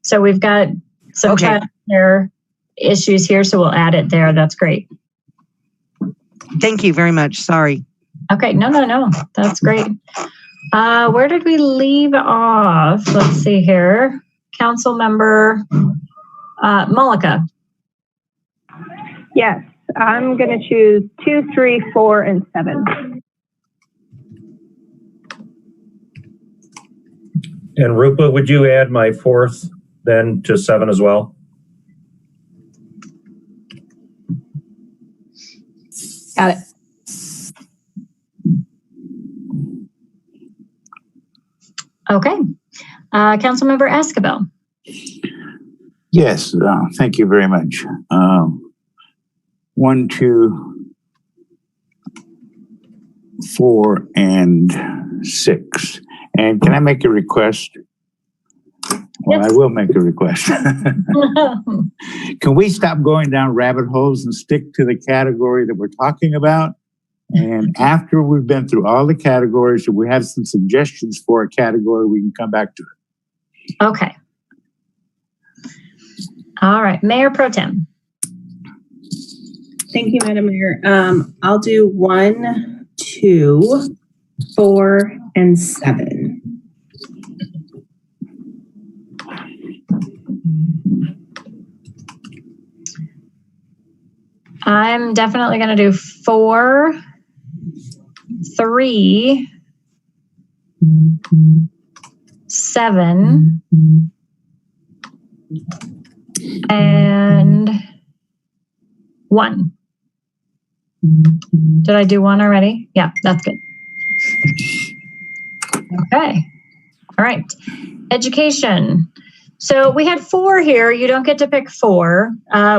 So we've got some childcare issues here, so we'll add it there. That's great. Thank you very much. Sorry. Okay, no. That's great. Where did we leave off? Let's see here. Council member Mullica. Yes, I'm going to choose 2, 3, 4, and 7. And Rupa, would you add my 4th then to 7 as well? Got it. Okay. Councilmember Escobar. Yes, thank you very much. 1, 2, 4, and 6. And can I make a request? Well, Yes. I will make a request. Can we stop going down rabbit holes and stick to the category that we're talking about? And after we've been through all the categories, if we have some suggestions for a category, we can come back to it. Okay. All right. Mayor Pro Tem. Thank you, Madam Mayor. I'll do 1, 2, 4, and 7. I'm definitely going to do 4, 3, 7, and 1. Did I do 1 already? Yeah, that's good. Okay. All right. Education. So we had 4 here. You don't get to pick 4.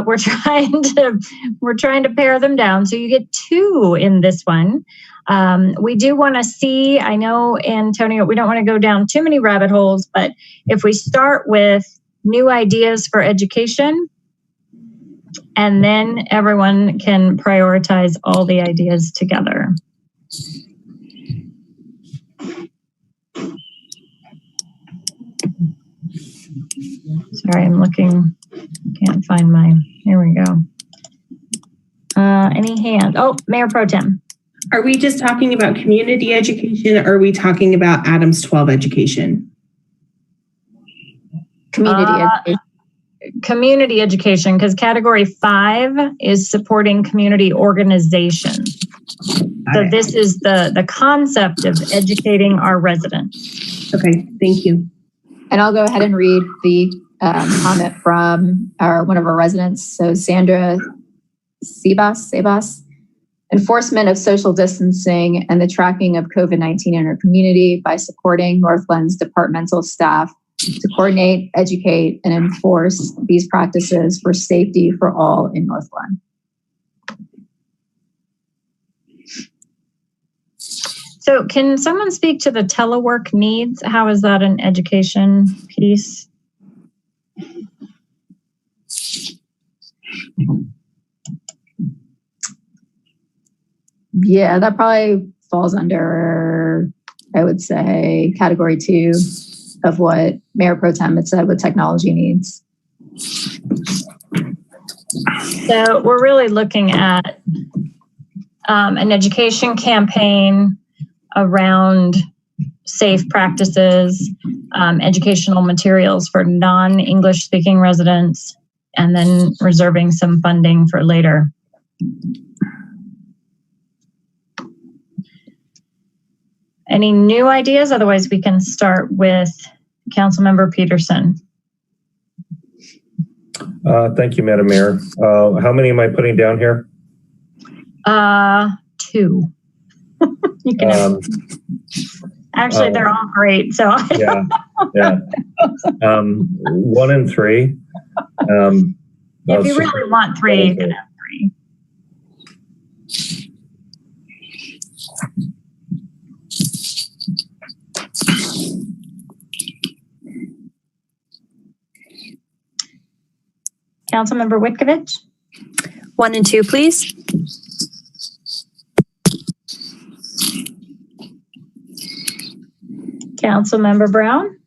We're trying to pare them down. So you get 2 in this one. We do want to see, I know, Antonio, we don't want to go down too many rabbit holes, but if we start with new ideas for education, and then everyone can prioritize all the ideas together. Sorry, I'm looking, can't find mine. Here we go. Any hand? Oh, Mayor Pro Tem. Are we just talking about community education, or are we talking about Adams 12 education? Community education, because category 5 is supporting community organizations. So this is the concept of educating our residents. Okay, thank you. And I'll go ahead and read the comment from one of our residents. So Sandra Sebas, enforcement of social distancing and the tracking of COVID-19 in our community by supporting Northglenn's departmental staff to coordinate, educate, and enforce these practices for safety for all in Northglenn. So can someone speak to the telework needs? How is that an education piece? Yeah, that probably falls under, I would say, category 2 of what Mayor Pro Tem had said with technology needs. So we're really looking at an education campaign around safe practices, educational materials for non-English speaking residents, and then reserving some funding for later. Any new ideas? Otherwise, we can start with Councilmember Peterson. Thank you, Madam Mayor. How many am I putting down here? 2. You can have, actually, they're all great. So yeah. 1 and 3. If you really want 3, you can have 3. Councilmember Witkovich? 1 and 2, please. Councilmember Brown?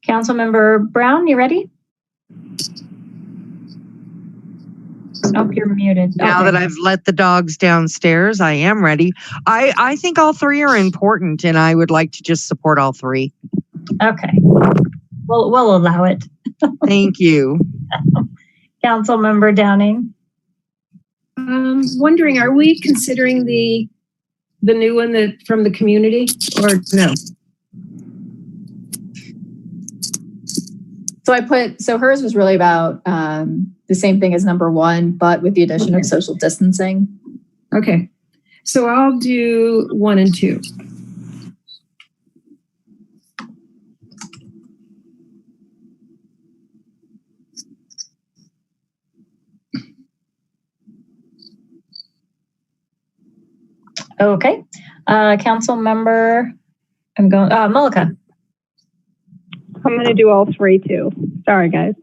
Councilmember Brown, you ready? Oh, you're muted. Now that I've let the dogs downstairs, I am ready. I think all 3 are important, and I would like to just support all 3. Okay. We'll allow it. Thank you. Councilmember Downing. Wondering, are we considering the new one from the community, or no? So hers was really about the same thing as number 1, but with the addition of social distancing. Okay. So I'll do 1 and 2. Okay. Councilmember, Mullica. I'm going to do all 3 too. Sorry, guys.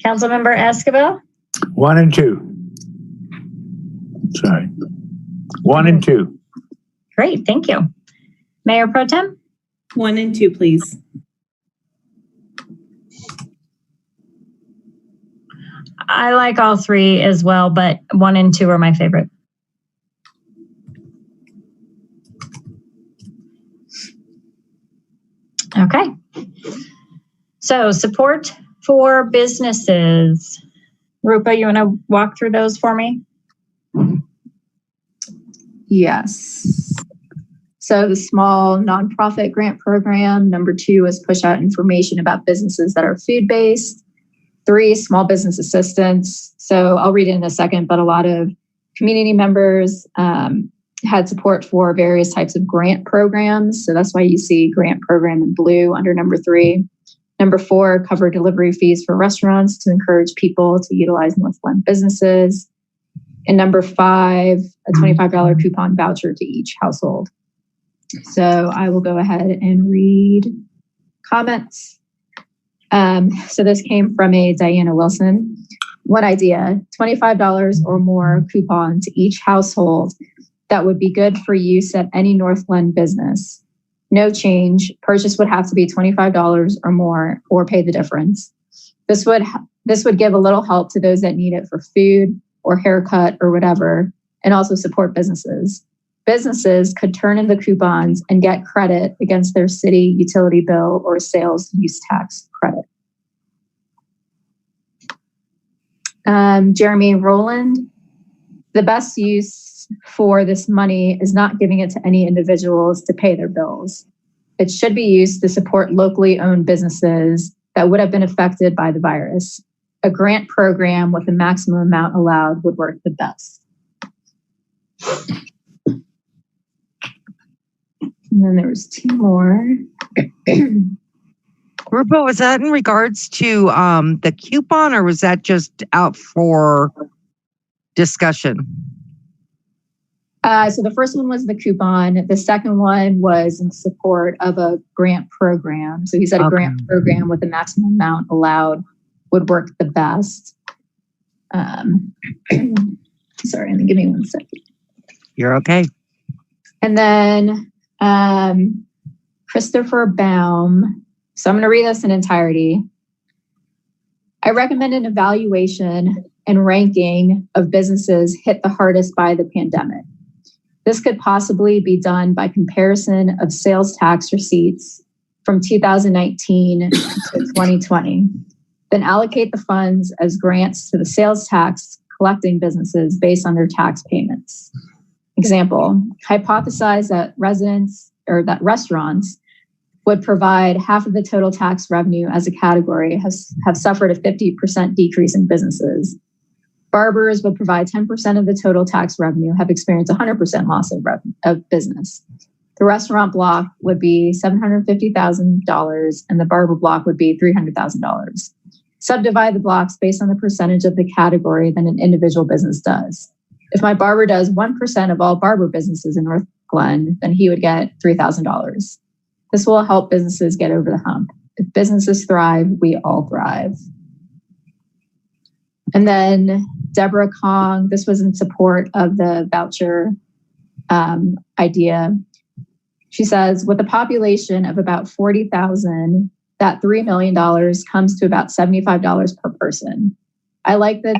Councilmember Escobar? 1 and 2. Sorry. 1 and 2. Great, thank you. Mayor Pro Tem? 1 and 2, please. I like all 3 as well, but 1 and 2 are my favorite. Okay. So support for businesses. Rupa, you want to walk through those for me? Yes. So the small nonprofit grant program. Number 2 is push out information about businesses that are food-based. 3, small business assistance. So I'll read it in a second, but a lot of community members had support for various types of grant programs. So that's why you see grant program in blue under number 3. Number 4, cover delivery fees for restaurants to encourage people to utilize Northglenn businesses. And number 5, a $25 coupon voucher to each household. So I will go ahead and read comments. So this came from a Diana Wilson. One idea, $25 or more coupon to each household that would be good for use at any Northglenn business. No change. Purchase would have to be $25 or more or pay the difference. This would give a little help to those that need it for food or haircut or whatever, and also support businesses. Businesses could turn in the coupons and get credit against their city utility bill or sales use tax credit. Jeremy Rowland, the best use for this money is not giving it to any individuals to pay their bills. It should be used to support locally owned businesses that would have been affected by the virus. A grant program with the maximum amount allowed would work the best. And then there was 2 more. Rupa, was that in regards to the coupon, or was that just out for discussion? So the first one was the coupon. The second one was in support of a grant program. So he said a grant program with the maximum amount allowed would work the best. Sorry, give me 1 second. You're okay. And then Christopher Baum. So I'm going to read this in entirety. I recommend an evaluation and ranking of businesses hit the hardest by the pandemic. This could possibly be done by comparison of sales tax receipts from 2019 to 2020. Then allocate the funds as grants to the sales tax collecting businesses based on their tax payments. Example, hypothesize that restaurants would provide half of the total tax revenue as a category have suffered a 50% decrease in businesses. Barbers would provide 10% of the total tax revenue, have experienced 100% loss of business. The restaurant block would be $750,000 and the barber block would be $300,000. Subdivide the blocks based on the percentage of the category that an individual business does. If my barber does 1% of all barber businesses in Northglenn, then he would get $3,000. This will help businesses get over the hump. If businesses thrive, we all thrive. And then Deborah Kong, this was in support of the voucher idea. She says, with a population of about 40,000, that $3 million comes to about $75 per person. I like the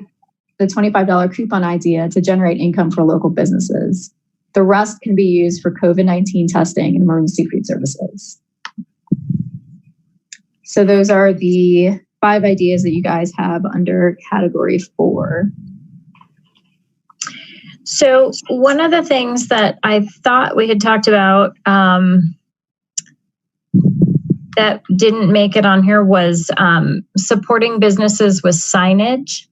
$25 coupon idea to generate income for local businesses. The rest can be used for COVID-19 testing and emergency food services. So those are the 5 ideas that you guys have under category 4. So one of the things that I thought we had talked about that didn't make it on here was supporting businesses with signage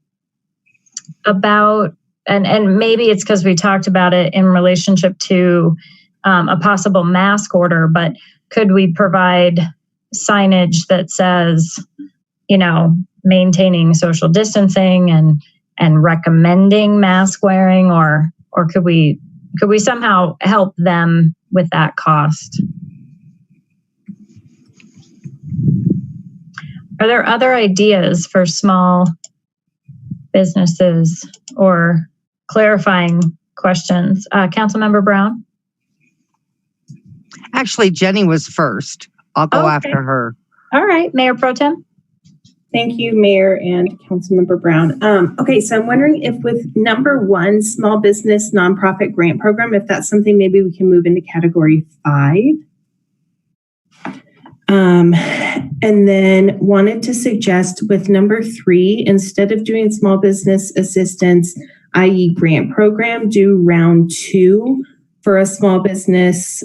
about, and maybe it's because we talked about it in relationship to a possible mask order, but could we provide signage that says, maintaining social distancing and recommending mask wearing, or could we somehow help them with that cost? Are there other ideas for small businesses or clarifying questions? Councilmember Brown? Actually, Jenny was first. I'll go after her. All right, Mayor Pro Tem. Thank you, Mayor and Councilmember Brown. Okay, so I'm wondering if with number 1, small business nonprofit grant program, if that's something maybe we can move into category 5. And then wanted to suggest with number 3, instead of doing small business assistance, i.e. grant program, do round 2 for a small business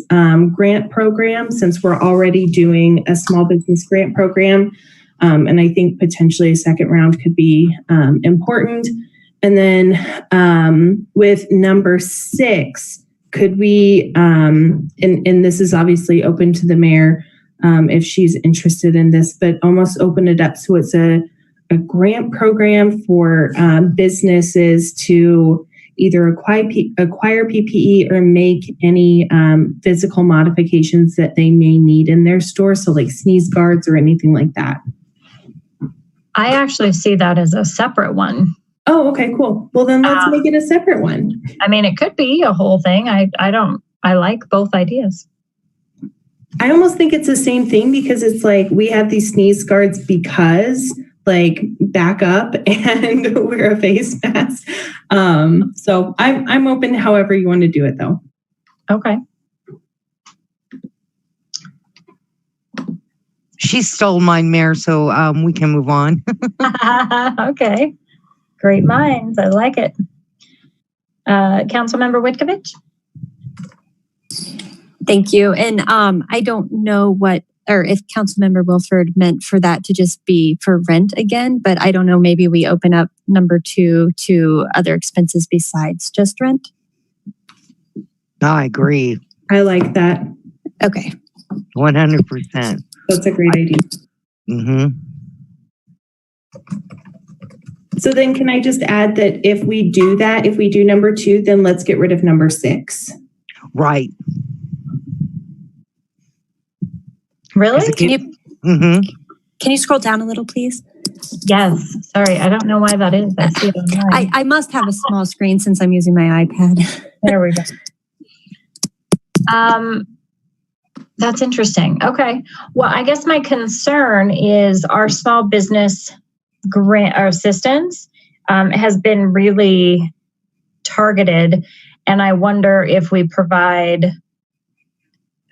grant program, since we're already doing a small business grant program. And I think potentially a second round could be important. And then with number 6, could we, and this is obviously open to the mayor if she's interested in this, but almost open it up so it's a grant program for businesses to either acquire PPE or make any physical modifications that they may need in their store. So like sneeze guards or anything like that. I actually see that as a separate one. Oh, okay, cool. Well, then let's make it a separate one. I mean, it could be a whole thing. I like both ideas. I almost think it's the same thing because it's like we have these sneeze guards because like back up and wear a face mask. So I'm open however you want to do it though. Okay. She stole mine, Mayor, so we can move on. Okay. Great minds. I like it. Councilmember Witkovich? Thank you. And I don't know what, or if Councilmember Wilford meant for that to just be for rent again, but I don't know, maybe we open up number 2 to other expenses besides just rent. I agree. I like that. Okay. 100%. That's a great idea. Mm-hmm. So then can I just add that if we do that, if we do number 2, then let's get rid of number 6. Right. Really? Can you scroll down a little, please? Yes. Sorry, I don't know why that is. I see it online. I must have a small screen since I'm using my iPad. There we go. That's interesting. Okay. Well, I guess my concern is our small business grant or assistance has been really targeted. And I wonder if we provide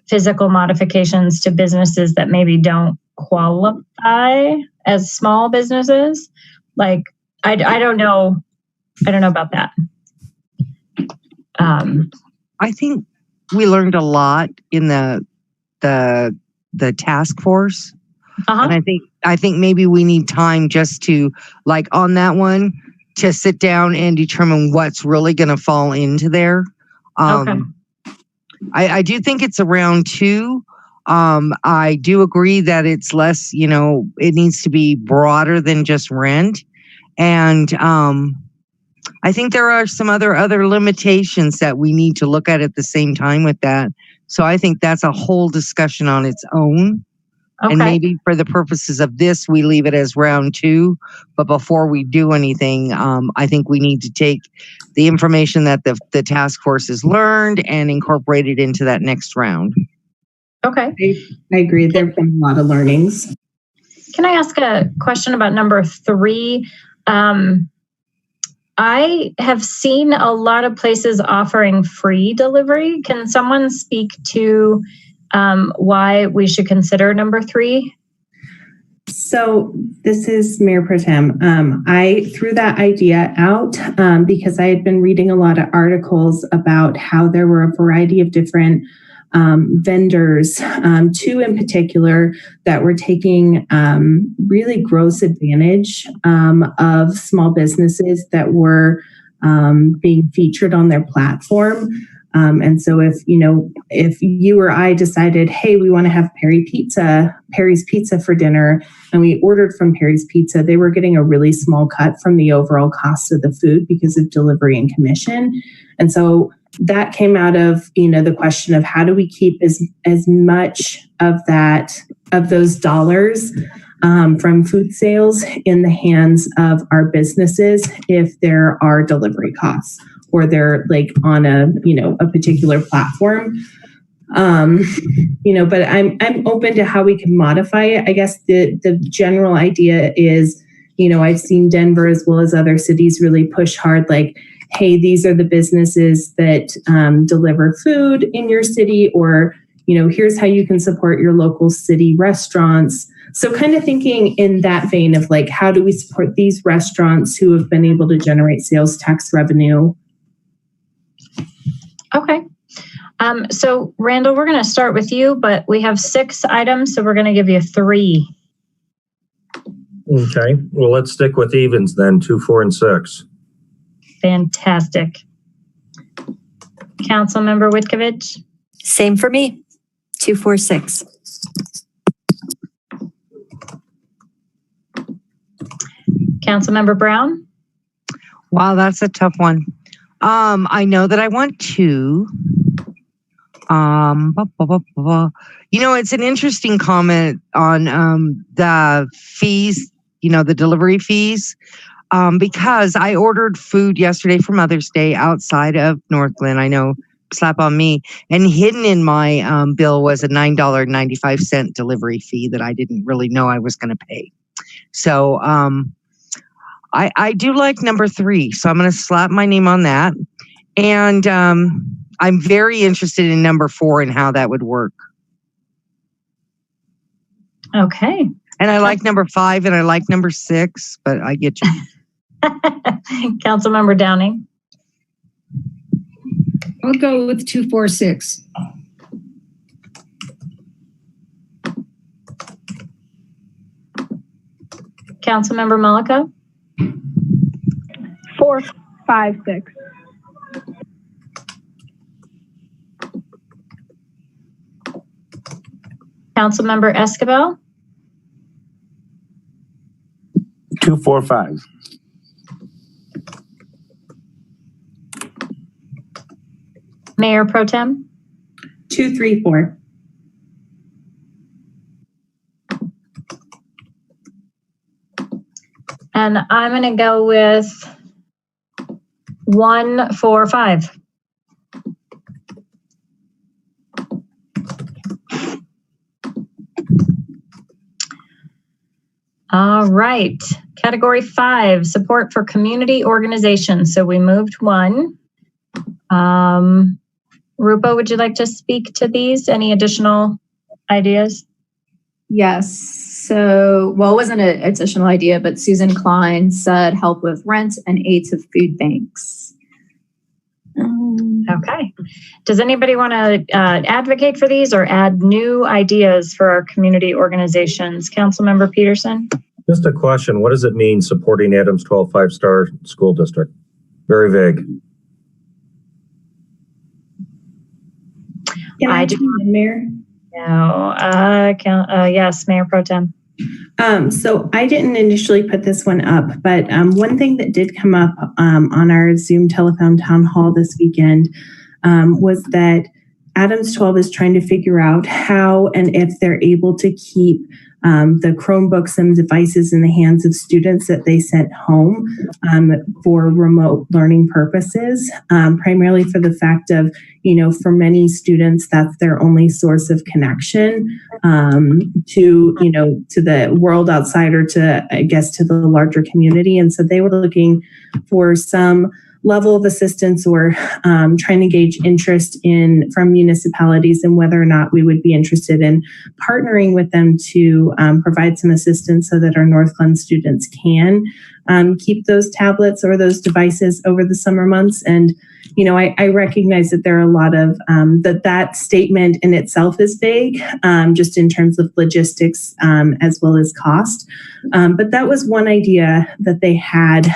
physical modifications to businesses that maybe don't qualify as small businesses. Like, I don't know. I don't know about that. I think we learned a lot in the task force. And I think maybe we need time just to, like on that one, to sit down and determine what's really going to fall into there. Okay. I do think it's around 2. I do agree that it's less, it needs to be broader than just rent. And I think there are some other limitations that we need to look at the same time with that. So I think that's a whole discussion on its own. Okay. And maybe for the purposes of this, we leave it as round 2. But before we do anything, I think we need to take the information that the task force has learned and incorporate it into that next round. Okay. I agree. There have been a lot of learnings. Can I ask a question about number 3? I have seen a lot of places offering free delivery. Can someone speak to why we should consider number 3? So this is Mayor Pro Tem. I threw that idea out because I had been reading a lot of articles about how there were a variety of different vendors, 2 in particular, that were taking really gross advantage of small businesses that were being featured on their platform. And so if you or I decided, hey, we want to have Perry's Pizza for dinner, and we ordered from Perry's Pizza, they were getting a really small cut from the overall cost of the food because of delivery and commission. And so that came out of, the question of how do we keep as much of those dollars from food sales in the hands of our businesses if there are delivery costs or they're like on a particular platform. But I'm open to how we can modify it. I guess the general idea is, I've seen Denver as well as other cities really push hard, like, hey, these are the businesses that deliver food in your city, or, here's how you can support your local city restaurants. So kind of thinking in that vein of like, how do we support these restaurants who have been able to generate sales tax revenue? Okay. So Randall, we're going to start with you, but we have 6 items, so we're going to give you 3. Okay. Well, let's stick with evens then, 2, 4, and 6. Fantastic. Councilmember Witkovich? Same for me. 2, 4, 6. Councilmember Brown? Wow, that's a tough one. I know that I want 2. It's an interesting comment on the fees, the delivery fees, because I ordered food yesterday for Mother's Day outside of Northglenn. I know, slap on me. And hidden in my bill was a $9.95 delivery fee that I didn't really know I was going to pay. So I do like number 3, so I'm going to slap my name on that. And I'm very interested in number 4 and how that would work. Okay. And I like number 5 and I like number 6, but I get you. Councilmember Downing? I'll go with 2, 4, 6. Councilmember Malika? 4, 5, 6. Councilmember Escobar? 2, 4, 5. Mayor Pro Tem? 2, 3, 4. And I'm going to go with 1, 4, 5. All right. Category 5, support for community organizations. So we moved 1. Rupa, would you like to speak to these? Any additional ideas? Yes. So, well, it wasn't an additional idea, but Susan Klein said help with rent and aid to food banks. Okay. Does anybody want to advocate for these or add new ideas for our community organizations? Councilmember Peterson? Just a question. What does it mean supporting Adams 12 5-star school district? Very vague. Can I chime in, Mayor? No. Yes, Mayor Pro Tem. So I didn't initially put this one up, but one thing that did come up on our Zoom Telethon Town Hall this weekend was that Adams 12 is trying to figure out how and if they're able to keep the Chromebooks and devices in the hands of students that they sent home for remote learning purposes, primarily for the fact of, for many students, that's their only source of connection to the world outside or to, I guess, to the larger community. And so they were looking for some level of assistance or trying to gauge interest from municipalities and whether or not we would be interested in partnering with them to provide some assistance so that our Northglenn students can keep those tablets or those devices over the summer months. And, I recognize that there are a lot of, that statement in itself is vague, just in terms of logistics as well as cost. But that was one idea that they had.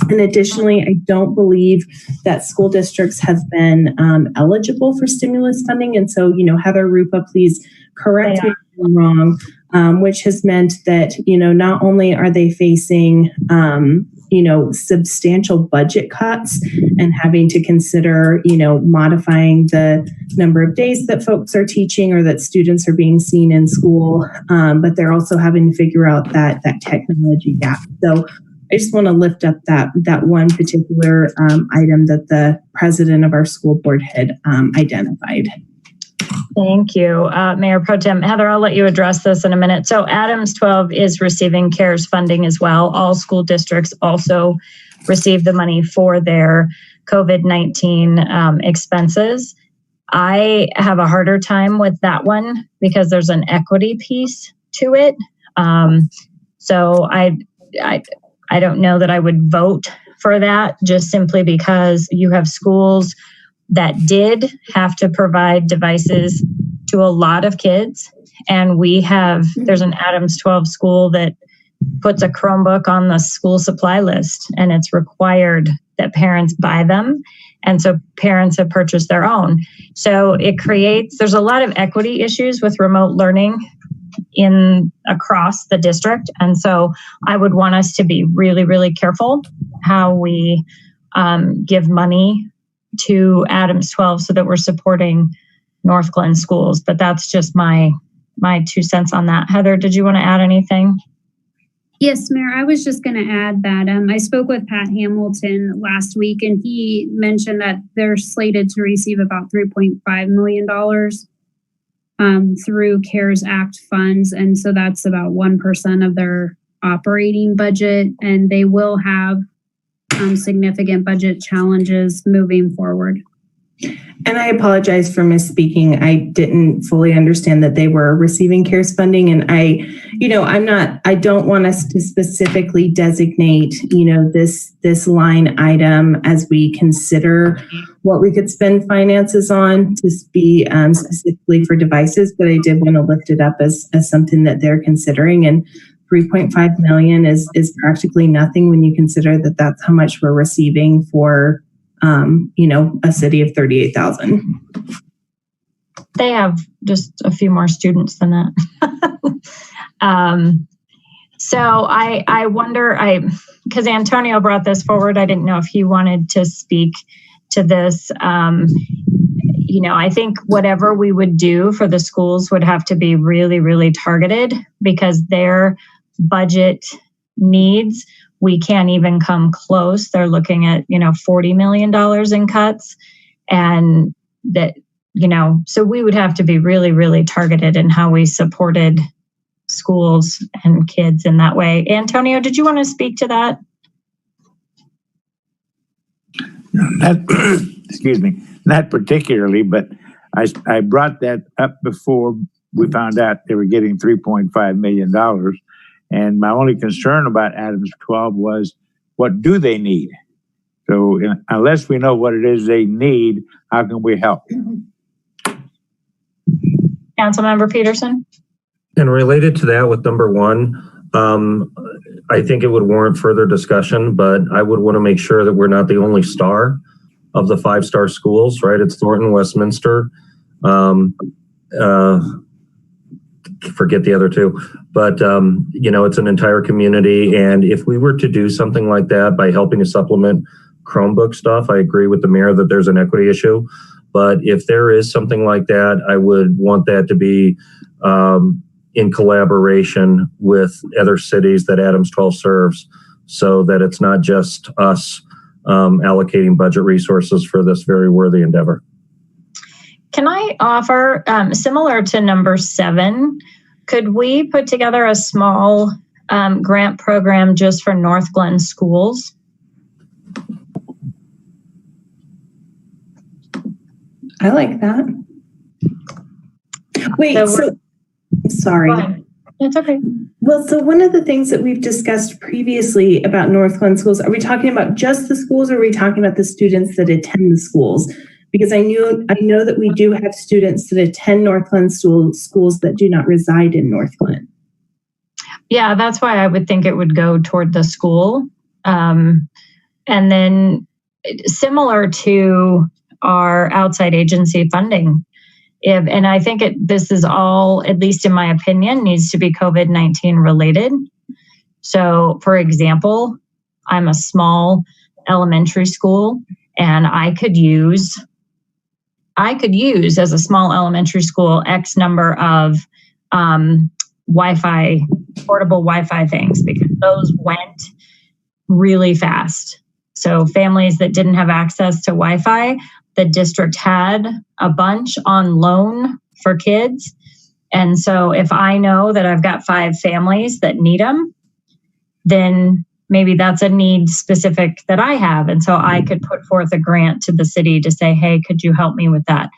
And additionally, I don't believe that school districts have been eligible for stimulus funding. And so, Heather, Rupa, please correct me if I'm wrong, which has meant that, not only are they facing, substantial budget cuts and having to consider, modifying the number of days that folks are teaching or that students are being seen in school, but they're also having to figure out that technology gap. So I just want to lift up that one particular item that the president of our school board had identified. Thank you, Mayor Pro Tem. Heather, I'll let you address this in a minute. So Adams 12 is receiving CARES funding as well. All school districts also receive the money for their COVID-19 expenses. I have a harder time with that one because there's an equity piece to it. So I don't know that I would vote for that just simply because you have schools that did have to provide devices to a lot of kids. And there's an Adams 12 school that puts a Chromebook on the school supply list, and it's required that parents buy them. And so parents have purchased their own. So there's a lot of equity issues with remote learning across the district. And so I would want us to be really, really careful how we give money to Adams 12 so that we're supporting Northglenn schools. But that's just my 2 cents on that. Heather, did you want to add anything? Yes, Mayor, I was just going to add that I spoke with Pat Hamilton last week, and he mentioned that they're slated to receive about $3.5 million through CARES Act funds. And so that's about 1% of their operating budget, and they will have significant budget challenges moving forward. And I apologize for misspeaking. I didn't fully understand that they were receiving CARES funding. And I don't want us to specifically designate, this line item as we consider what we could spend finances on to be specifically for devices. But I did want to lift it up as something that they're considering. And 3.5 million is practically nothing when you consider that that's how much we're receiving for a city of 38,000. They have just a few more students than that. So I wonder, because Antonio brought this forward, I didn't know if he wanted to speak to this. I think whatever we would do for the schools would have to be really, really targeted, because their budget needs, we can't even come close. They're looking at, $40 million in cuts. And that, so we would have to be really, really targeted in how we supported schools and kids in that way. Antonio, did you want to speak to that? Excuse me, not particularly, but I brought that up before we found out they were getting $3.5 million. And my only concern about Adams 12 was, what do they need? So unless we know what it is they need, how can we help? Councilmember Peterson? And related to that with number one, I think it would warrant further discussion, but I would want to make sure that we're not the only star of the 5-star schools, right? It's Thornton, Westminster, forget the other two, but it's an entire community. And if we were to do something like that by helping to supplement Chromebook stuff, I agree with the mayor that there's an equity issue. But if there is something like that, I would want that to be in collaboration with other cities that Adams 12 serves, so that it's not just us allocating budget resources for this very worthy endeavor. Can I offer, similar to number 7, could we put together a small grant program just for Northglenn schools? I like that. Wait, sorry. It's okay. Well, so one of the things that we've discussed previously about Northglenn schools, are we talking about just the schools, or are we talking about the students that attend the schools? Because I know that we do have students that attend Northglenn schools that do not reside in Northglenn. Yeah, that's why I would think it would go toward the school. And then similar to our outside agency funding. And I think this is all, at least in my opinion, needs to be COVID-19 related. So, for example, I'm a small elementary school, and I could use as a small elementary school X number of Wi-Fi, portable Wi-Fi things, because those went really fast. So families that didn't have access to Wi-Fi, the district had a bunch on loan for kids. And so if I know that I've got 5 families that need them, then maybe that's a need specific that I have. And so I could put forth a grant to the city to say, hey, could you help me with that?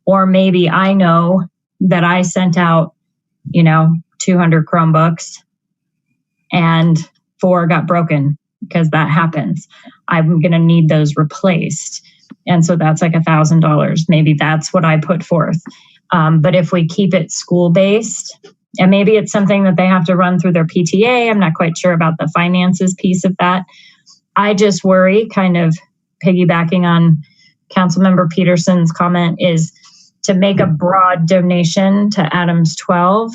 Or maybe I know that I sent out, 200 Chromebooks and 4 got broken, because that happens. I'm going to need those replaced. And so that's like $1,000. Maybe that's what I put forth. But if we keep it school-based, and maybe it's something that they have to run through their PTA, I'm not quite sure about the finances piece of that. I just worry, kind of piggybacking on Councilmember Peterson's comment, is to make a broad donation to Adams 12.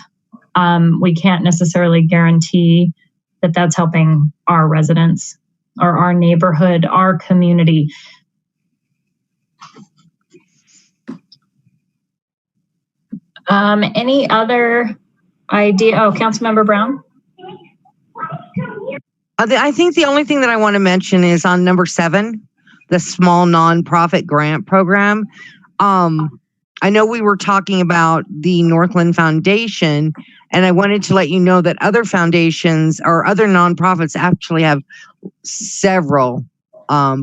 We can't necessarily guarantee that that's helping our residents or our neighborhood, our community. Any other idea? Oh, Councilmember Brown. I think the only thing that I want to mention is on number 7, the small nonprofit grant program. I know we were talking about the Northglenn Foundation, and I wanted to let you know that other foundations or other nonprofits actually have several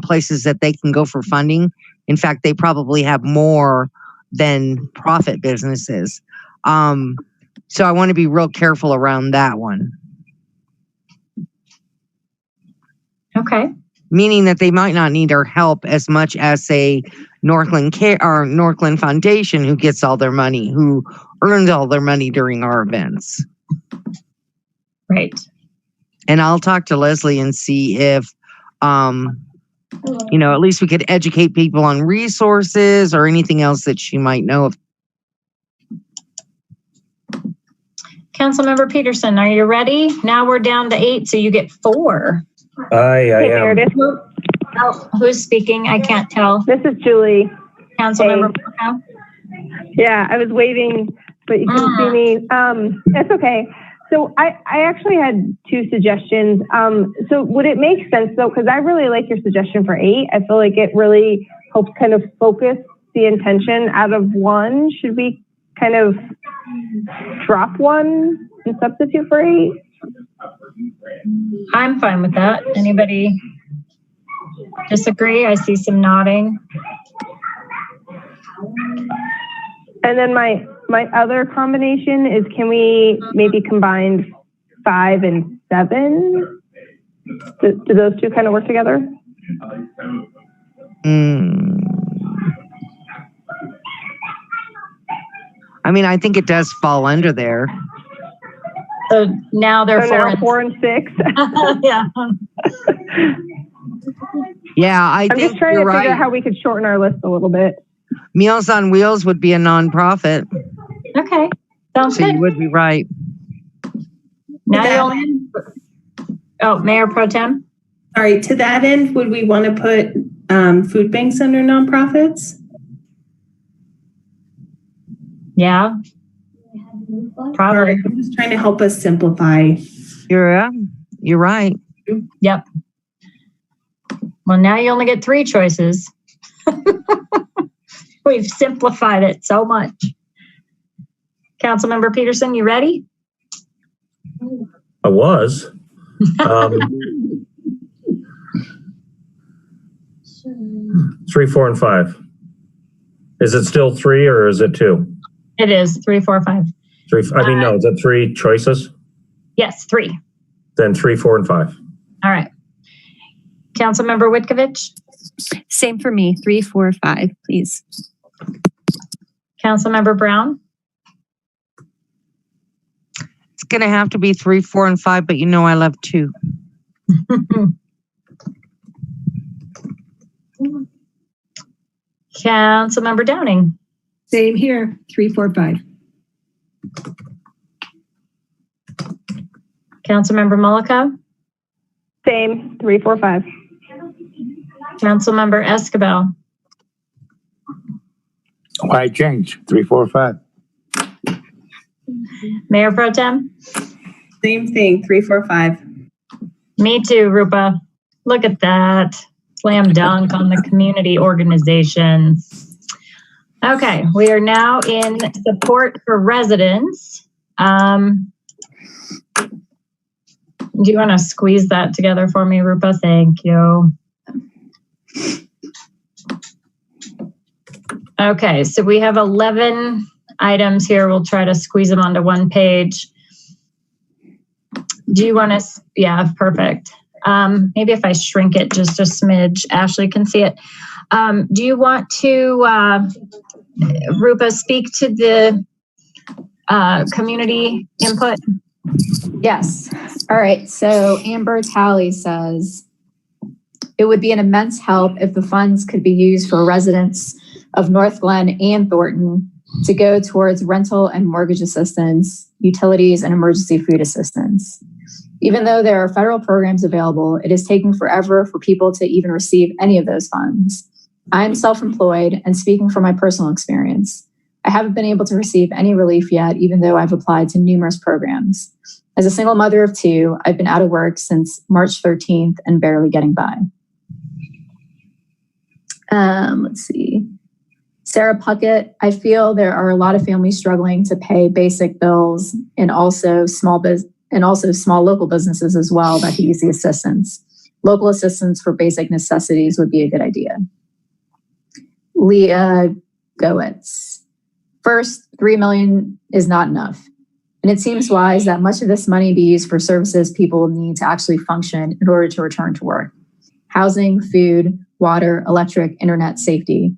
places that they can go for funding. In fact, they probably have more than profit businesses. So I want to be real careful around that one. Okay. Meaning that they might not need our help as much as a Northglenn Care or Northglenn Foundation, who gets all their money, who earns all their money during our events. Right. And I'll talk to Leslie and see if, at least we could educate people on resources or anything else that she might know of. Councilmember Peterson, are you ready? Now we're down to 8, so you get 4. I am. Oh, who's speaking? I can't tell. This is Julie. Councilmember Brown. Yeah, I was waving, but you couldn't see me. That's okay. So I actually had 2 suggestions. So would it make sense though, because I really like your suggestion for 8. I feel like it really helps kind of focus the intention out of 1. Should we kind of drop 1 and substitute for 8? I'm fine with that. Anybody disagree? I see some nodding. And then my other combination is, can we maybe combine 5 and 7? Do those 2 kind of work together? I mean, I think it does fall under there. So now they're so 4 and 6. Yeah. Yeah, I'm think just trying you're to figure right. out how we could shorten our list a little bit. Meals on Wheels would be a nonprofit. Okay. Sounds So good. you would be right. Now Mayor Pro Tem. All right, to that end, would we want to put food banks under nonprofits? Yeah. Probably. I'm just trying to help us simplify. You're right. Yep. Well, now you only get 3 choices. We've simplified it so much. Councilmember Peterson, you ready? I was. 3, 4, and 5. Is it still 3 or is it 2? It is 3, 4, 5. 3. I mean, no. Is it 3 choices? Yes, 3. Then 3, 4, and 5. All right. Councilmember Witkovich. Same for me. 3, 4, 5, please. Councilmember Brown. It's going to have to be 3, 4, and 5, but I love 2. Councilmember Downing. Same here. 3, 4, 5. Councilmember Mullica. Same. 3, 4, 5. Councilmember Escobar. Why change? 3, 4, 5. Mayor Pro Tem. Same thing. 3, 4, 5. Me too, Rupa. Look at that. Slam dunk on the community organizations. Okay, we are now in support for residents. Do you want to squeeze that together for me, Rupa? Thank you. Okay, so we have 11 items here. We'll try to squeeze them onto one page. Do you want to? Yeah, perfect. Maybe if I shrink it just a smidge, Ashley can see it. Do you want to, Rupa, speak to the community input? Yes. All right. So Amber Talley says, it would be an immense help if the funds could be used for residents of Northglenn and Thornton to go towards rental and mortgage assistance, utilities, and emergency food assistance. Even though there are federal programs available, it is taking forever for people to even receive any of those funds. I'm self-employed and speaking from my personal experience, I haven't been able to receive any relief yet, even though I've applied to numerous programs. As a single mother of two, I've been out of work since March 13th and barely getting by. Let's see. Sarah Puckett, I feel there are a lot of families struggling to pay basic bills and also small local businesses as well that could use the assistance. Local assistance for basic necessities would be a good idea. Leah Goetz. First, $3 million is not enough. And it seems wise that much of this money be used for services people need to actually function in order to return to work. Housing, food, water, electric, internet, safety.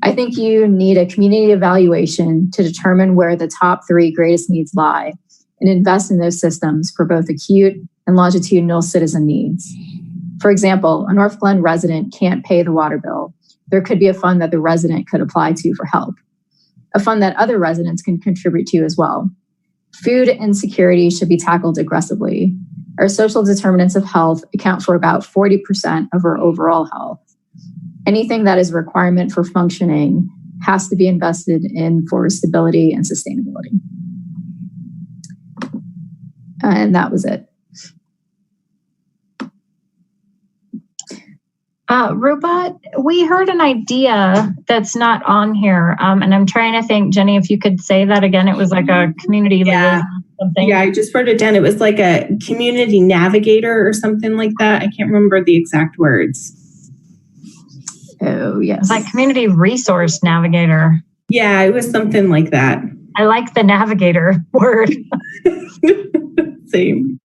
I think you need a community evaluation to determine where the top 3 greatest needs lie and invest in those systems for both acute and longitudinal citizen needs. For example, a Northglenn resident can't pay the water bill. There could be a fund that the resident could apply to for help, a fund that other residents can contribute to as well. Food insecurity should be tackled aggressively. Our social determinants of health account for about 40% of our overall health. Anything that is a requirement for functioning has to be invested in for stability and sustainability. And that was it. Rupa, we heard an idea that's not on here, and I'm trying to think, Jenny, if you could say that again. It was like a community liaison something. Yeah, I just wrote it down. It was like a community navigator or something like that. I can't remember the exact words. Oh, yes. It's like community resource navigator. Yeah, it was something like that. I like the navigator word. Same.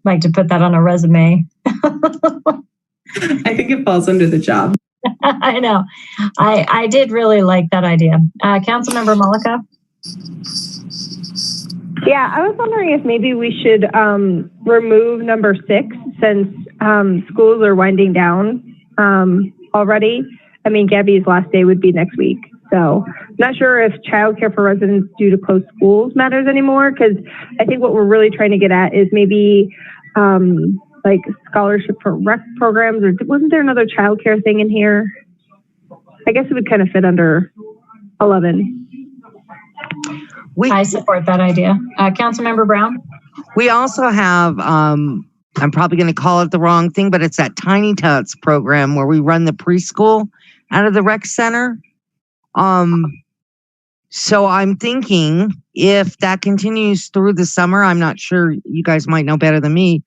Like to put that on a resume. I think it falls under the job. I know. I did really like that idea. Councilmember Malika? Yeah, I was wondering if maybe we should remove number 6 since schools are winding down already. I mean, Gabby's last day would be next week. So not sure if childcare for residents due to closed schools matters anymore, because I think what we're really trying to get at is maybe like scholarship for rec programs, or wasn't there another childcare thing in here? I guess it would kind of fit under 11. I support that idea. Councilmember Brown? We also have, I'm probably going to call it the wrong thing, but it's that Tiny Tots program where we run the preschool out of the rec center. So I'm thinking if that continues through the summer, I'm not sure, you guys might know better than me,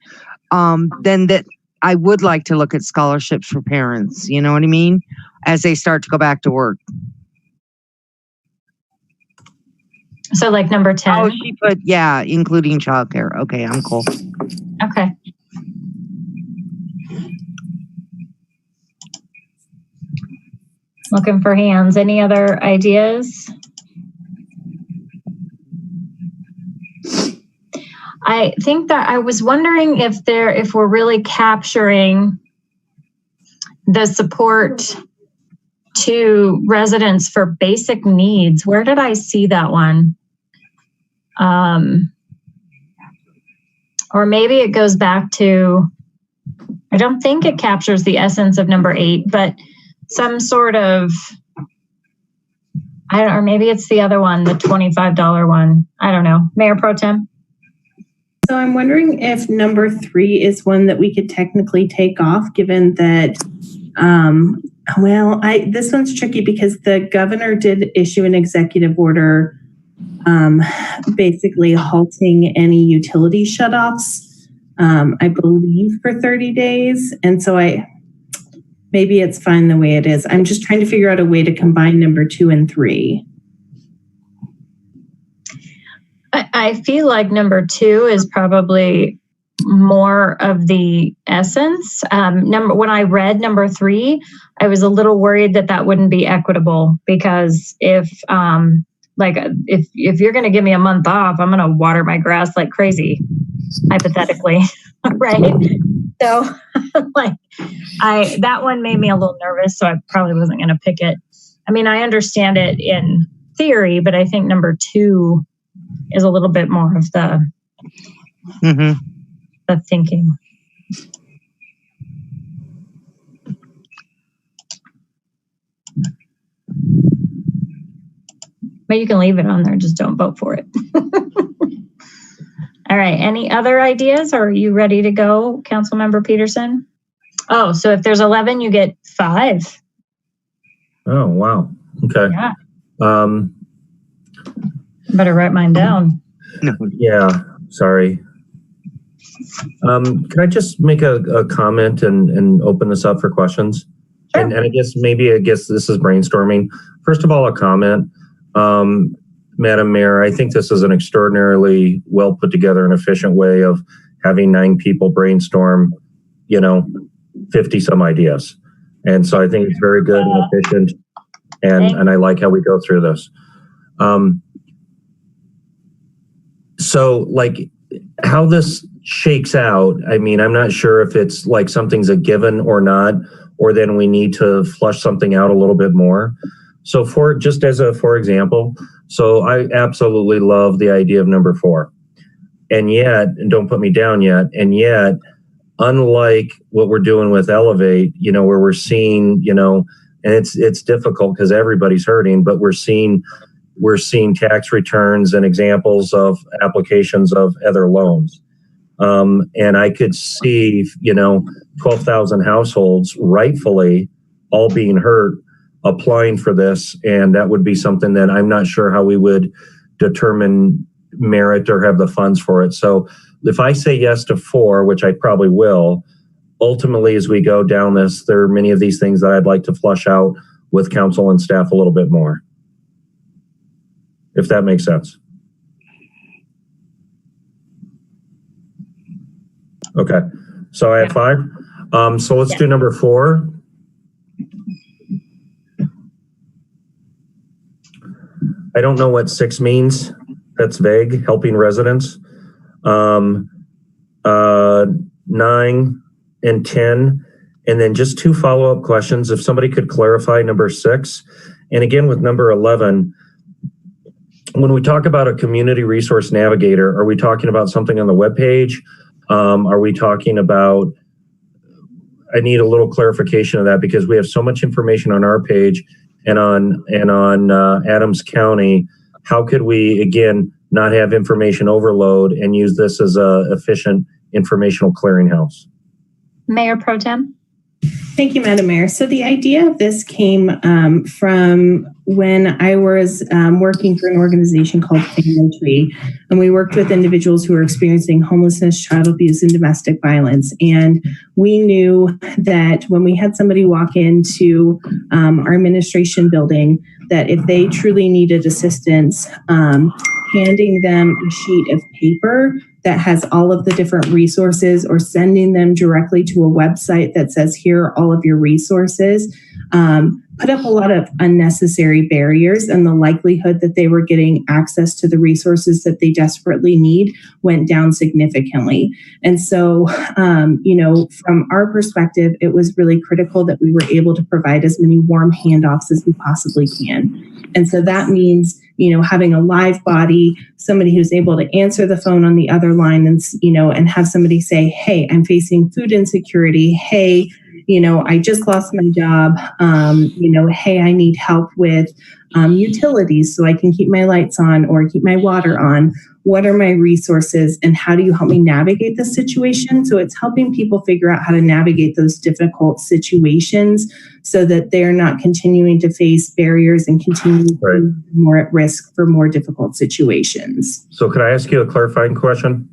then that I would like to look at scholarships for parents, you know what I mean? As they start to go back to work. So like number 10? Oh, she put, yeah, including childcare. Okay, I'm cool. Okay. Looking for hands. Any other ideas? I think that I was wondering if we're really capturing the support to residents for basic needs. Where did I see that one? Or maybe it goes back to, I don't think it captures the essence of number 8, but some sort of, I don't know, or maybe it's the other one, the $25 one. I don't know. Mayor Pro Tem? So I'm wondering if number 3 is one that we could technically take off, given that, this one's tricky because the governor did issue an executive order basically halting any utility shutoffs, I believe for 30 days. And so maybe it's fine the way it is. I'm just trying to figure out a way to combine number 2 and 3. I feel like number 2 is probably more of the essence. When I read number 3, I was a little worried that wouldn't be equitable, because if you're going to give me a month off, I'm going to water my grass like crazy, hypothetically, right? So that one made me a little nervous, so I probably wasn't going to pick it. I mean, I understand it in theory, but I think number 2 is a little bit more of the thinking. But you can leave it on there, just don't vote for it. All right, any other ideas, or are you ready to go, Councilmember Peterson? Oh, so if there's 11, you get 5. Oh, wow. Okay. Yeah. Better write mine down. Yeah, sorry. Can I just make a comment and open this up for questions? Sure. And I guess this is brainstorming. First of all, a comment. Madam Mayor, I think this is an extraordinarily well put together and efficient way of having 9 people brainstorm, 50 some ideas. And so I think it's very good and efficient. And I like how we go through this. So like how this shakes out, I mean, I'm not sure if it's like something's a given or not, or then we need to flush something out a little bit more. So for example, so I absolutely love the idea of number 4. And yet, and don't put me down yet, and yet, unlike what we're doing with Elevate, where we're seeing, and it's difficult because everybody's hurting, but we're seeing tax returns and examples of applications of other loans. And I could see, 12,000 households rightfully all being hurt applying for this. And that would be something that I'm not sure how we would determine merit or have the funds for it. So if I say yes to 4, which I probably will, ultimately, as we go down this, there are many of these things that I'd like to flush out with council and staff a little bit more. If that makes sense. Okay, so I have 5. So let's do number 4. I don't know what 6 means. That's vague, helping residents. 9 and 10, and then just 2 follow-up questions. If somebody could clarify number 6. And again, with number 11, when we talk about a community resource navigator, are we talking about something on the webpage? Are we talking about, I need a little clarification of that, because we have so much information on our page and on Adams County. How could we, again, not have information overload and use this as a efficient informational clearinghouse? Mayor Pro Tem. Thank you, Madam Mayor. So the idea of this came from when I was working for an organization called Family Tree, and we worked with individuals who were experiencing homelessness, child abuse, and domestic violence. And we knew that when we had somebody walk into our administration building, that if they truly needed assistance, handing them a sheet of paper that has all of the different resources, or sending them directly to a website that says, here are all of your resources, put up a lot of unnecessary barriers, and the likelihood that they were getting access to the resources that they desperately need went down significantly. And so, from our perspective, it was really critical that we were able to provide as many warm handoffs as we possibly can. And so that means, having a live body, somebody who's able to answer the phone on the other line and have somebody say, hey, I'm facing food insecurity. Hey, I just lost my job. Hey, I need help with utilities so I can keep my lights on or keep my water on. What are my resources, and how do you help me navigate this situation? So it's helping people figure out how to navigate those difficult situations so that they're not continuing to face barriers and continue to be more at risk for more difficult situations. So could I ask you a clarifying question?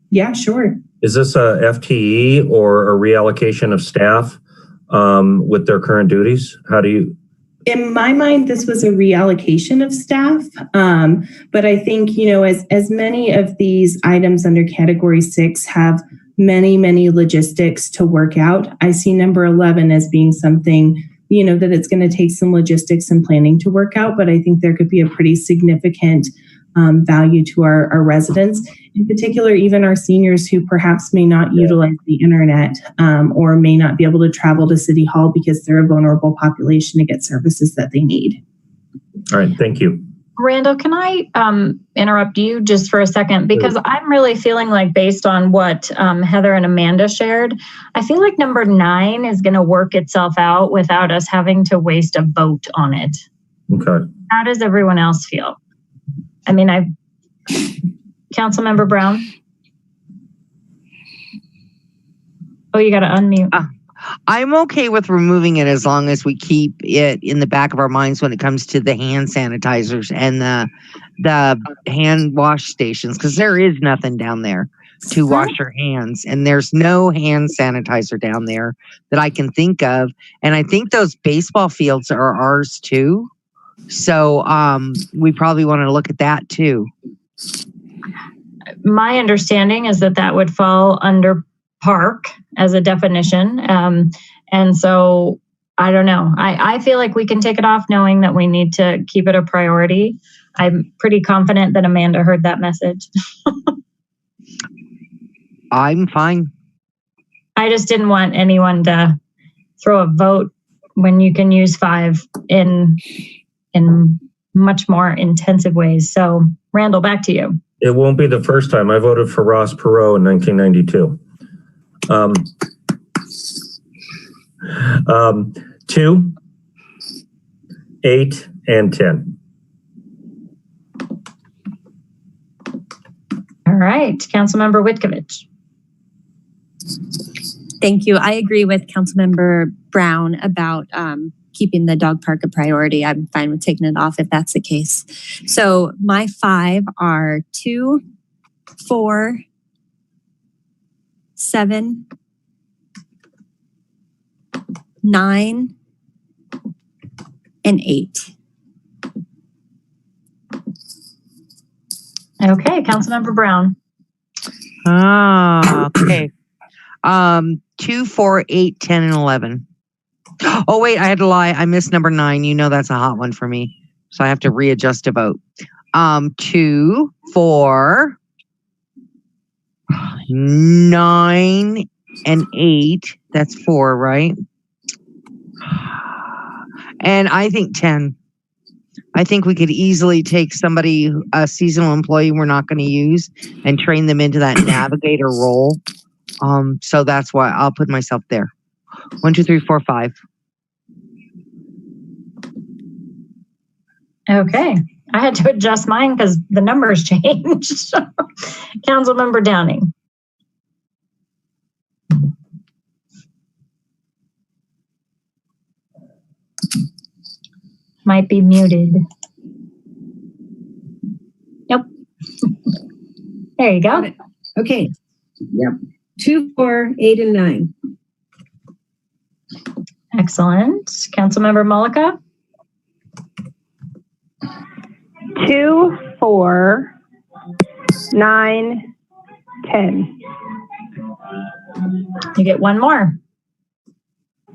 Yeah, sure. Is this a FTE or a reallocation of staff with their current duties? How do you? In my mind, this was a reallocation of staff. But I think, as many of these items under Category 6 have many logistics to work out. I see number 11 as being something, that it's going to take some logistics and planning to work out, but I think there could be a pretty significant value to our residents, in particular, even our seniors who perhaps may not utilize the internet or may not be able to travel to City Hall because they're a vulnerable population to get services that they need. All right, thank you. Randall, can I interrupt you just for a second? Because I'm really feeling like, based on what Heather and Amanda shared, I feel like number 9 is going to work itself out without us having to waste a vote on it. Okay. How does everyone else feel? I mean, Councilmember Brown? Oh, you got to unmute. I'm okay with removing it as long as we keep it in the back of our minds when it comes to the hand sanitizers and the hand wash stations, because there is nothing down there to wash your hands, and there's no hand sanitizer down there that I can think of. And I think those baseball fields are ours too. So we probably want to look at that too. My understanding is that would fall under park as a definition. And so I don't know. I feel like we can take it off knowing that we need to keep it a priority. I'm pretty confident that Amanda heard that message. I'm fine. I just didn't want anyone to throw a vote when you can use 5 in much more intensive ways. So Randall, back to you. It won't be the first time. I voted for Ross Perot in 1992. 2, 8, and 10. All right, Councilmember Witkovich. Thank you. I agree with Councilmember Brown about keeping the dog park a priority. I'm fine with taking it off if that's the case. So my 5 are 2, 4, 7, 9, and 8. Okay, Councilmember Brown. Okay. 2, 4, 8, 10, and 11. Oh, wait, I had to lie. I missed number 9. You know that's a hot one for me. So I have to readjust a vote. 2, 4, 9, and 8. That's 4, right? And I think 10. I think we could easily take somebody, a seasonal employee we're not going to use, and train them into that navigator role. So that's why I'll put myself there. 1, 2, 3, 4, 5. Okay, I had to adjust mine because the numbers changed. Councilmember Downing. Might be muted. Nope. There you go. Okay. Yep. 2, 4, 8, and 9. Excellent. Councilmember Mullica. 2, 4, 9, 10. You get one more.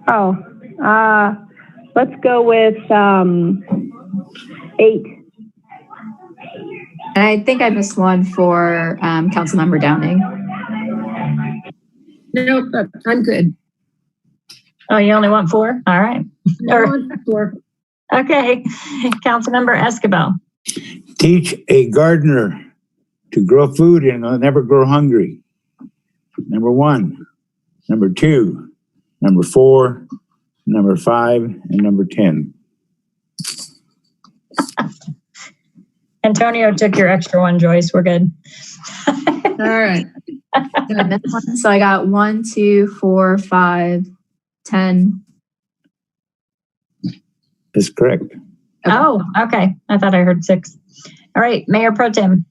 Oh, let's go with 8. And I think I missed one for Councilmember Downing. No, I'm good. Oh, you only want 4? All right. I want 4. Okay. Councilmember Escobar. Teach a gardener to grow food and never grow hungry. Number 1. Number 2. Number 4. Number 5. And number 10. Antonio took your extra one, Joyce. We're good. All right. So I got 1, 2, 4, 5, 10. That's correct. Okay. Oh, okay. I thought I heard 6. All right, Mayor Pro Tem.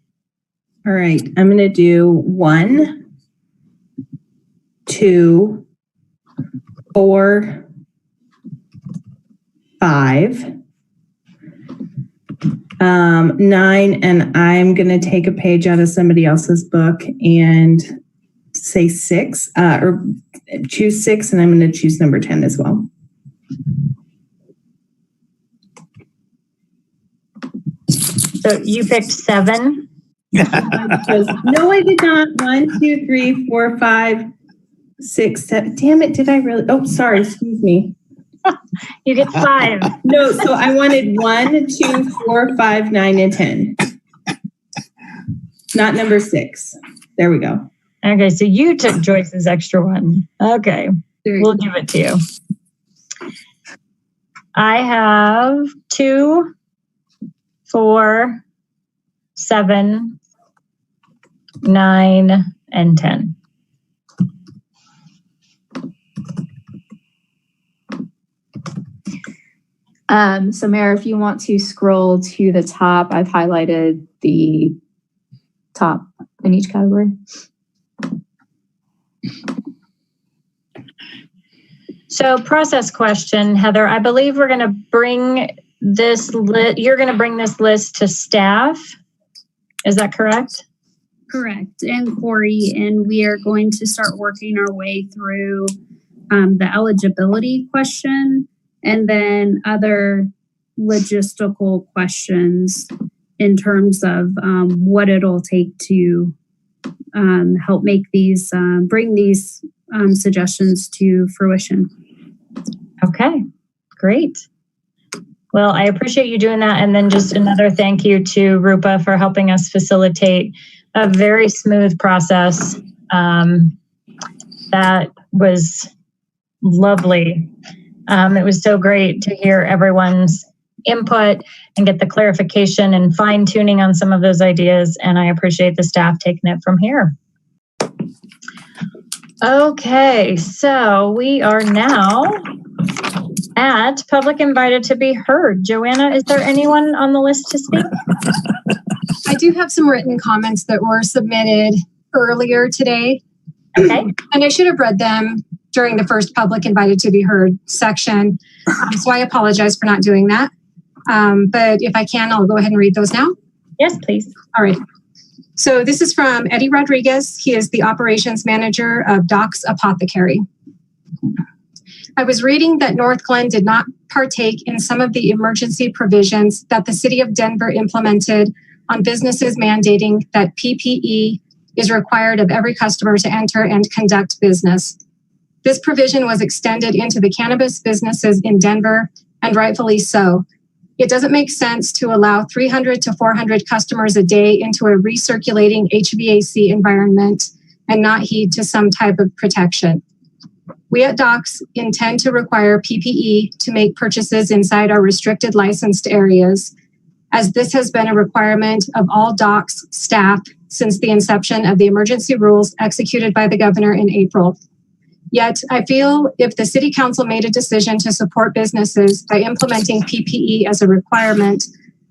All right, I'm going to do 1, 2, 4, 5, 9, and I'm going to take a page out of somebody else's book and say 6 or choose 6, and I'm going to choose number 10 as well. So you picked 7? No, I did not. 1, 2, 3, 4, 5, 6, 7. Damn it, did I really? Oh, sorry, excuse me. You get 5. No, so I wanted 1, 2, 4, 5, 9, and 10. Not number 6. There we go. Okay, so you took Joyce's extra one. Okay, we'll give it to you. I have 2, 4, 7, 9, and 10. So Mayor, if you want to scroll to the top, I've highlighted the top in each category. So process question, Heather, I believe we're going to bring this you're going to bring this list to staff. Is that correct? Correct. And Cory, and we are going to start working our way through the eligibility question and then other logistical questions in terms of what it'll take to help make these, bring these suggestions to fruition. Okay, great. Well, I appreciate you doing that. And then just another thank you to Rupa for helping us facilitate a very smooth process. That was lovely. It was so great to hear everyone's input and get the clarification and fine tuning on some of those ideas. And I appreciate the staff taking it from here. Okay, so we are now at public invited to be heard. Joanna, is there anyone on the list to speak? I do have some written comments that were submitted earlier today. Okay. And I should have read them during the first public invited to be heard section. So I apologize for not doing that. But if I can, I'll go ahead and read those now. Yes, please. All right. So this is from Eddie Rodriguez. He is the operations manager of Doc's Apothecary. I was reading that Northglenn did not partake in some of the emergency provisions that the city of Denver implemented on businesses mandating that PPE is required of every customer to enter and conduct business. This provision was extended into the cannabis businesses in Denver, and rightfully so. It doesn't make sense to allow 300 to 400 customers a day into a recirculating HVAC environment and not heed to some type of protection. We at Docs intend to require PPE to make purchases inside our restricted licensed areas, as this has been a requirement of all Docs staff since the inception of the emergency rules executed by the governor in April. Yet, I feel if the City Council made a decision to support businesses by implementing PPE as a requirement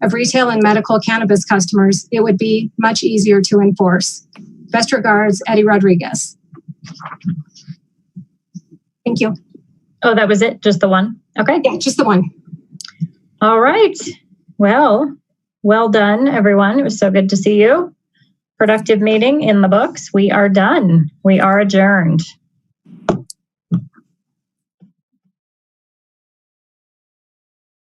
of retail and medical cannabis customers, it would be much easier to enforce. Best regards, Eddie Rodriguez. Thank you. Oh, that was it? Just the one? Okay. Yeah, just the one. All right. Well done, everyone. It was so good to see you. Productive meeting in the books. We are done. We are adjourned.